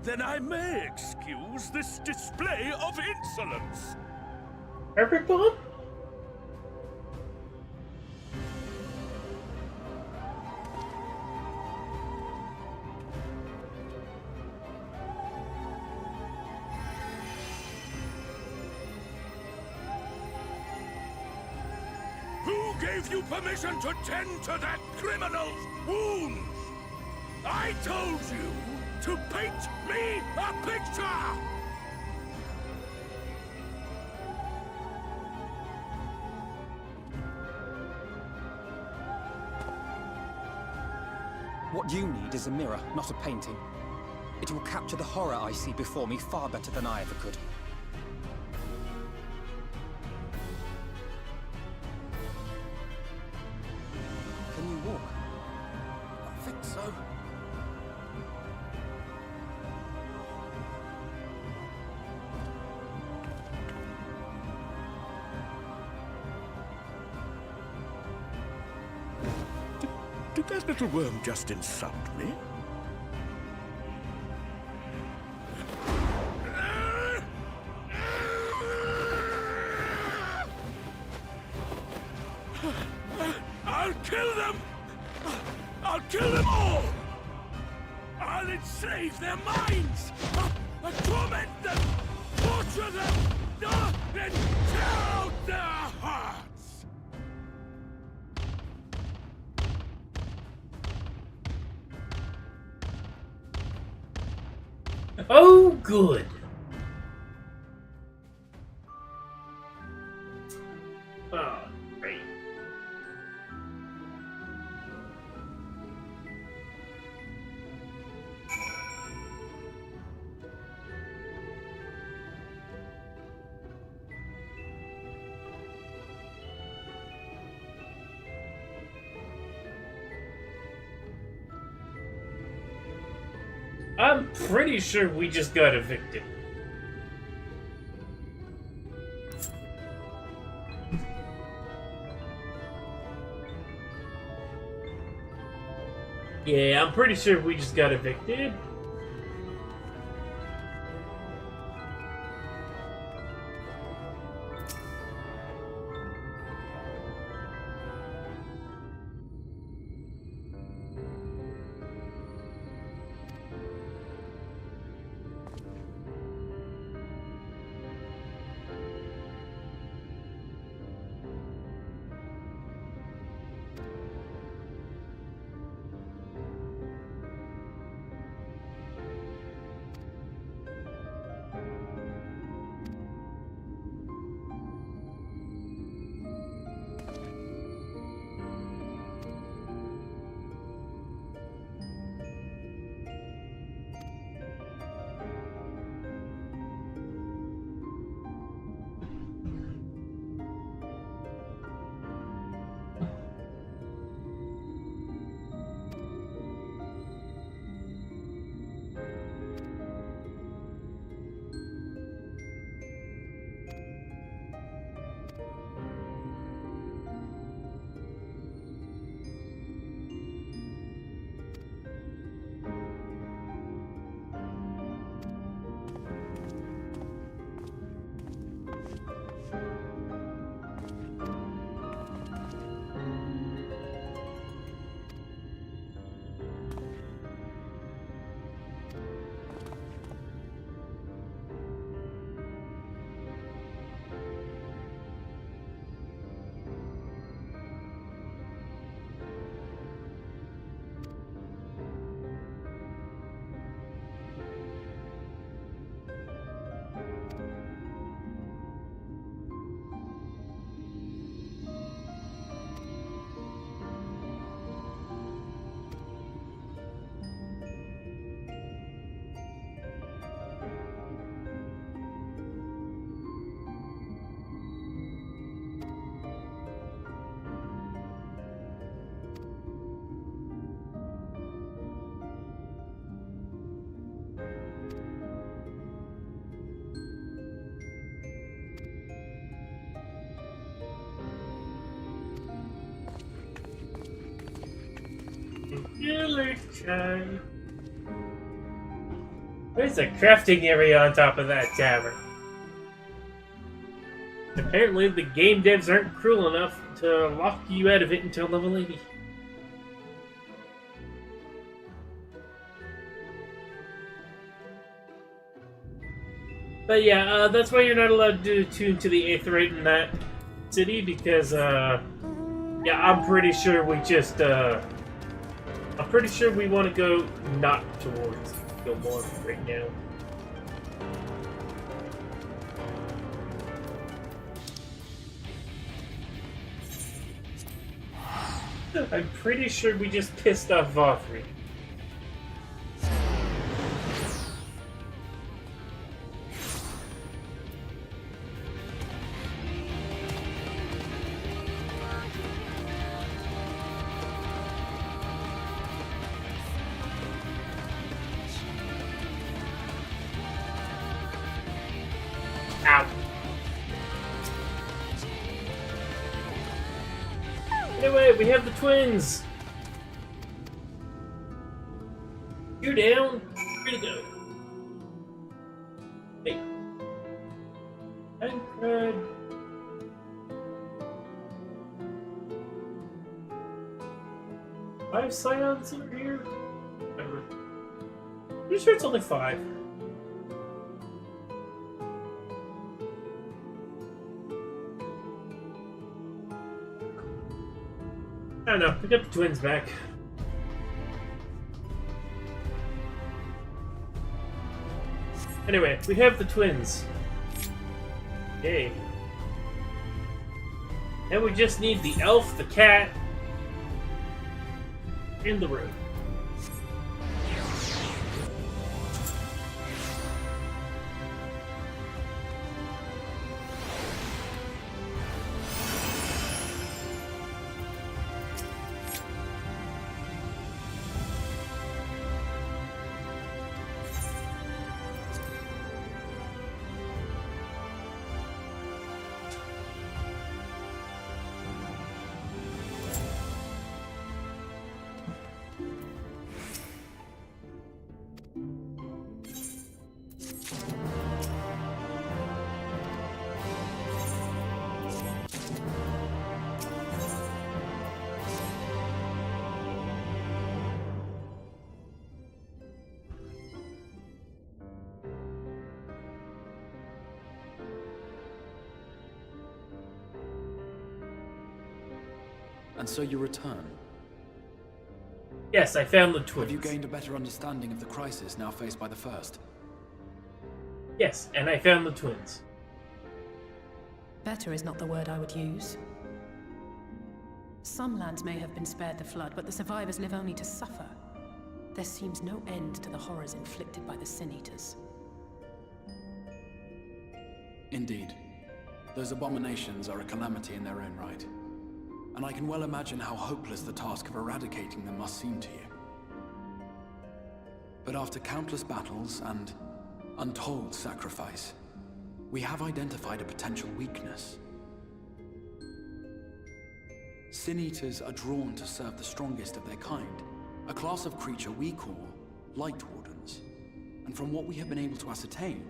then I may excuse this display of insolence. Everyone? Who gave you permission to tend to that criminal's wounds? I told you to paint me a picture! What you need is a mirror, not a painting. It will capture the horror I see before me far better than I ever could. Can you walk? I think so. Did that little worm just insult me? I'll kill them! I'll kill them all! I'll enslave their minds! I'll torment them! Torture them! And tear out their hearts! Oh, good. Oh, great. I'm pretty sure we just got evicted. Yeah, I'm pretty sure we just got evicted. guy. There's a crafting area on top of that tower. Apparently, the game devs aren't cruel enough to lock you out of it until level 80. But yeah, that's why you're not allowed to tune to the 8th rate in that city, because, yeah, I'm pretty sure we just, I'm pretty sure we want to go not towards Gilmore right now. I'm pretty sure we just pissed off Vothri. Ow. Anyway, we have the twins. You're down. Where to go? Hey. Tancred. Five scions over here? Whatever. Pretty sure it's only 5. I don't know, we got the twins back. Anyway, we have the twins. Yay. And we just need the elf, the cat, and the road. And so you return. Yes, I found the twins. Have you gained a better understanding of the crisis now faced by the First? Yes, and I found the twins. Better is not the word I would use. Some lands may have been spared the flood, but the survivors live only to suffer. There seems no end to the horrors inflicted by the Sin Eaters. Indeed. Those abominations are a calamity in their own right. And I can well imagine how hopeless the task of eradicating them must seem to you. But after countless battles and untold sacrifice, we have identified a potential weakness. Sin Eaters are drawn to serve the strongest of their kind, a class of creature we call Light Wardens. And from what we have been able to ascertain,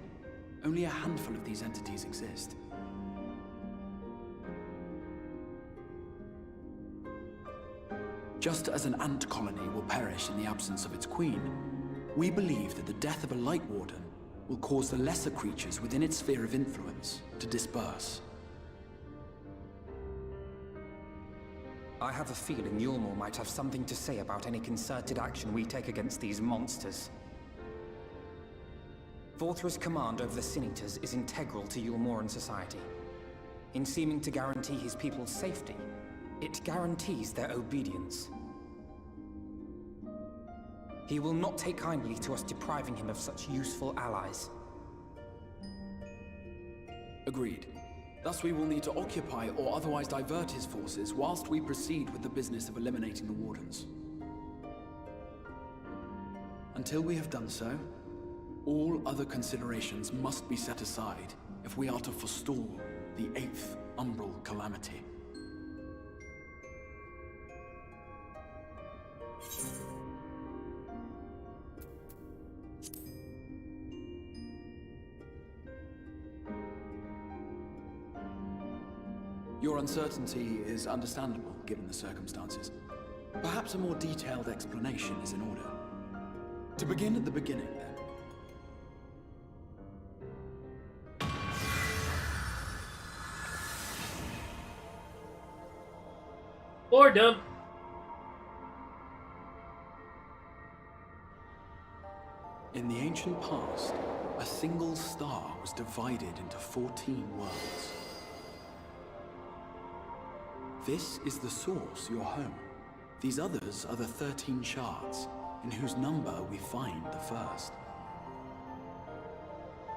only a handful of these entities exist. Just as an ant colony will perish in the absence of its queen, we believe that the death of a Light Warden will cause the lesser creatures within its sphere of influence to disperse. I have a feeling Yulmore might have something to say about any concerted action we take against these monsters. Vorthra's command over the Sin Eaters is integral to Yulmoran society. In seeming to guarantee his people's safety, it guarantees their obedience. He will not take kindly to us depriving him of such useful allies. Agreed. Thus we will need to occupy or otherwise divert his forces whilst we proceed with the business of eliminating the Wardens. Until we have done so, all other considerations must be set aside if we are to forestall the 8th Umbral Calamity. Your uncertainty is understandable, given the circumstances. Perhaps a more detailed explanation is in order. To begin at the beginning, then. Boredom. In the ancient past, a single star was divided into 14 worlds. This is the source, your home. These others are the 13 shards, in whose number we find the first.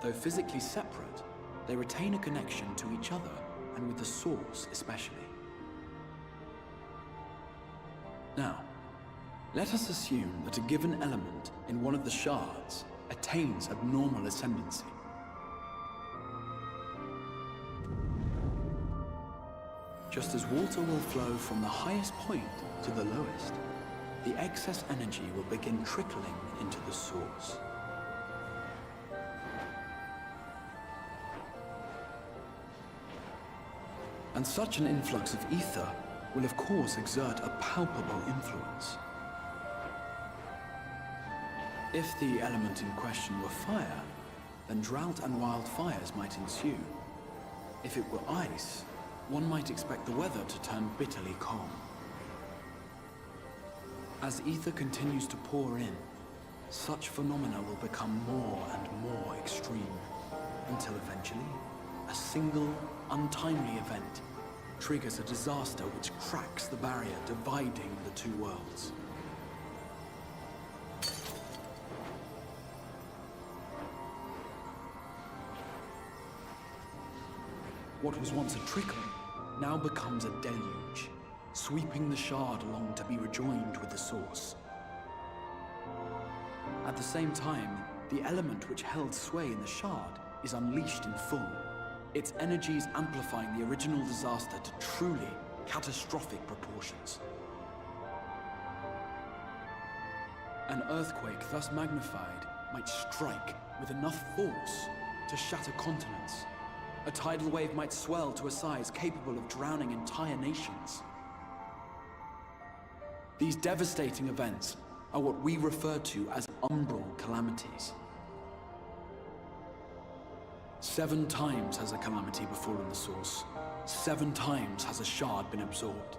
Though physically separate, they retain a connection to each other, and with the source especially. Now, let us assume that a given element in one of the shards attains abnormal ascendancy. Just as water will flow from the highest point to the lowest, the excess energy will begin trickling into the source. And such an influx of ether will of course exert a palpable influence. If the element in question were fire, then drought and wildfires might ensue. If it were ice, one might expect the weather to turn bitterly cold. As ether continues to pour in, such phenomena will become more and more extreme, until eventually, a single, untimely event triggers a disaster which cracks the barrier dividing the two worlds. What was once a trickle now becomes a deluge, sweeping the shard along to be rejoined with the source. At the same time, the element which held sway in the shard is unleashed in full, its energies amplifying the original disaster to truly catastrophic proportions. An earthquake thus magnified might strike with enough force to shatter continents. A tidal wave might swell to a size capable of drowning entire nations. These devastating events are what we refer to as umbral calamities. 7 times has a calamity befallen the source. 7 times has a shard been absorbed.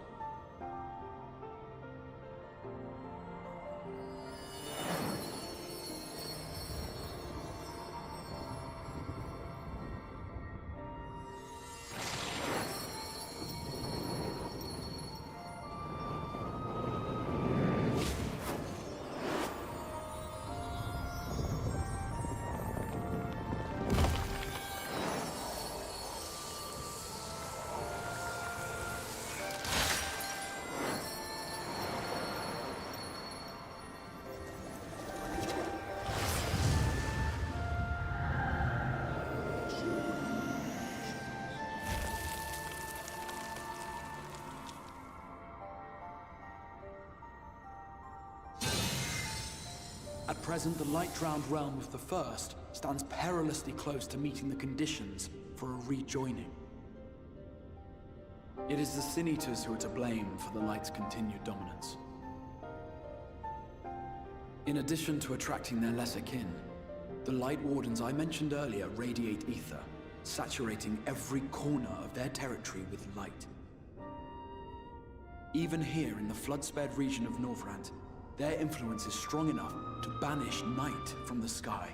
At present, the light-drowned realm of the First stands perilously close to meeting the conditions for a rejoining. It is the Sin Eaters who are to blame for the Light's continued dominance. In addition to attracting their lesser kin, the Light Wardens I mentioned earlier radiate ether, saturating every corner of their territory with light. Even here in the flood-spared region of Northrant, their influence is strong enough to banish night from the sky.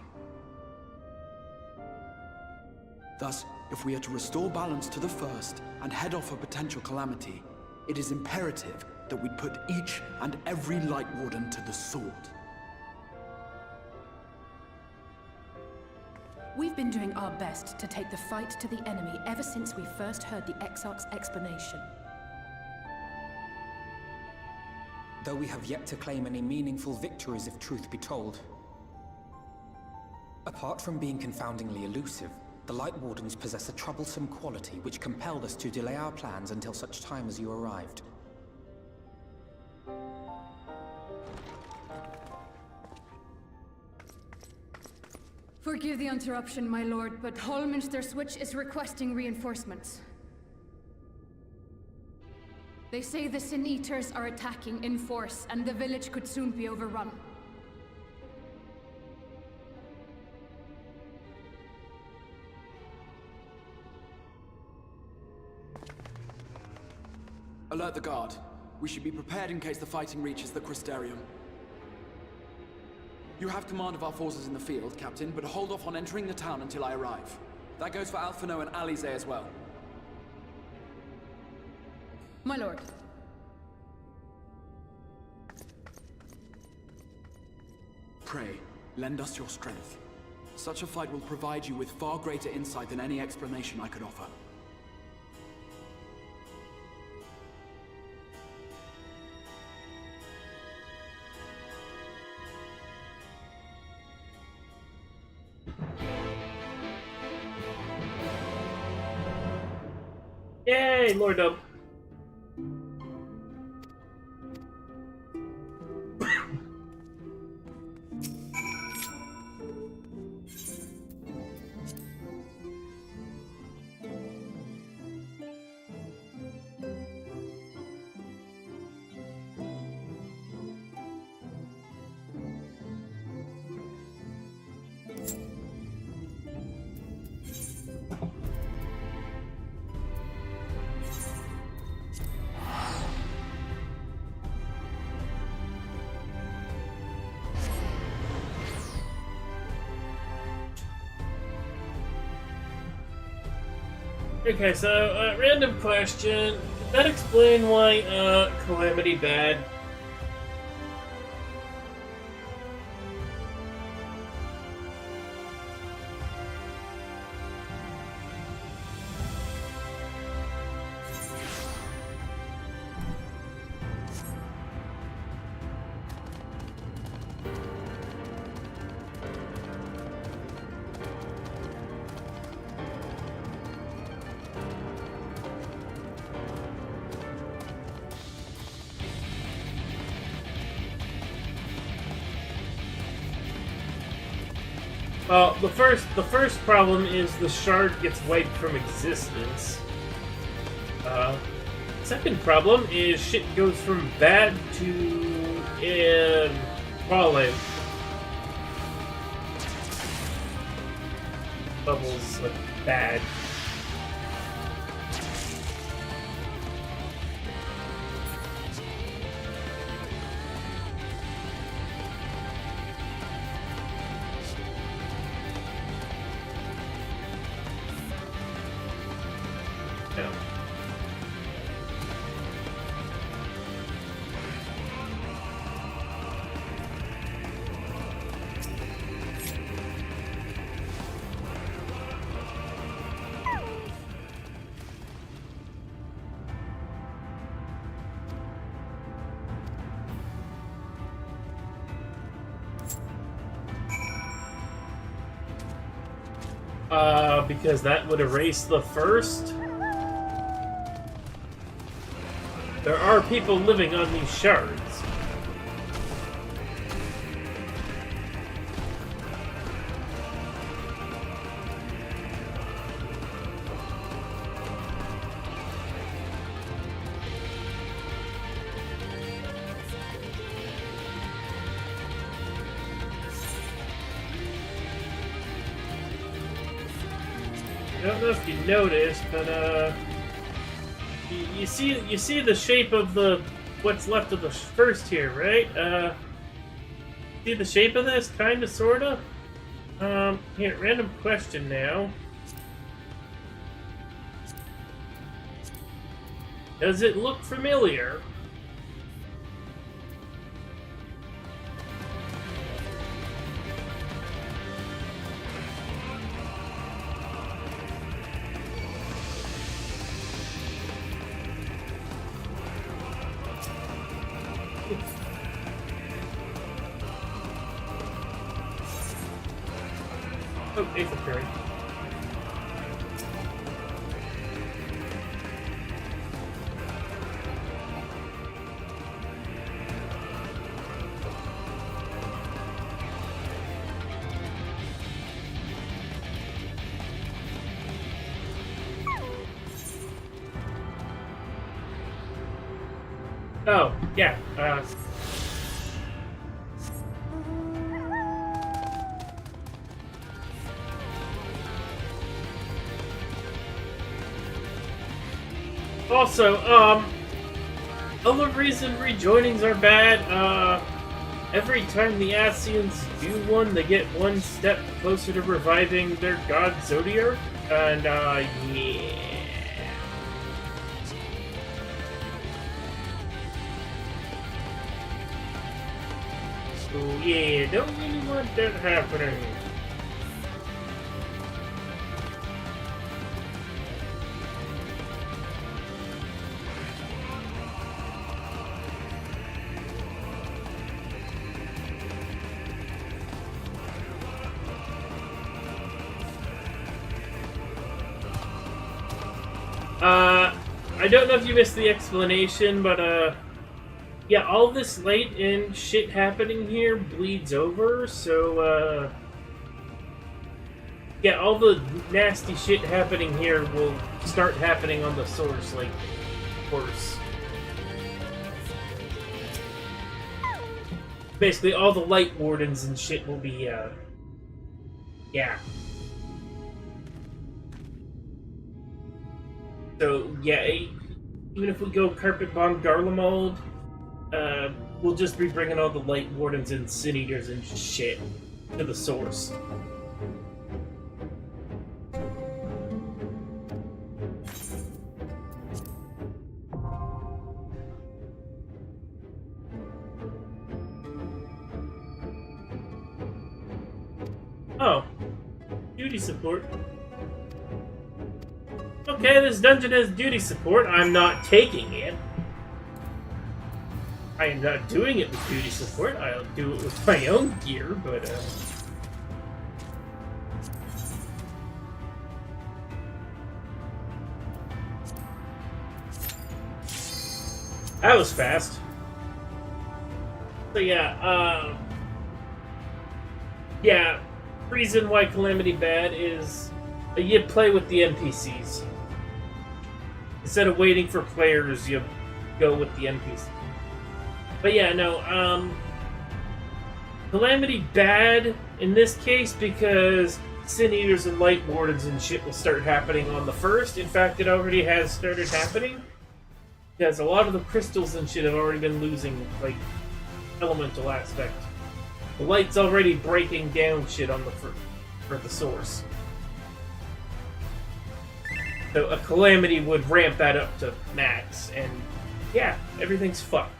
Thus, if we are to restore balance to the First and head off a potential calamity, it is imperative that we put each and every Light Warden to the sword. We've been doing our best to take the fight to the enemy ever since we first heard the Exarch's explanation. Though we have yet to claim any meaningful victories if truth be told. Apart from being confoundingly elusive, the Light Wardens possess a troublesome quality which compelled us to delay our plans until such time as you arrived. Forgive the interruption, my lord, but Hallminster Switch is requesting reinforcements. They say the Sin Eaters are attacking in force, and the village could soon be overrun. Alert the guard. We should be prepared in case the fighting reaches the Crystarium. You have command of our forces in the field, Captain, but hold off on entering the town until I arrive. That goes for Alphino and Alize as well. My lord. Pray, lend us your strength. Such a fight will provide you with far greater insight than any explanation I could offer. Yay, Lordum. Okay, so, random question. Does that explain why, Calamity bad? Well, the first problem is the shard gets wiped from existence. Second problem is shit goes from bad to falling. Levels of bad. Because that would erase the first. There are people living on these shards. I don't know if you noticed, but you see the shape of the what's left of the first here, right? See the shape of this, kinda, sorta. Here, random question now. Does it look familiar? Oh, Ace of Fury. Oh, yeah. Also, only reason rejoinings are bad, every time the Asians do one, they get one step closer to reviving their god Zodiac, and, yeah. So, yeah, don't really want that happening. I don't know if you missed the explanation, but, yeah, all this light and shit happening here bleeds over, so, yeah, all the nasty shit happening here will start happening on the source, like, of course. Basically, all the light wardens and shit will be, yeah. So, yeah, even if we go Carpet Bomb Garlemald, we'll just be bringing all the Light Wardens and Sin Eaters and shit to the source. Oh. Duty support. Okay, this dungeon has duty support. I'm not taking it. I am not doing it with duty support. I'll do it with my own gear, but, that was fast. So yeah, yeah, reason why Calamity bad is you play with the NPCs. Instead of waiting for players, you go with the NPCs. But yeah, no, Calamity bad in this case because Sin Eaters and Light Wardens and shit will start happening on the 1st. In fact, it already has started happening. Because a lot of the crystals and shit have already been losing, like, elemental aspect. The light's already breaking down shit on the for the source. So a Calamity would ramp that up to max, and yeah, everything's fucked.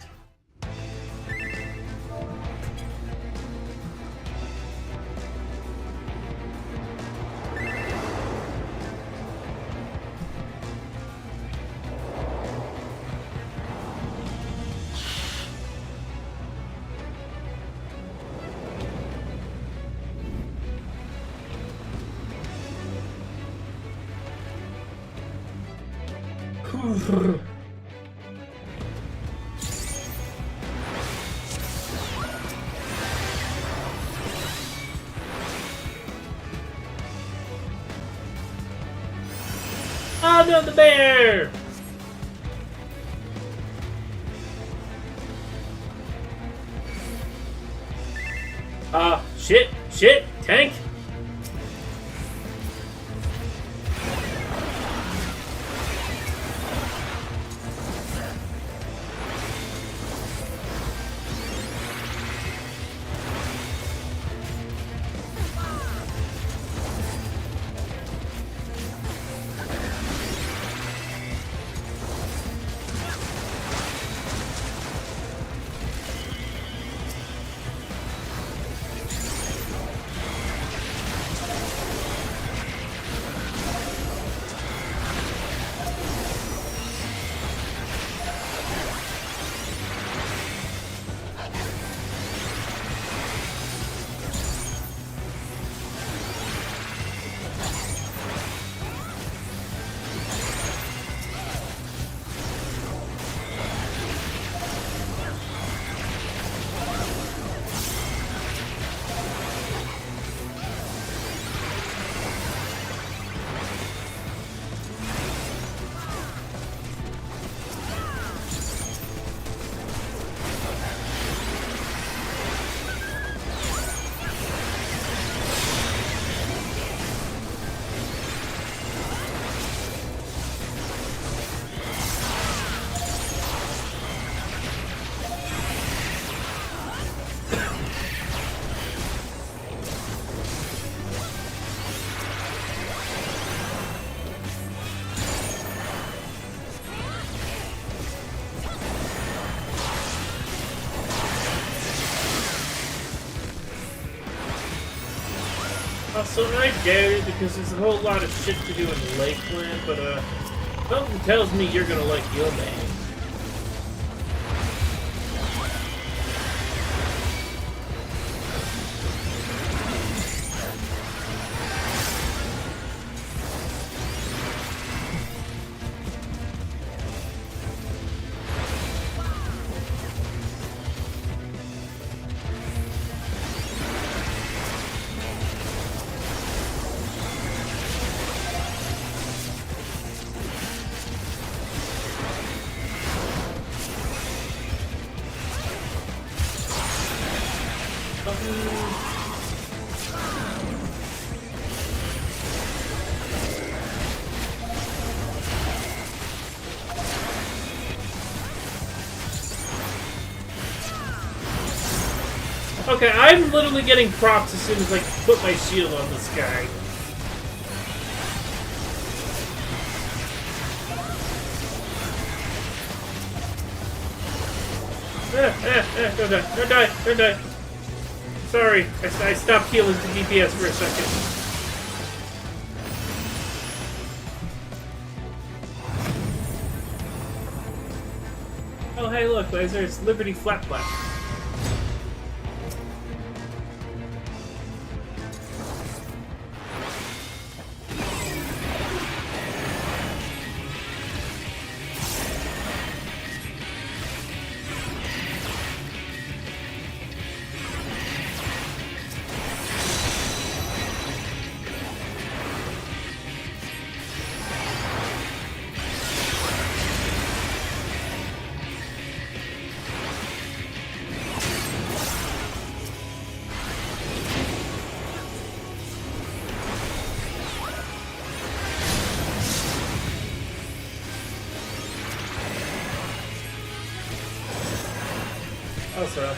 Oh no, the bear! Shit, tank! Also, I doubt it because there's a whole lot of shit to do in Lakeland, but something tells me you're gonna like your man. Okay, I'm literally getting procs as soon as I put my shield on this guy. Don't die, don't die, don't die. Sorry, I stopped healing to DPS for a second. Oh hey look, there's Liberty Flat Flat. Also.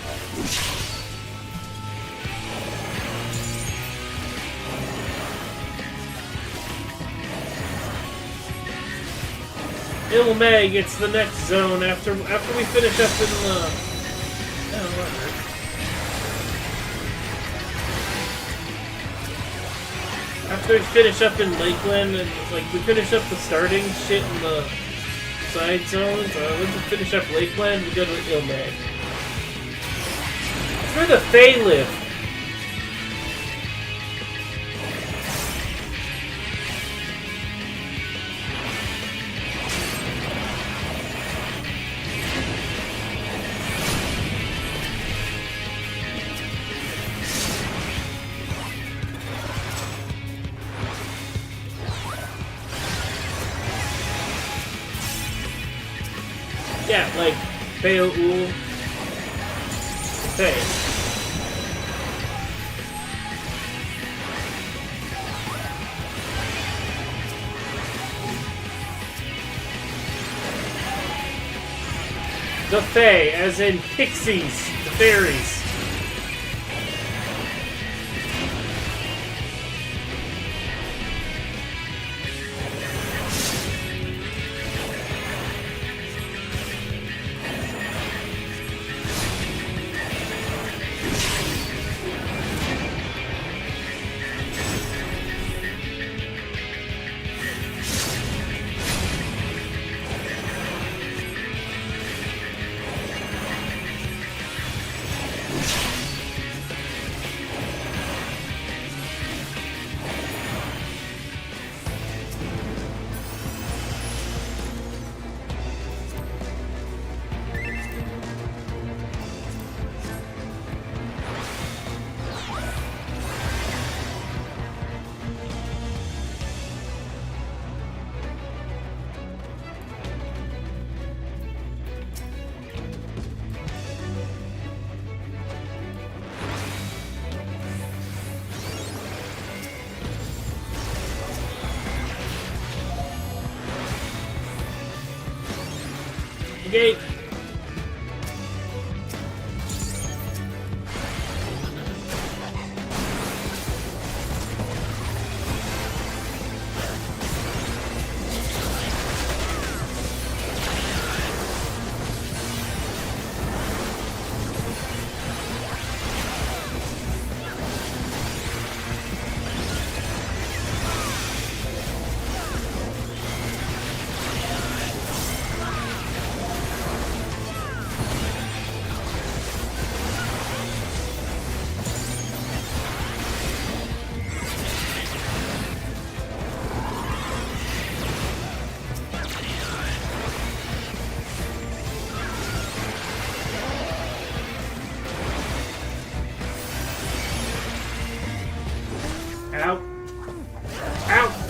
Ilmeg, it's the next zone after we finish up in the... Oh, whatever. After we finish up in Lakeland and like we finish up the starting shit in the side zones, once we finish up Lakeland, we go to Ilmeg. Where the Fae live? Yeah, like Fae-ul. Fae. The Fae, as in pixies, the fairies. Gate. Ow. Ow!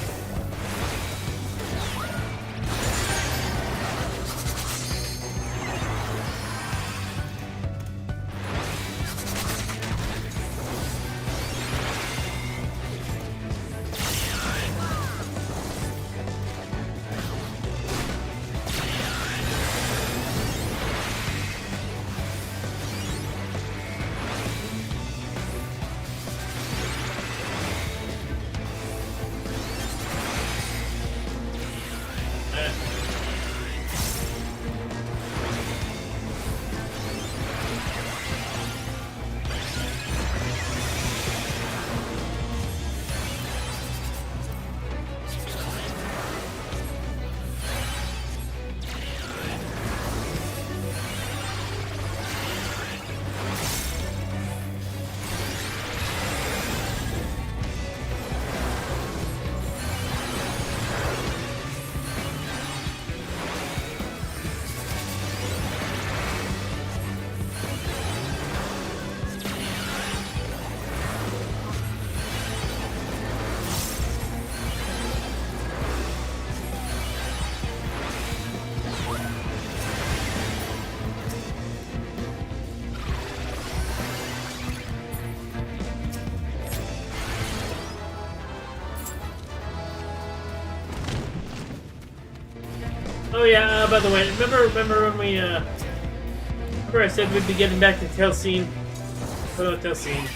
Oh yeah, by the way, remember when we, remember I said we'd be getting back to Telseen? What about Telseen?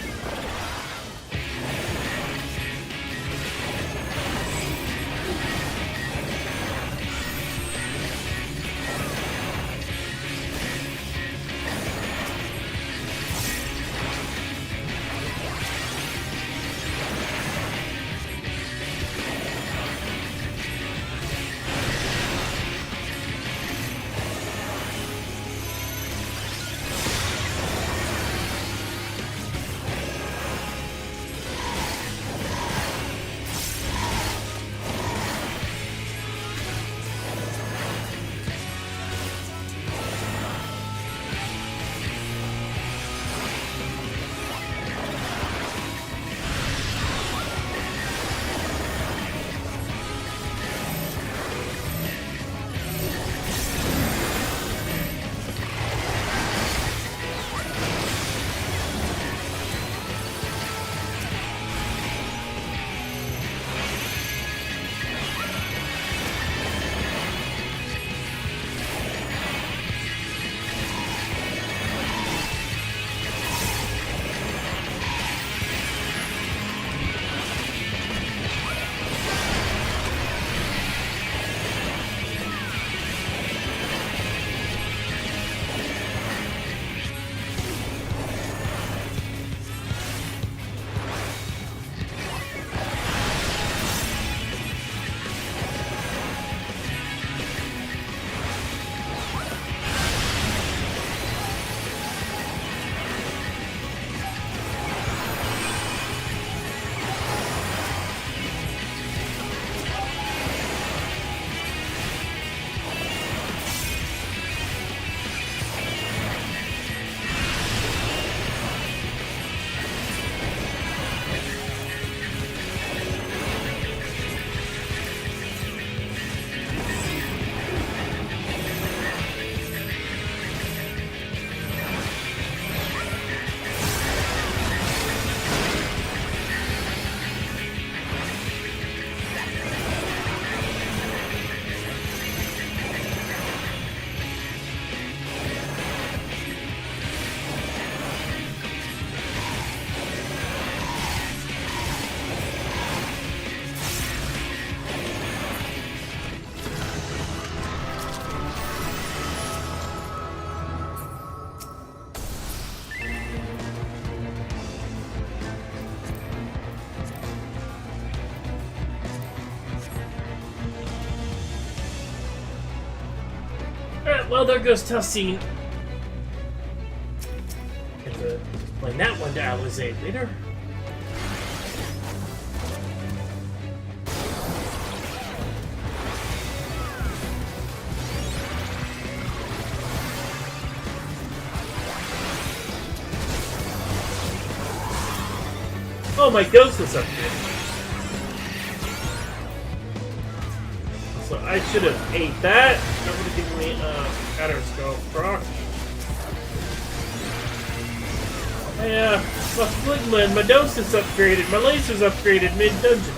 Well, there goes Telseen. Have to explain that one to Alizé later. Oh, my ghost is up here. so I should have ate that. That would have given me Adder Skull proc. My Fligma, my dose is upgraded, my laser's upgraded mid-dungeon.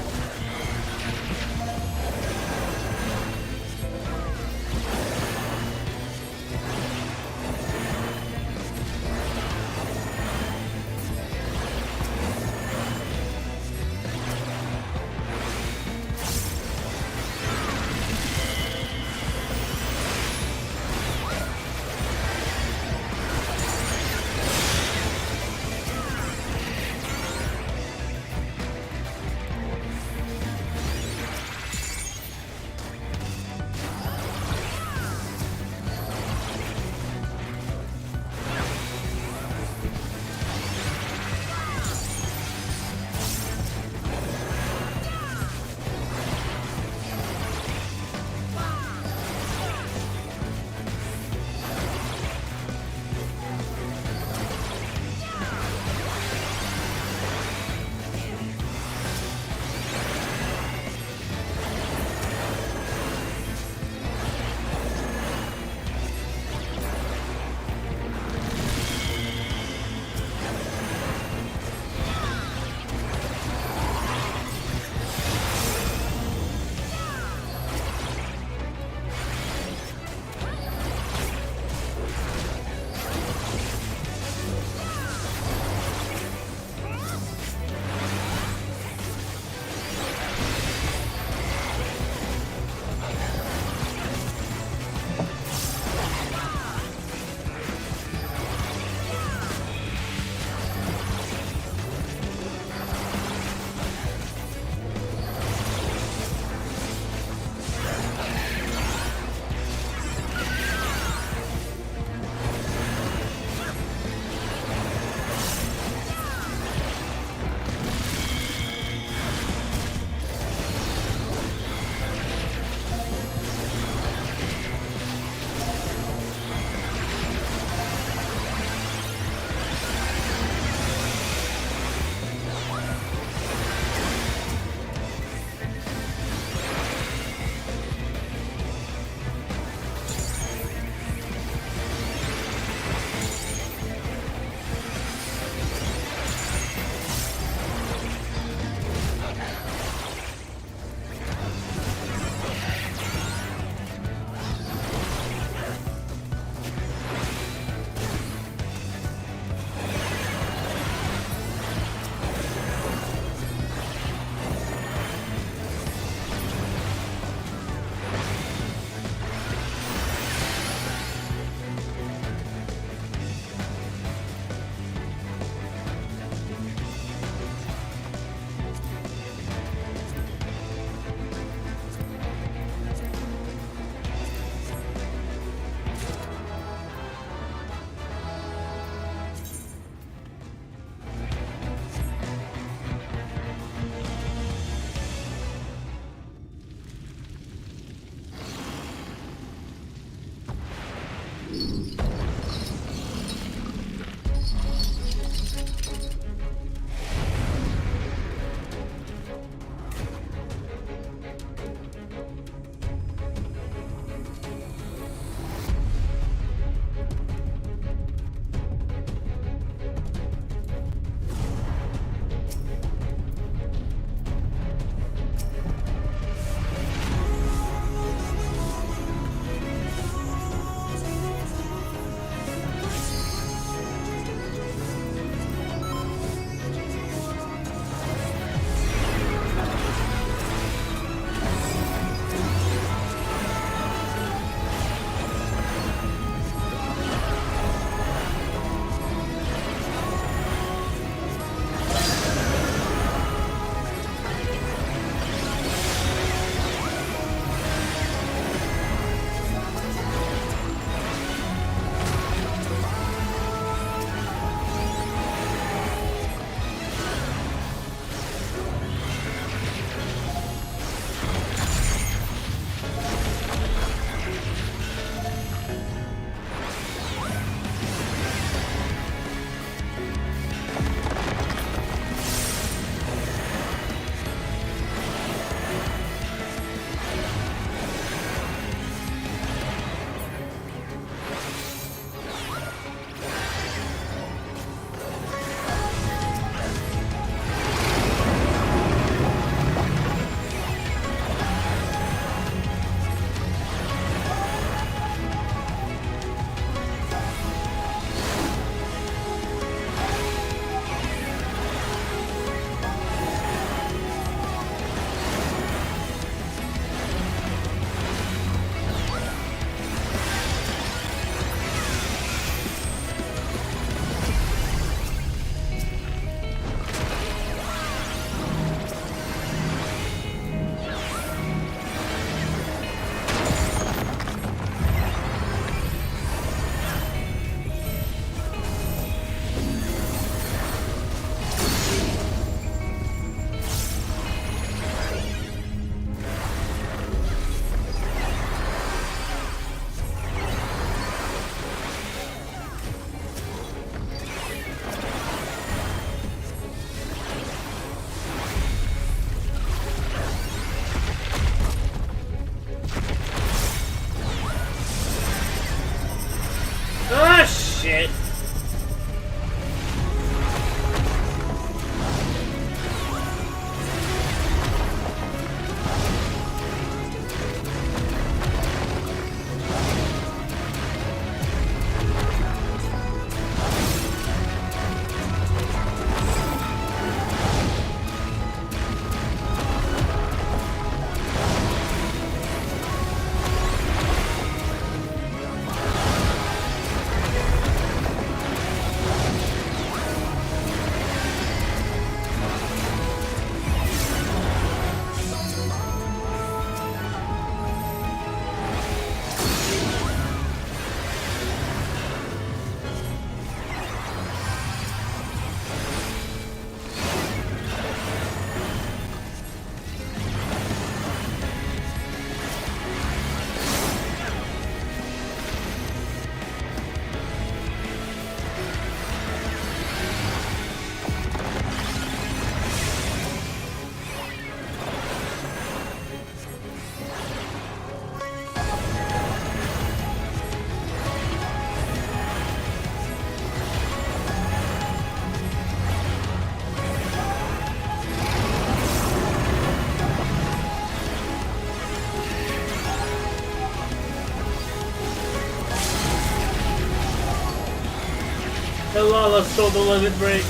let's throw the limit break.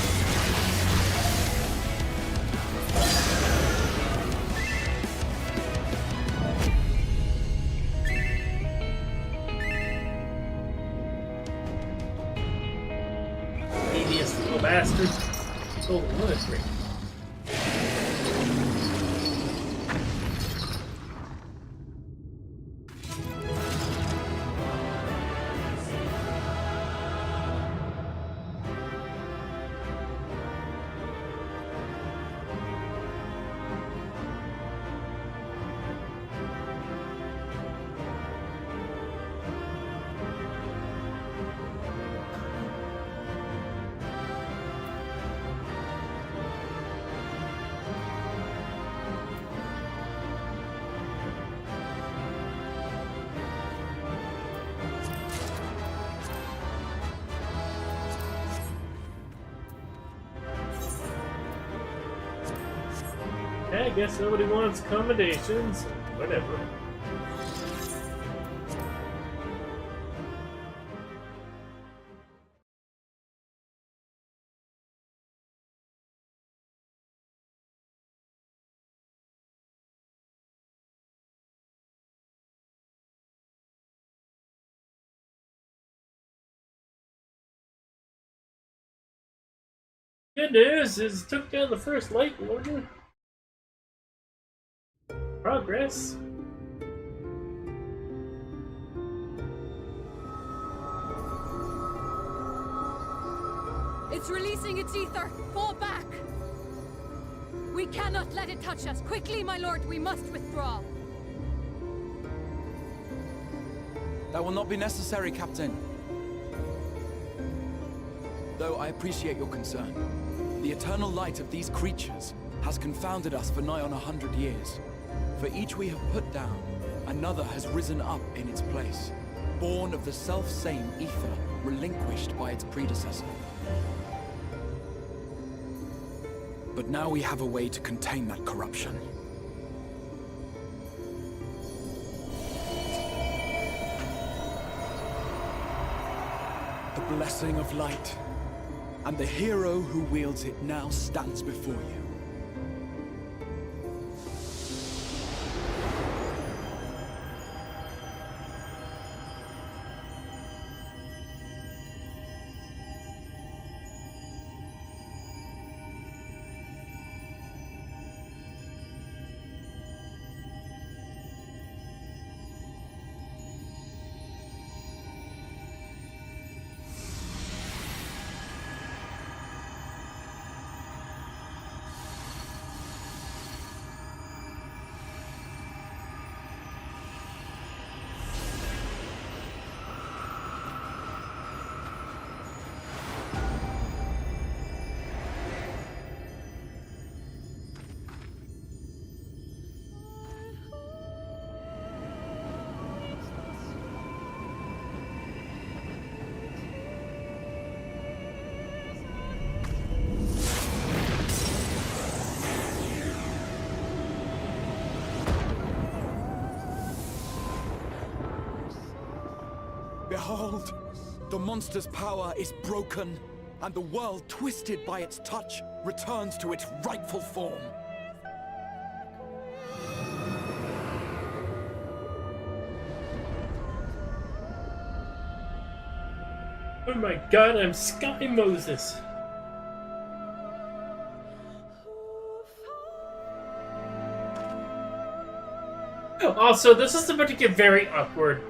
Devious little bastard. Throw the limit break. I guess nobody wants accommodations. Whatever. Good news is it took down the first light warden. Progress. It's releasing its ether. Fall back. We cannot let it touch us. Quickly, my lord, we must withdraw. That will not be necessary, Captain. Though I appreciate your concern. The eternal light of these creatures has confounded us for nigh on 100 years. For each we have put down, another has risen up in its place, born of the self-same ether relinquished by its predecessor. But now we have a way to contain that corruption. The blessing of light, and the hero who wields it now stands before you. Behold, the monster's power is broken, and the world, twisted by its touch, returns to its rightful form. Oh my god, I'm Sky Moses. Also, this is about to get very awkward.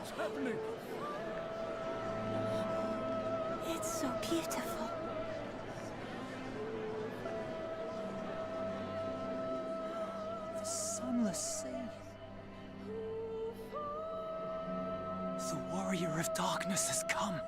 What's happening? It's so beautiful. The sunless sea. The warrior of darkness has come.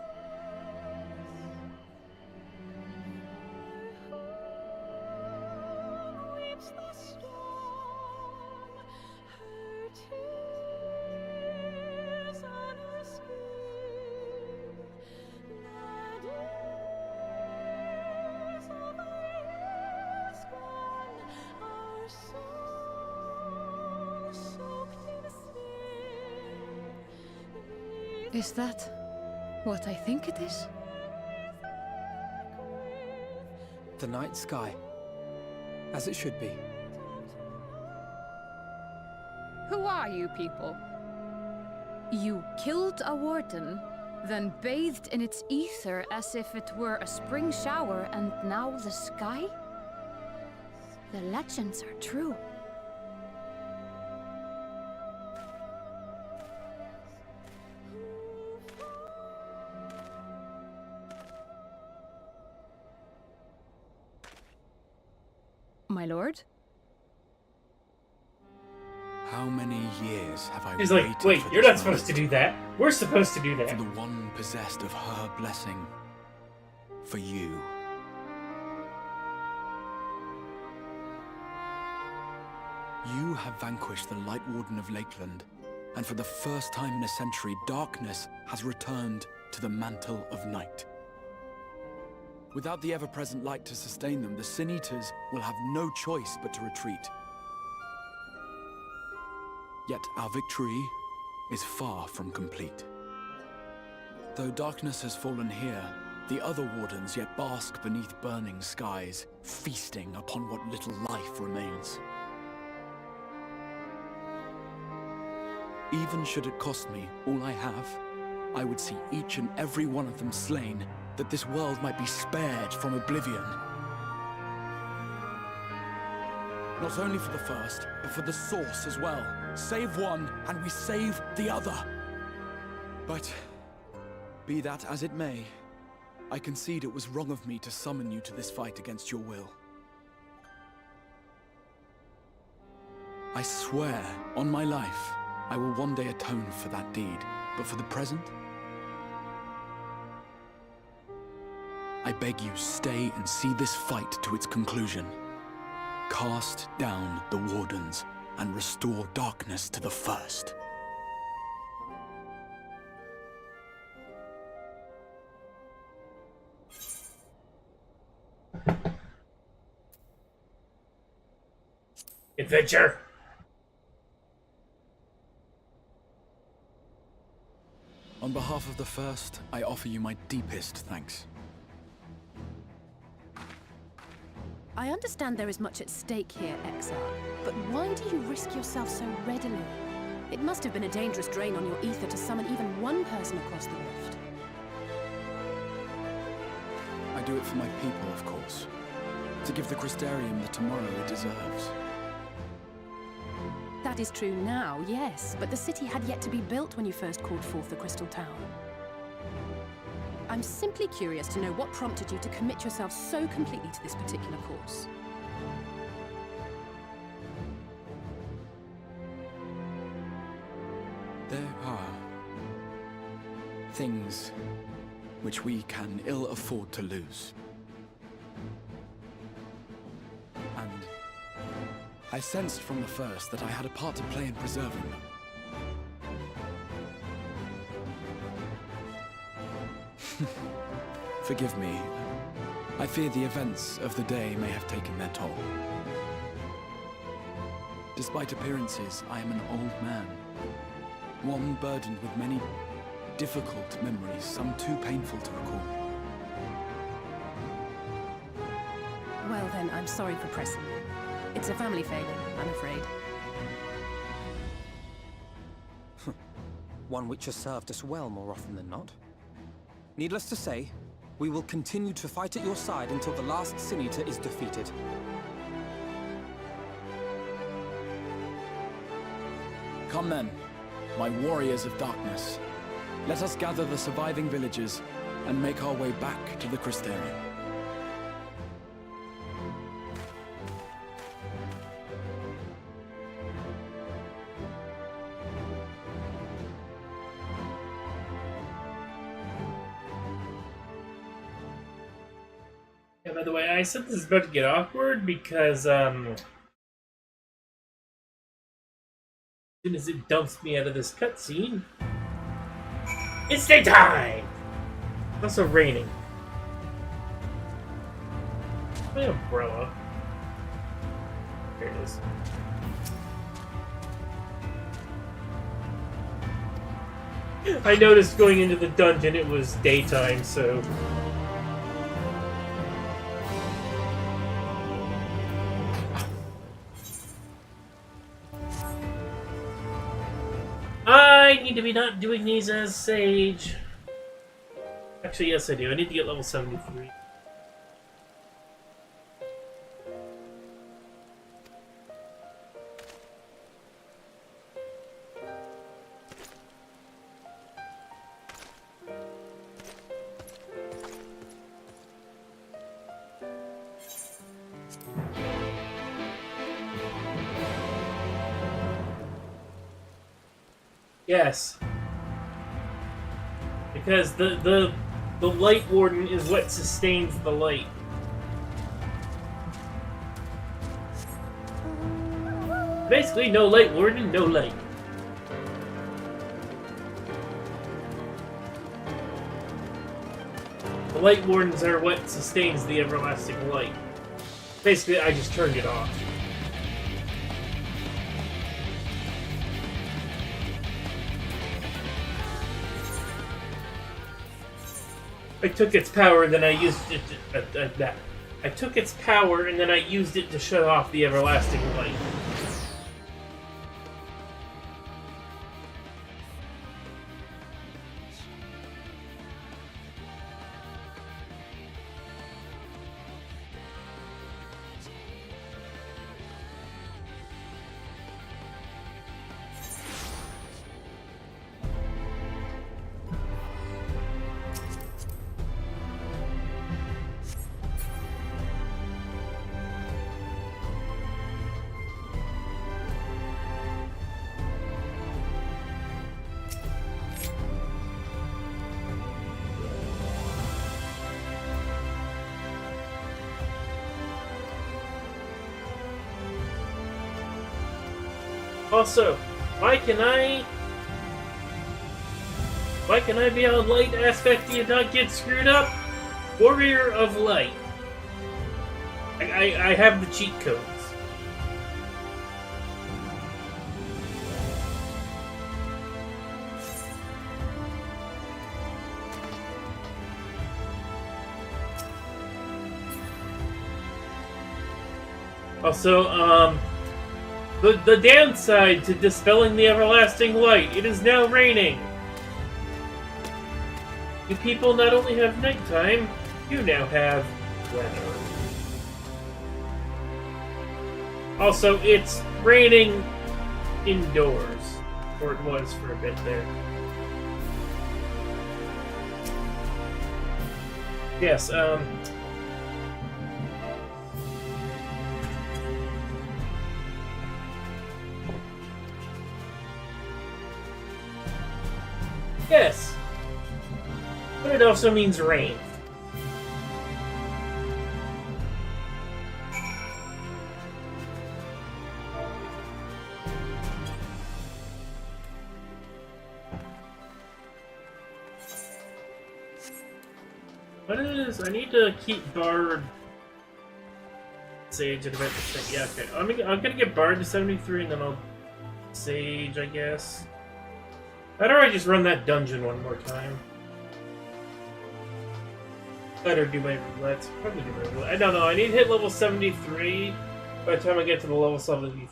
Is that what I think it is? The night sky. As it should be. Who are you people? You killed a warden, then bathed in its ether as if it were a spring shower, and now the sky? The legends are true. My lord? How many years have I He's waited like, wait, for you're this not supposed to moment? do that. We're supposed to do that. For the one possessed of her blessing. For you. You have vanquished the Light Warden of Lakeland, and for the first time in a century, darkness has returned to the mantle of night. Without the ever-present light to sustain them, the Sin Eaters will have no choice but to retreat. Yet our victory is far from complete. Though darkness has fallen here, the other wardens yet bask beneath burning skies, feasting upon what little life remains. Even should it cost me all I have, I would see each and every one of them slain, that this world might be spared from oblivion. Not only for the first, but for the source as well. Save one, and we save the other. But, be that as it may, I concede it was wrong of me to summon you to this fight against your will. I swear, on my life, I will one day atone for that deed, but for the present, I beg you, stay and see this fight to its conclusion. Cast down the wardens and restore darkness to the first. Adventure. On behalf of the first, I offer you my deepest thanks. I understand there is much at stake here, XR, but why do you risk yourself so readily? It must have been a dangerous drain on your ether to summon even one person across the rift. I do it for my people, of course. To give the Crystarium the tomorrow it deserves. That is true now, yes, but the city had yet to be built when you first called forth the Crystal Town. I'm simply curious to know what prompted you to commit yourself so completely to this particular course. There are things which we can ill afford to lose. And I sensed from the first that I had a part to play in preserving them. Forgive me. I fear the events of the day may have taken their toll. Despite appearances, I am an old man. One burdened with many difficult memories, some too painful to recall. Well then, I'm sorry for pressing you. It's a family failing, I'm afraid. One which has served us well more often than not. Needless to say, we will continue to fight at your side until the last Sin Eater is defeated. Come then. my warriors of darkness, let us gather the surviving villagers and make our way back to the Crystarium. Yeah, by the way, I said this is about to get awkward because, as soon as it dumps me out of this cutscene, it's daytime! It's also raining. My umbrella. Here it is. I noticed going into the dungeon it was daytime, so... I need to be not doing these as Sage. Actually, yes I do. I need to get level 73. Yes. Because the light warden is what sustains the light. Basically, no light warden, no light. The light wardens are what sustains the everlasting light. Basically, I just turned it off. I took its power and then I used it to, I took its power and then I used it to shut off the everlasting light. Also, why can I be on light aspect and not get screwed up? Warrior of Light. I have the cheat codes. Also, the downside to dispelling the everlasting light, it is now raining. You people not only have nighttime, you now have weather. Also, it's raining indoors. Or it was for a bit there. Yes, yes. But it also means rain. What is... I need to keep Bard... Sage at about the same... Yeah, okay. I'm gonna get Bard to 73 and then I'll... Sage, I guess. Better I just run that dungeon one more time. Better do my roulettes. Probably do my roulette. I don't know. I need to hit level 73 by the time I get to the level 73.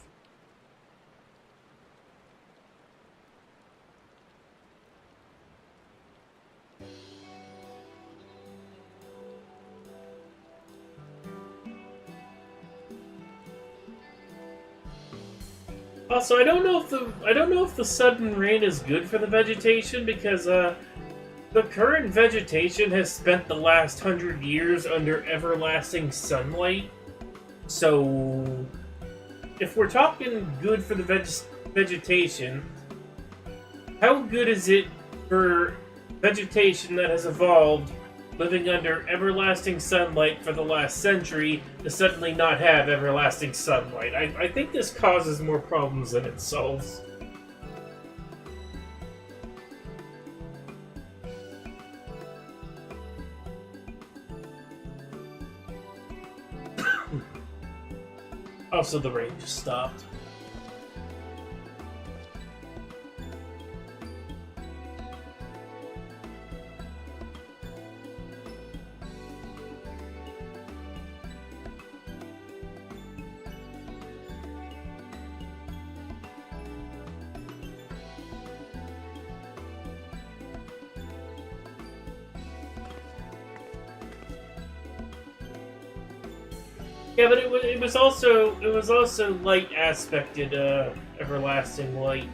Also, I don't know if the sudden rain is good for the vegetation because the current vegetation has spent the last 100 years under everlasting sunlight. So, if we're talking good for the vegetation, how good is it for vegetation that has evolved living under everlasting sunlight for the last century to suddenly not have everlasting sunlight? I think this causes more problems than it solves. Also, the rain just stopped. Yeah, but it was also light aspected, everlasting light.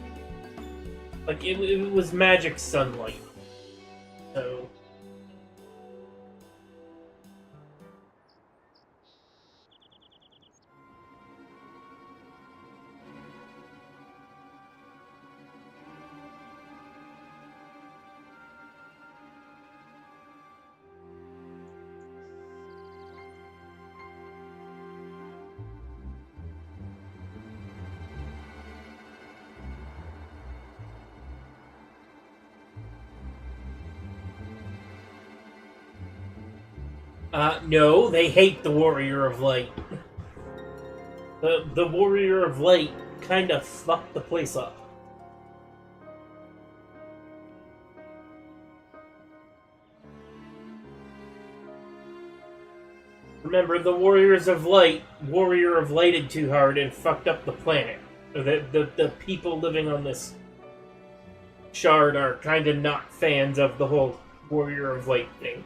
Like it was magic sunlight. So. No, they hate the Warrior of Light. The Warrior of Light kind of fucked the place up. Remember, the Warrior of Lighted too hard and fucked up the planet. The people living on this shard are kind of not fans of the whole Warrior of Light thing.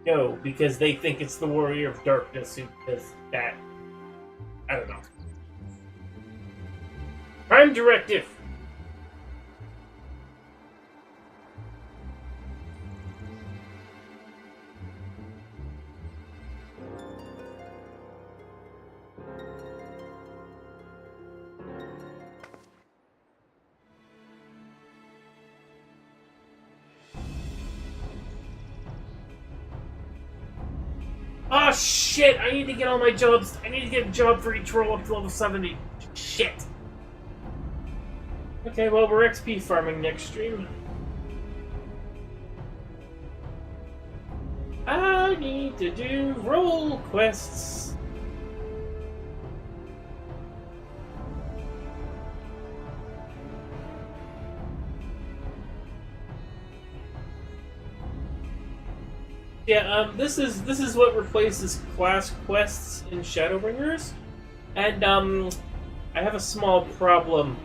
No, because they think it's the Warrior of Darkness who does that. I don't know. Prime Directive! Oh shit! I need to get all my jobs. I need to get a job for each roll up to level 70. Shit! Okay, well, we're XP farming next stream. I need to do roll quests. Yeah, this is what replaces class quests in Shadowbringers, and I have a small problem.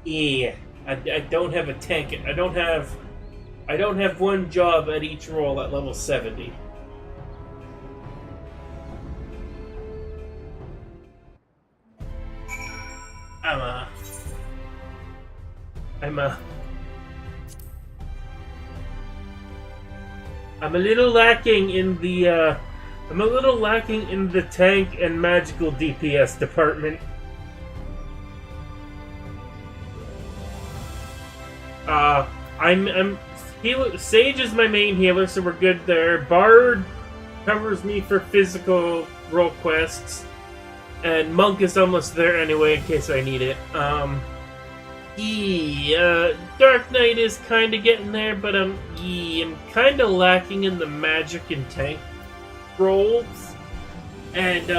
Yeah, I don't have a tank. I don't have one job at each roll at level 70. I'm a little lacking in the tank and magical DPS department. Sage is my main healer, so we're good there. Bard covers me for physical role quests, and Monk is almost there anyway in case I need it. Dark Knight is kind of getting there, but I'm kind of lacking in the magic and tank roles, and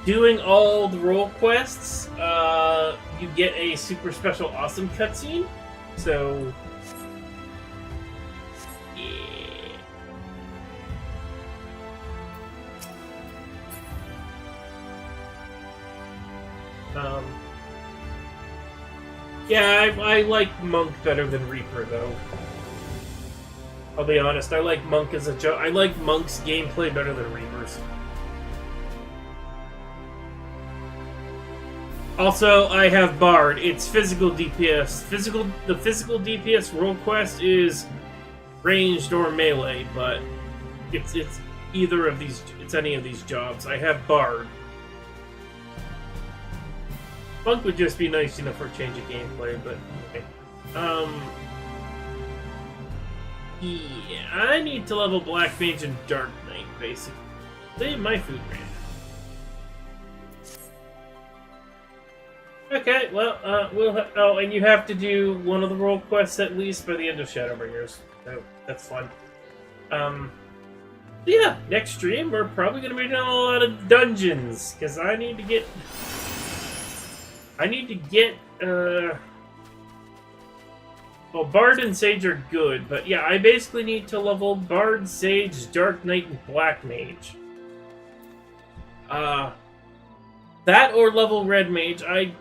doing all the role quests, you get a super special awesome cutscene. So, yeah. Yeah, I like Monk better than Reaper, though. I'll be honest, I like Monk as a joke. I like Monk's gameplay better than Reaper's. Also, I have Bard. It's physical DPS. The physical DPS role quest is ranged or melee, but it's either of these. It's any of these jobs. I have Bard. Monk would just be nice enough for a change of gameplay, but okay. Yeah, I need to level Black Mage and Dark Knight, basically. Save my food man. Okay, well, oh, and you have to do one of the role quests at least by the end of Shadowbringers. So, that's fun. Yeah, next stream, we're probably going to be doing a lot of dungeons, because I need to get, well, Bard and Sage are good, but yeah, I basically need to level Bard, Sage, Dark Knight, and Black Mage. That or level Red Mage. I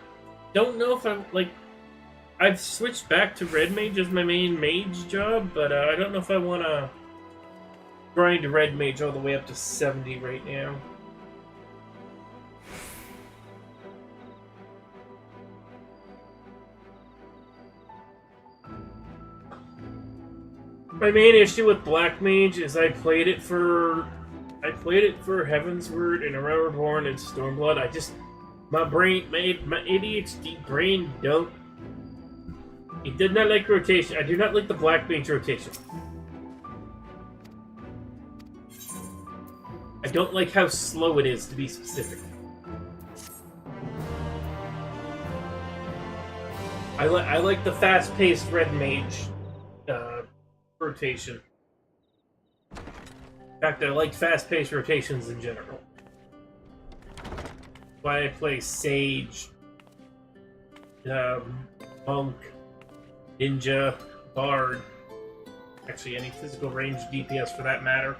don't know if I've switched back to Red Mage as my main mage job, but I don't know if I want to grind Red Mage all the way up to 70 right now. My main issue with Black Mage is I played it for Heavensward and Aurora Reborn and Stormblood. My ADHD brain it did not like rotation. I do not like the Black Mage rotation. I don't like how slow it is, to be specific. I like the fast-paced Red Mage rotation. In fact, I like fast-paced rotations in general. Why I play Sage, Monk, Ninja, Bard. Actually, any physical range DPS for that matter.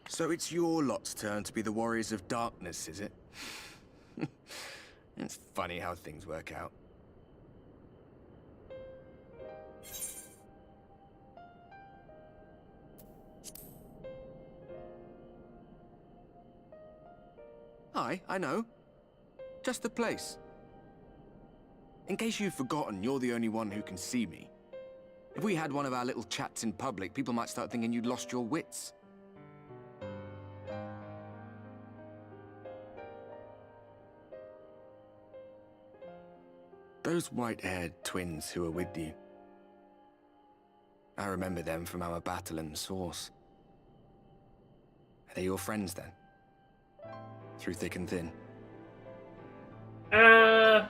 So it's your lot's turn to be the Warriors of Darkness, is it? It's funny how things work out. Hi, I know. Just the place. In case you've forgotten, you're the only one who can see me. If we had one of our little chats in public, people might start thinking you'd lost your wits. Those white-haired twins who are with you. I remember them from our battle in the Source. Are they your friends then? Through thick and thin? I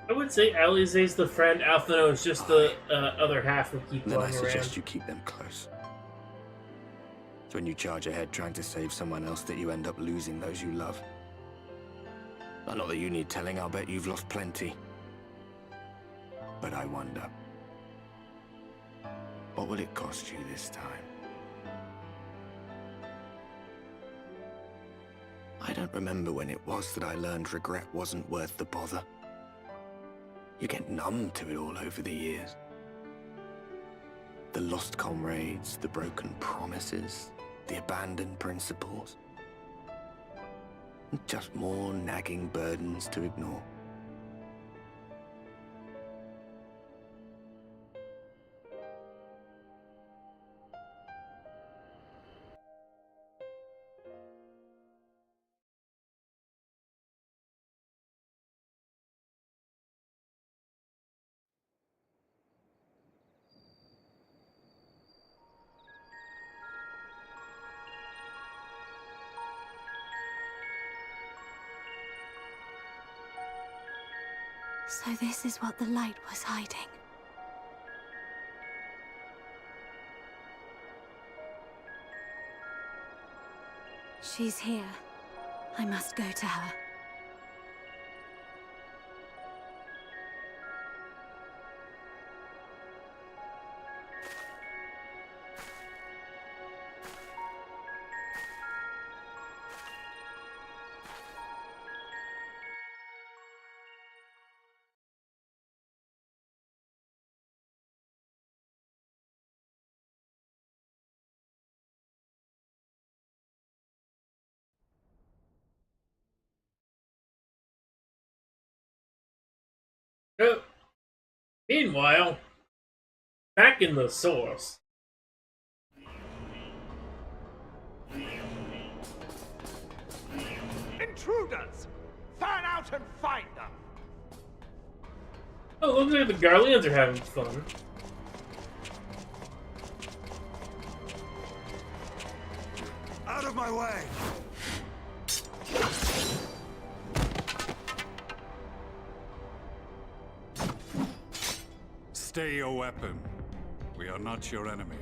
would say Alize's the friend, Alphino is just the other half who keep Then I going around. suggest you keep them close. It's when you charge ahead trying to save someone else that you end up losing those you love. Not that you need telling, I'll bet you've lost plenty. But I wonder, what will it cost you this time? I don't remember when it was that I learned regret wasn't worth the bother. You get numb to it all over the years. The lost comrades, the broken promises, the abandoned principles. Just more nagging burdens to ignore. So this is what the light was hiding. She's here. I must go to her. Oh. Meanwhile, back in the source. Intruders! Fan out and find them! Oh, looks like the Garleans are having fun. Out of my way! Stay your weapon. We are not your enemy.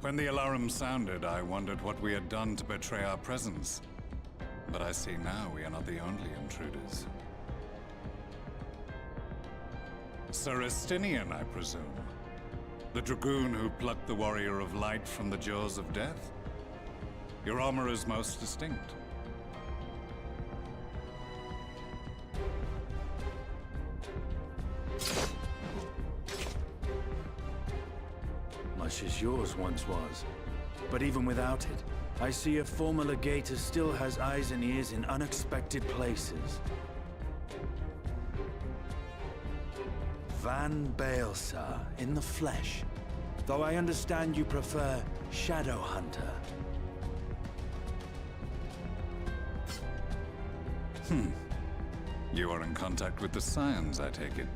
When the alarm sounded, I wondered what we had done to betray our presence. But I see now we are not the only intruders. Sir Estinian, I presume. The dragoon who plucked the warrior of light from the jaws of death? Your armor is most distinct. Much as yours once was. But even without it, I see a former legator still has eyes and ears in unexpected places. Van Baelsar, in the flesh. Though I understand you prefer Shadow Hunter. You are in contact with the Scions, I take it.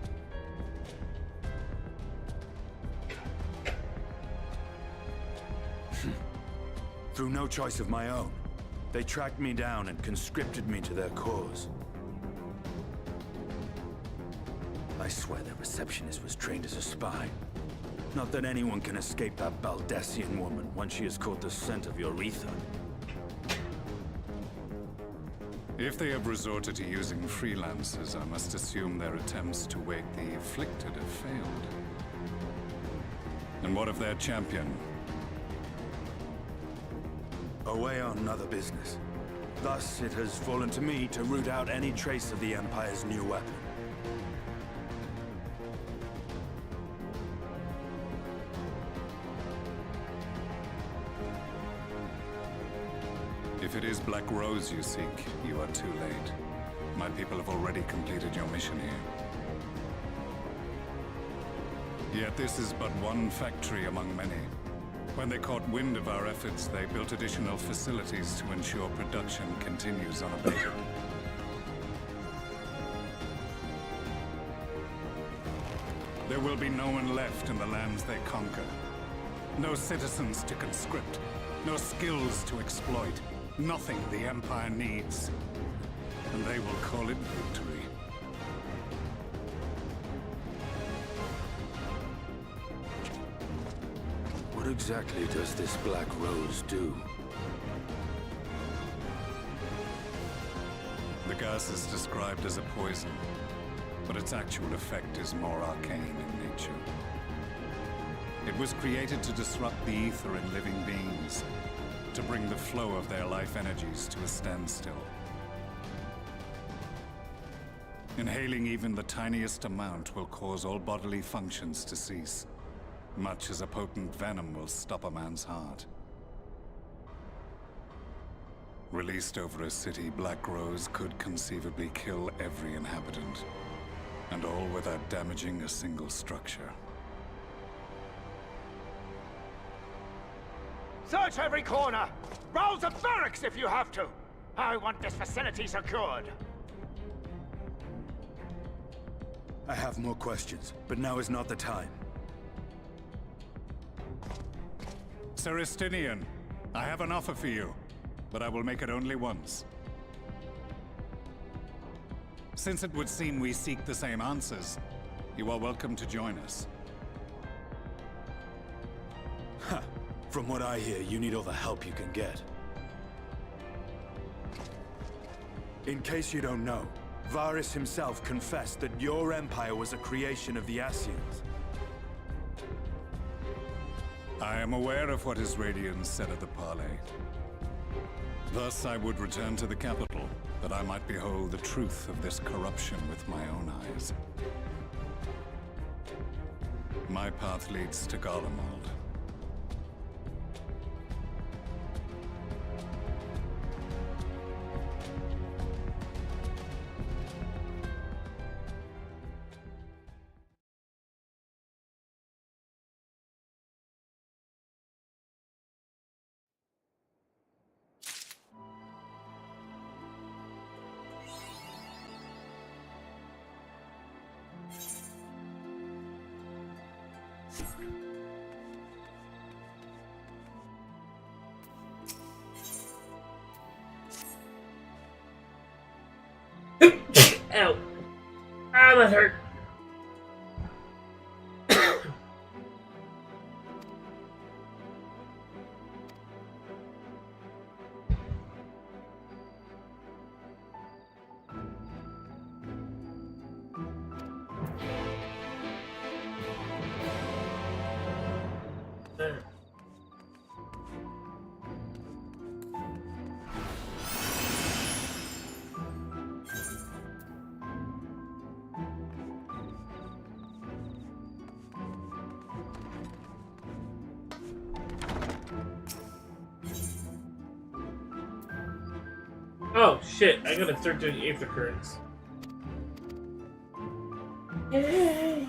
Through no choice of my own. They tracked me down and conscripted me to their cause. I swear their receptionist was trained as a spy. Not that anyone can escape that Baldesion woman once she has caught the scent of your ether. If they have resorted to using freelancers, I must assume their attempts to wake the afflicted have failed. And what of their champion? Away on other business. Thus, it has fallen to me to root out any trace of the Empire's new weapon. If it is Black Rose you seek, you are too late. My people have already completed your mission here. Yet this is but one factory among many. When they caught wind of our efforts, they built additional facilities to ensure production continues unabated. There will be no one left in the lands they conquer. No citizens to conscript. No skills to exploit. Nothing the Empire needs. And they will call it victory. What exactly does this Black Rose do? The gas is described as a poison, but its actual effect is more arcane in nature. It was created to disrupt the ether in living beings, to bring the flow of their life energies to a standstill. Inhaling even the tiniest amount will cause all bodily functions to cease, much as a potent venom will stop a man's heart. Released over a city, Black Rose could conceivably kill every inhabitant, and all without damaging a single structure. Search every corner! Rouse the barracks if you have to! I want this facility secured! I have more questions, but now is not the time. Sir Estinian, I have an offer for you, but I will make it only once. Since it would seem we seek the same answers, you are welcome to join us. Ha! From what I hear, you need all the help you can get. In case you don't know, Varys himself confessed that your empire was a creation of the Ascians. I am aware of what his Radiance said at the parley. Thus I would return to the capital, that I might behold the truth of this corruption with my own eyes. My path leads to Garlemald. Ow. Ah, that hurt. Oh shit, I gotta start doing Aether Currents. Yay!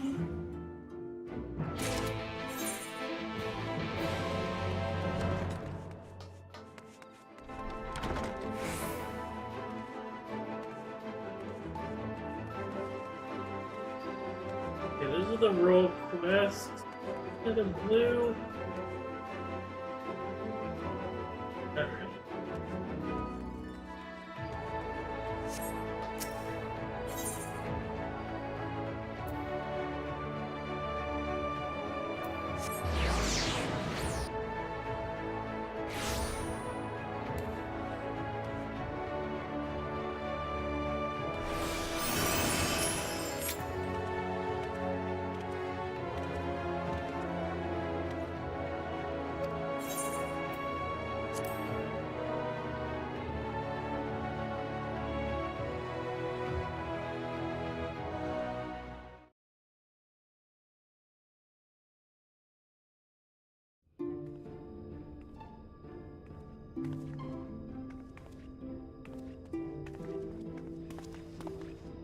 Okay, those are the roll quests. Get a blue. Alright.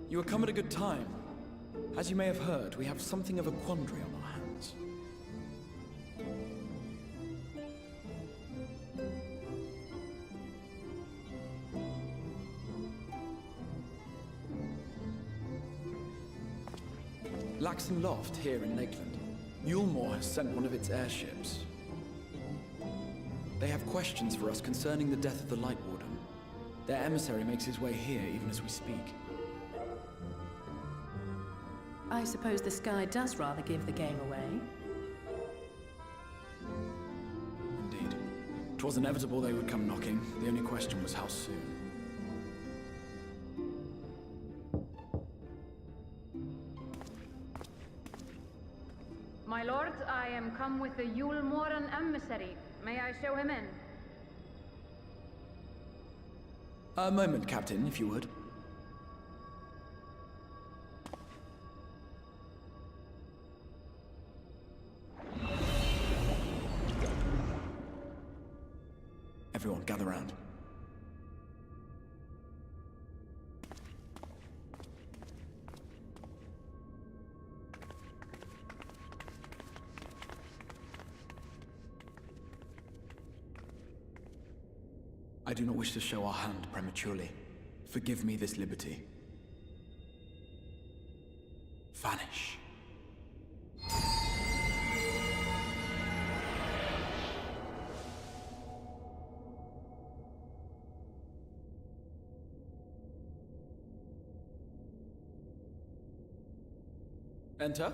You have come at a good time. As you may have heard, we have something of a quandary on our hands. Laxon Loft here in Lakeland. Mulemore has sent one of its airships. They have questions for us concerning the death of the Light Warden. Their emissary makes his way here even as we speak. I suppose the sky does rather give the game away. Indeed. 'Twas inevitable they would come knocking. The only question was how soon. My lord, I am come with the Mulemoran emissary. May I show him in? A moment, Captain, if you would. Everyone, gather round. I do not wish to show our hand prematurely. Forgive me this liberty. Vanish. Enter.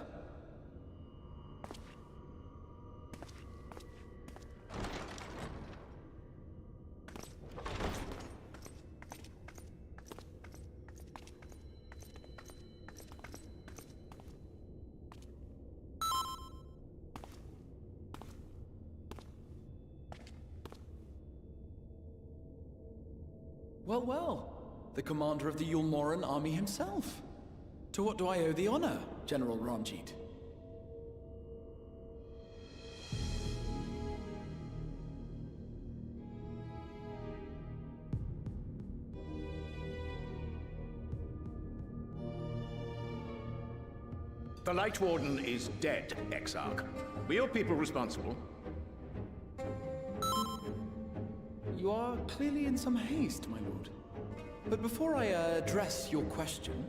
Well, well. The commander of the Yulmoran army himself. To what do I owe the honor, General Ranjit? The Light Warden is dead, Exarch. Were your people responsible? You are clearly in some haste, my lord. But before I address your question,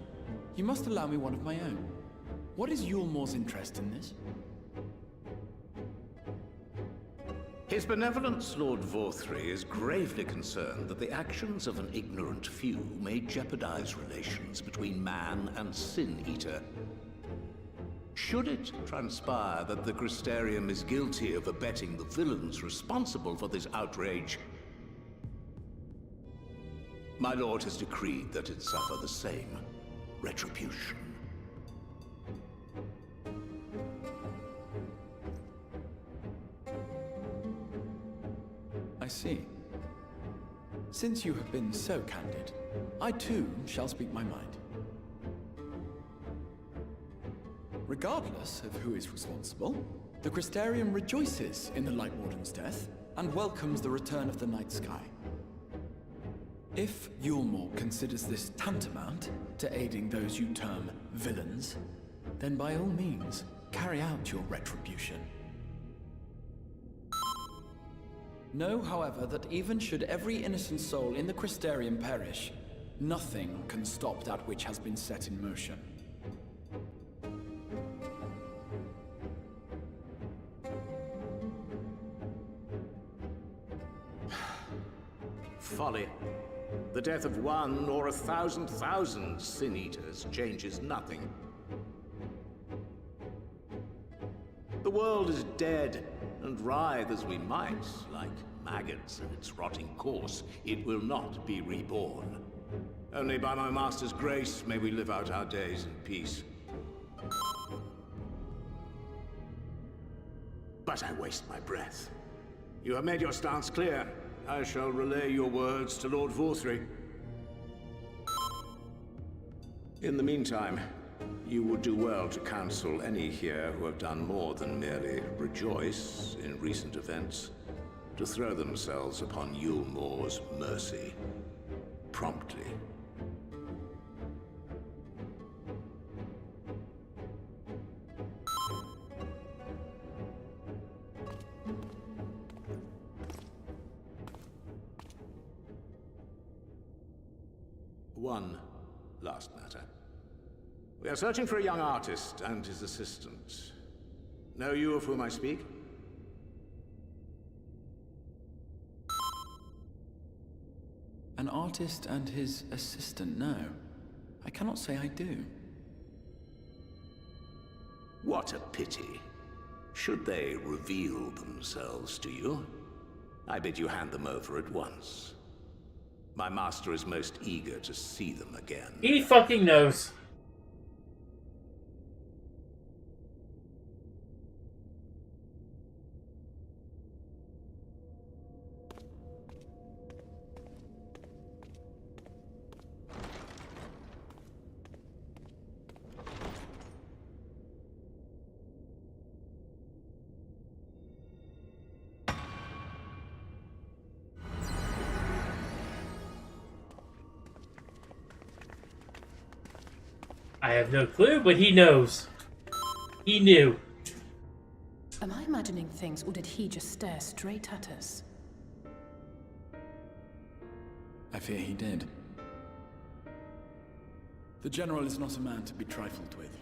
you must allow me one of my own. What is Yulmore's interest in this? His Benevolence, Lord Vorthry, is gravely concerned that the actions of an ignorant few may jeopardize relations between man and Sin Eater. Should it transpire that the Crystarium is guilty of abetting the villains responsible for this outrage, my lord has decreed that it suffer the same retribution. I see. Since you have been so candid, I too shall speak my mind. Regardless of who is responsible, the Crystarium rejoices in the Light Warden's death and welcomes the return of the night sky. If Yulmore considers this tantamount to aiding those you term villains, then by all means, carry out your retribution. Know, however, that even should every innocent soul in the Crystarium perish, nothing can stop that which has been set in motion. Folly. The death of one or 1,000,000 Sin Eaters changes nothing. The world is dead, and writhe as we might, like maggots in its rotting course, it will not be reborn. Only by my master's grace may we live out our days in peace. But I waste my breath. You have made your stance clear. I shall relay your words to Lord Vorthry. In the meantime, you would do well to counsel any here who have done more than merely rejoice in recent events, to throw themselves upon Yulmore's mercy, promptly. One last matter. We are searching for a young artist and his assistant. Know you of whom I speak? An artist and his assistant, no. I cannot say I do. What a pity. Should they reveal themselves to you, I bid you hand them over at once. My master is most eager to see them again. He fucking knows. I have no clue, but he knows. He knew. Am I imagining things, or did he just stare straight at us? I fear he did. The General is not a man to be trifled with.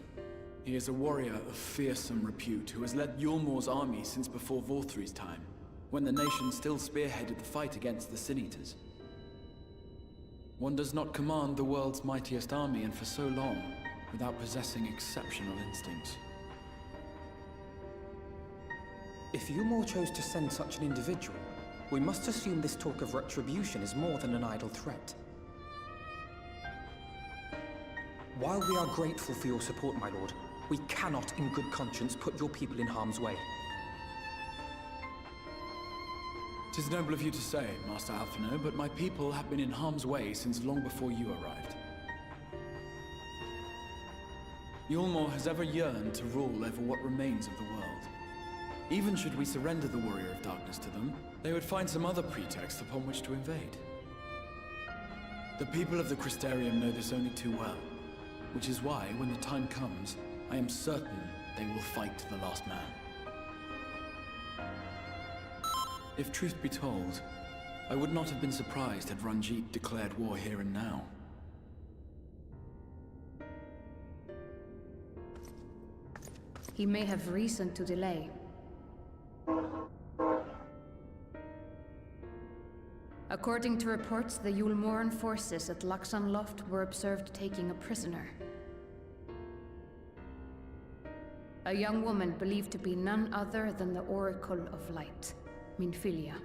He is a warrior of fearsome repute who has led Yulmore's army since before Vorthry's time, when the nation still spearheaded the fight against the Sin Eaters. One does not command the world's mightiest army, and for so long, without possessing exceptional instincts. If Yulmore chose to send such an individual, we must assume this talk of retribution is more than an idle threat. While we are grateful for your support, my lord, we cannot in good conscience put your people in harm's way. 'Tis noble of you to say, Master Alphino, but my people have been in harm's way since long before you arrived. Yulmore has ever yearned to rule over what remains of the world. Even should we surrender the Warrior of Darkness to them, they would find some other pretext upon which to invade. The people of the Crystarium know this only too well, which is why, when the time comes, I am certain they will fight to the last man. If truth be told, I would not have been surprised had Ranjit declared war here and now. He may have reason to delay. According to reports, the Yulmoran forces at Laxan Loft were observed taking a prisoner. A young woman believed to be none other than the Oracle of Light, Minfilia.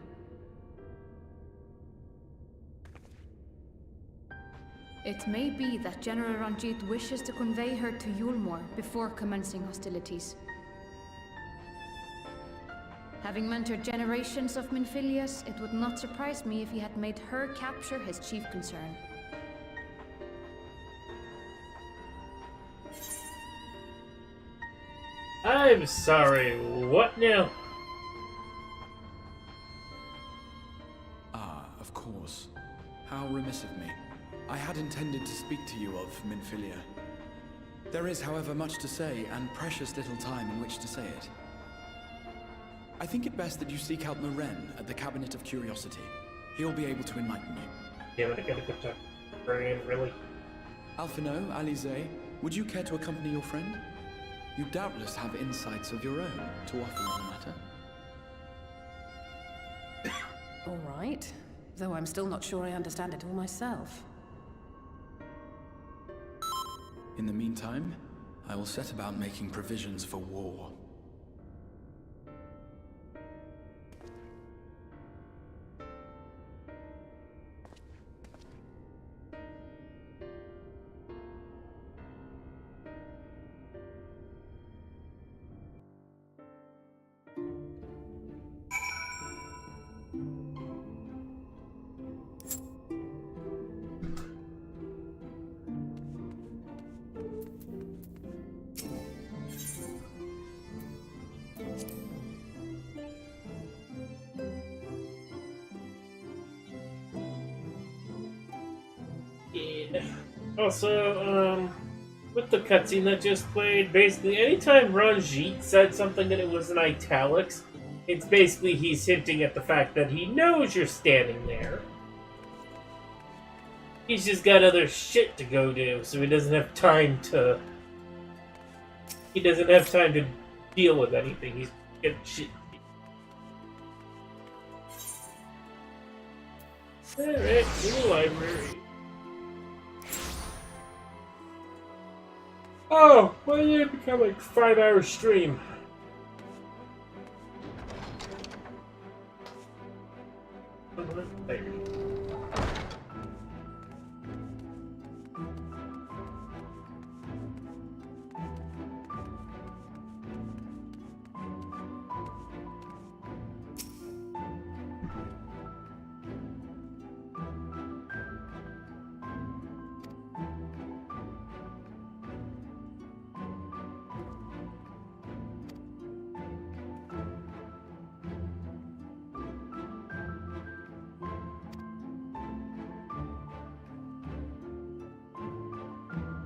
It may be that General Ranjit wishes to convey her to Yulmore before commencing hostilities. Having mentored generations of Minfilias, it would not surprise me if he had made her capture his chief concern. I'm sorry, what now? Ah, of course. How remiss of me. I had intended to speak to you of Minfilia. There is, however, much to say, and precious little time in which to say it. I think it best that you seek out Maren at the Cabinet of Curiosity. He'll be able to enlighten you. Yeah, but I gotta go talk to Brian, really. Alphino, Alize, would you care to accompany your friend? You doubtless have insights of your own to offer on the matter. All right, though I'm still not sure I understand it all myself. In the meantime, I will set about making provisions for war. Also, with the cutscene that just played, basically anytime Ranjit said something that it was in italics, it's basically he's hinting at the fact that he knows you're standing there. He's just got other shit to go do, so he doesn't have time to... He doesn't have time to deal with anything. He's got shit. Alright, new library. Oh, why did it become like a 5-hour stream? There.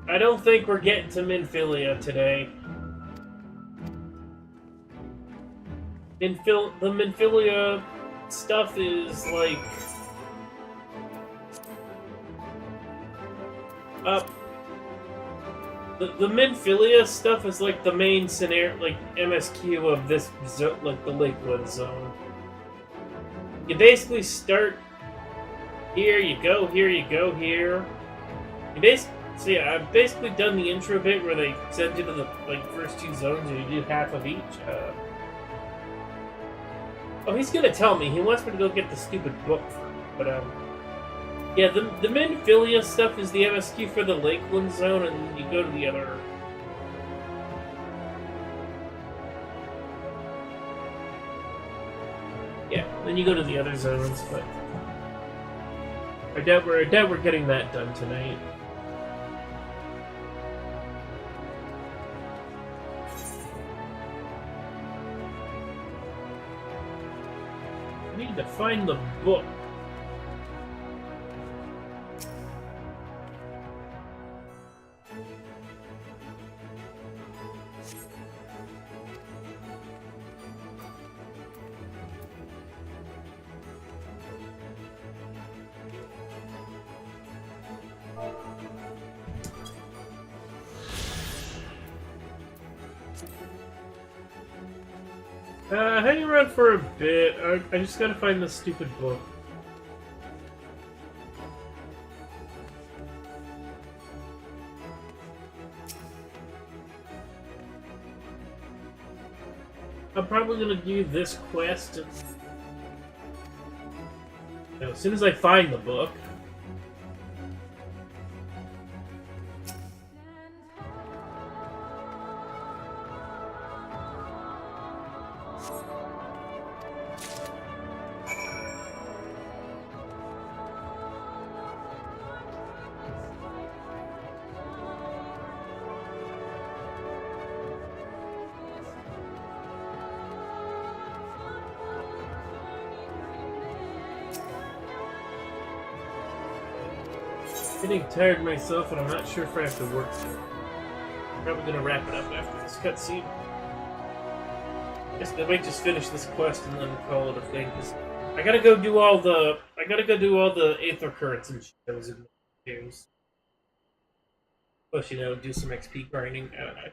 I don't think we're getting to Minfilia today. The Minfilia stuff is like... The Minfilia stuff is like the main scenario, like MSQ of this, like the Lakewood zone. You basically start here, you go here, you go here. You basically... So yeah, I've basically done the intro bit where they send you to the first 2 zones and you do half of each. Oh, he's gonna tell me. He wants me to go get the stupid book for me. But, yeah, the Minfilia stuff is the MSQ for the Lakeland zone, and you go to the other... Yeah, then you go to the other zones, but... I doubt we're getting that done tonight. I need to find the book. Hang around for a bit. I just gotta find the stupid book. I'm probably gonna do this quest as soon as I find the book. Getting tired myself, and I'm not sure if I have to work soon. I'm probably gonna wrap it up after this cutscene. Guess I might just finish this quest and then call it a thing. Cause I gotta go do all the aether currents and shows in the games. Plus, you know, do some XP grinding. I don't know.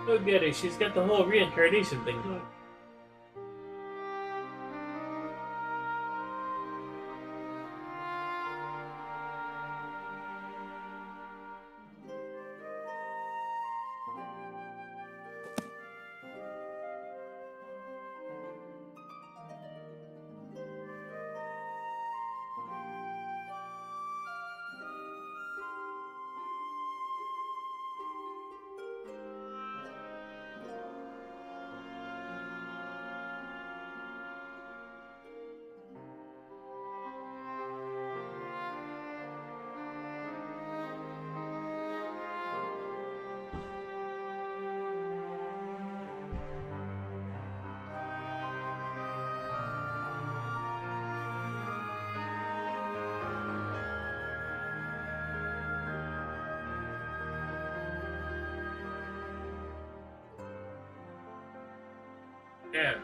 Oh, goody, she's got the whole reincarnation thing going. Yeah.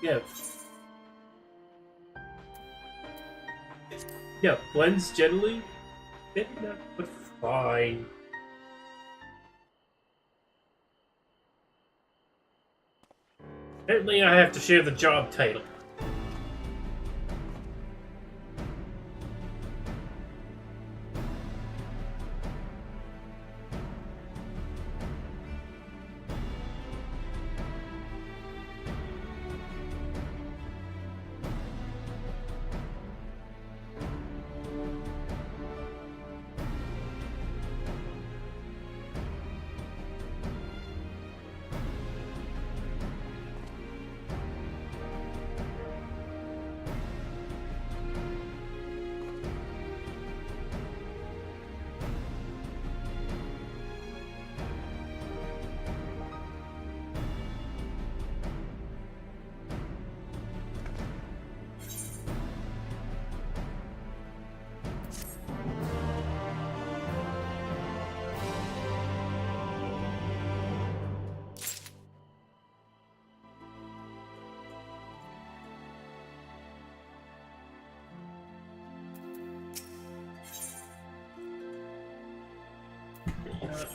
Yeah. Yeah, blends generally. Maybe not, but fine. Apparently I have to share the job title.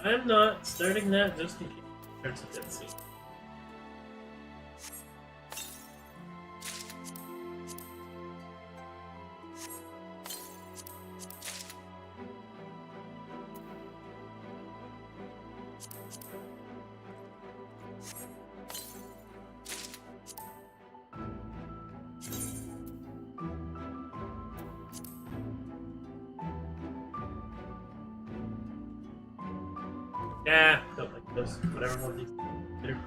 I'm not starting that just in case it starts a death scene. Yeah, don't like those. Whatever one of these better.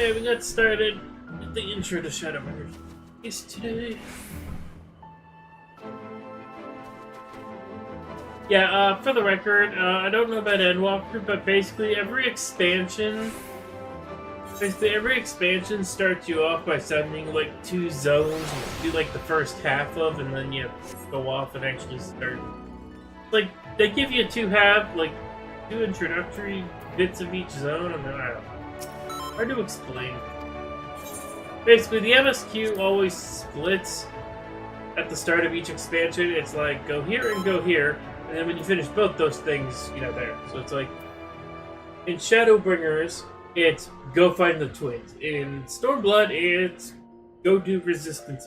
Anyway, we got started with the intro to Shadowbringers is today. Yeah, for the record, I don't know about Endwalker, but basically every expansion starts you off by sending like 2 zones you do like the first half of, and then you go off and actually start. Like, they give you 2 introductory bits of each zone, and then I don't know. Hard to explain. Basically, the MSQ always splits at the start of each expansion. It's like, go here and go here, and then when you finish both those things, you know, there. So it's like, in Shadowbringers, it's go find the twins. In Stormblood, it's go do Resistance.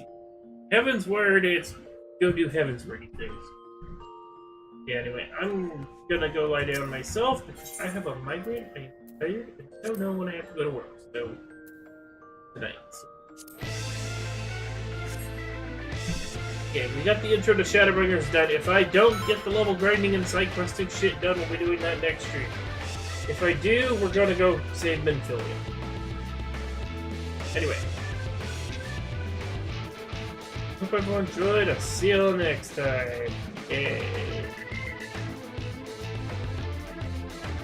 Heaven's Word, it's go do Heaven's Word things. Yeah, anyway, I'm gonna go lie down myself because I have a migraine. I'm tired and I don't know when I have to go to work. So, tonight. Yeah, we got the intro to Shadowbringers done. If I don't get the level grinding and side questing shit done, we'll be doing that next stream. If I do, we're gonna go save Minfilia. Anyway. Hope everyone enjoyed. I'll see you all next time. Yay.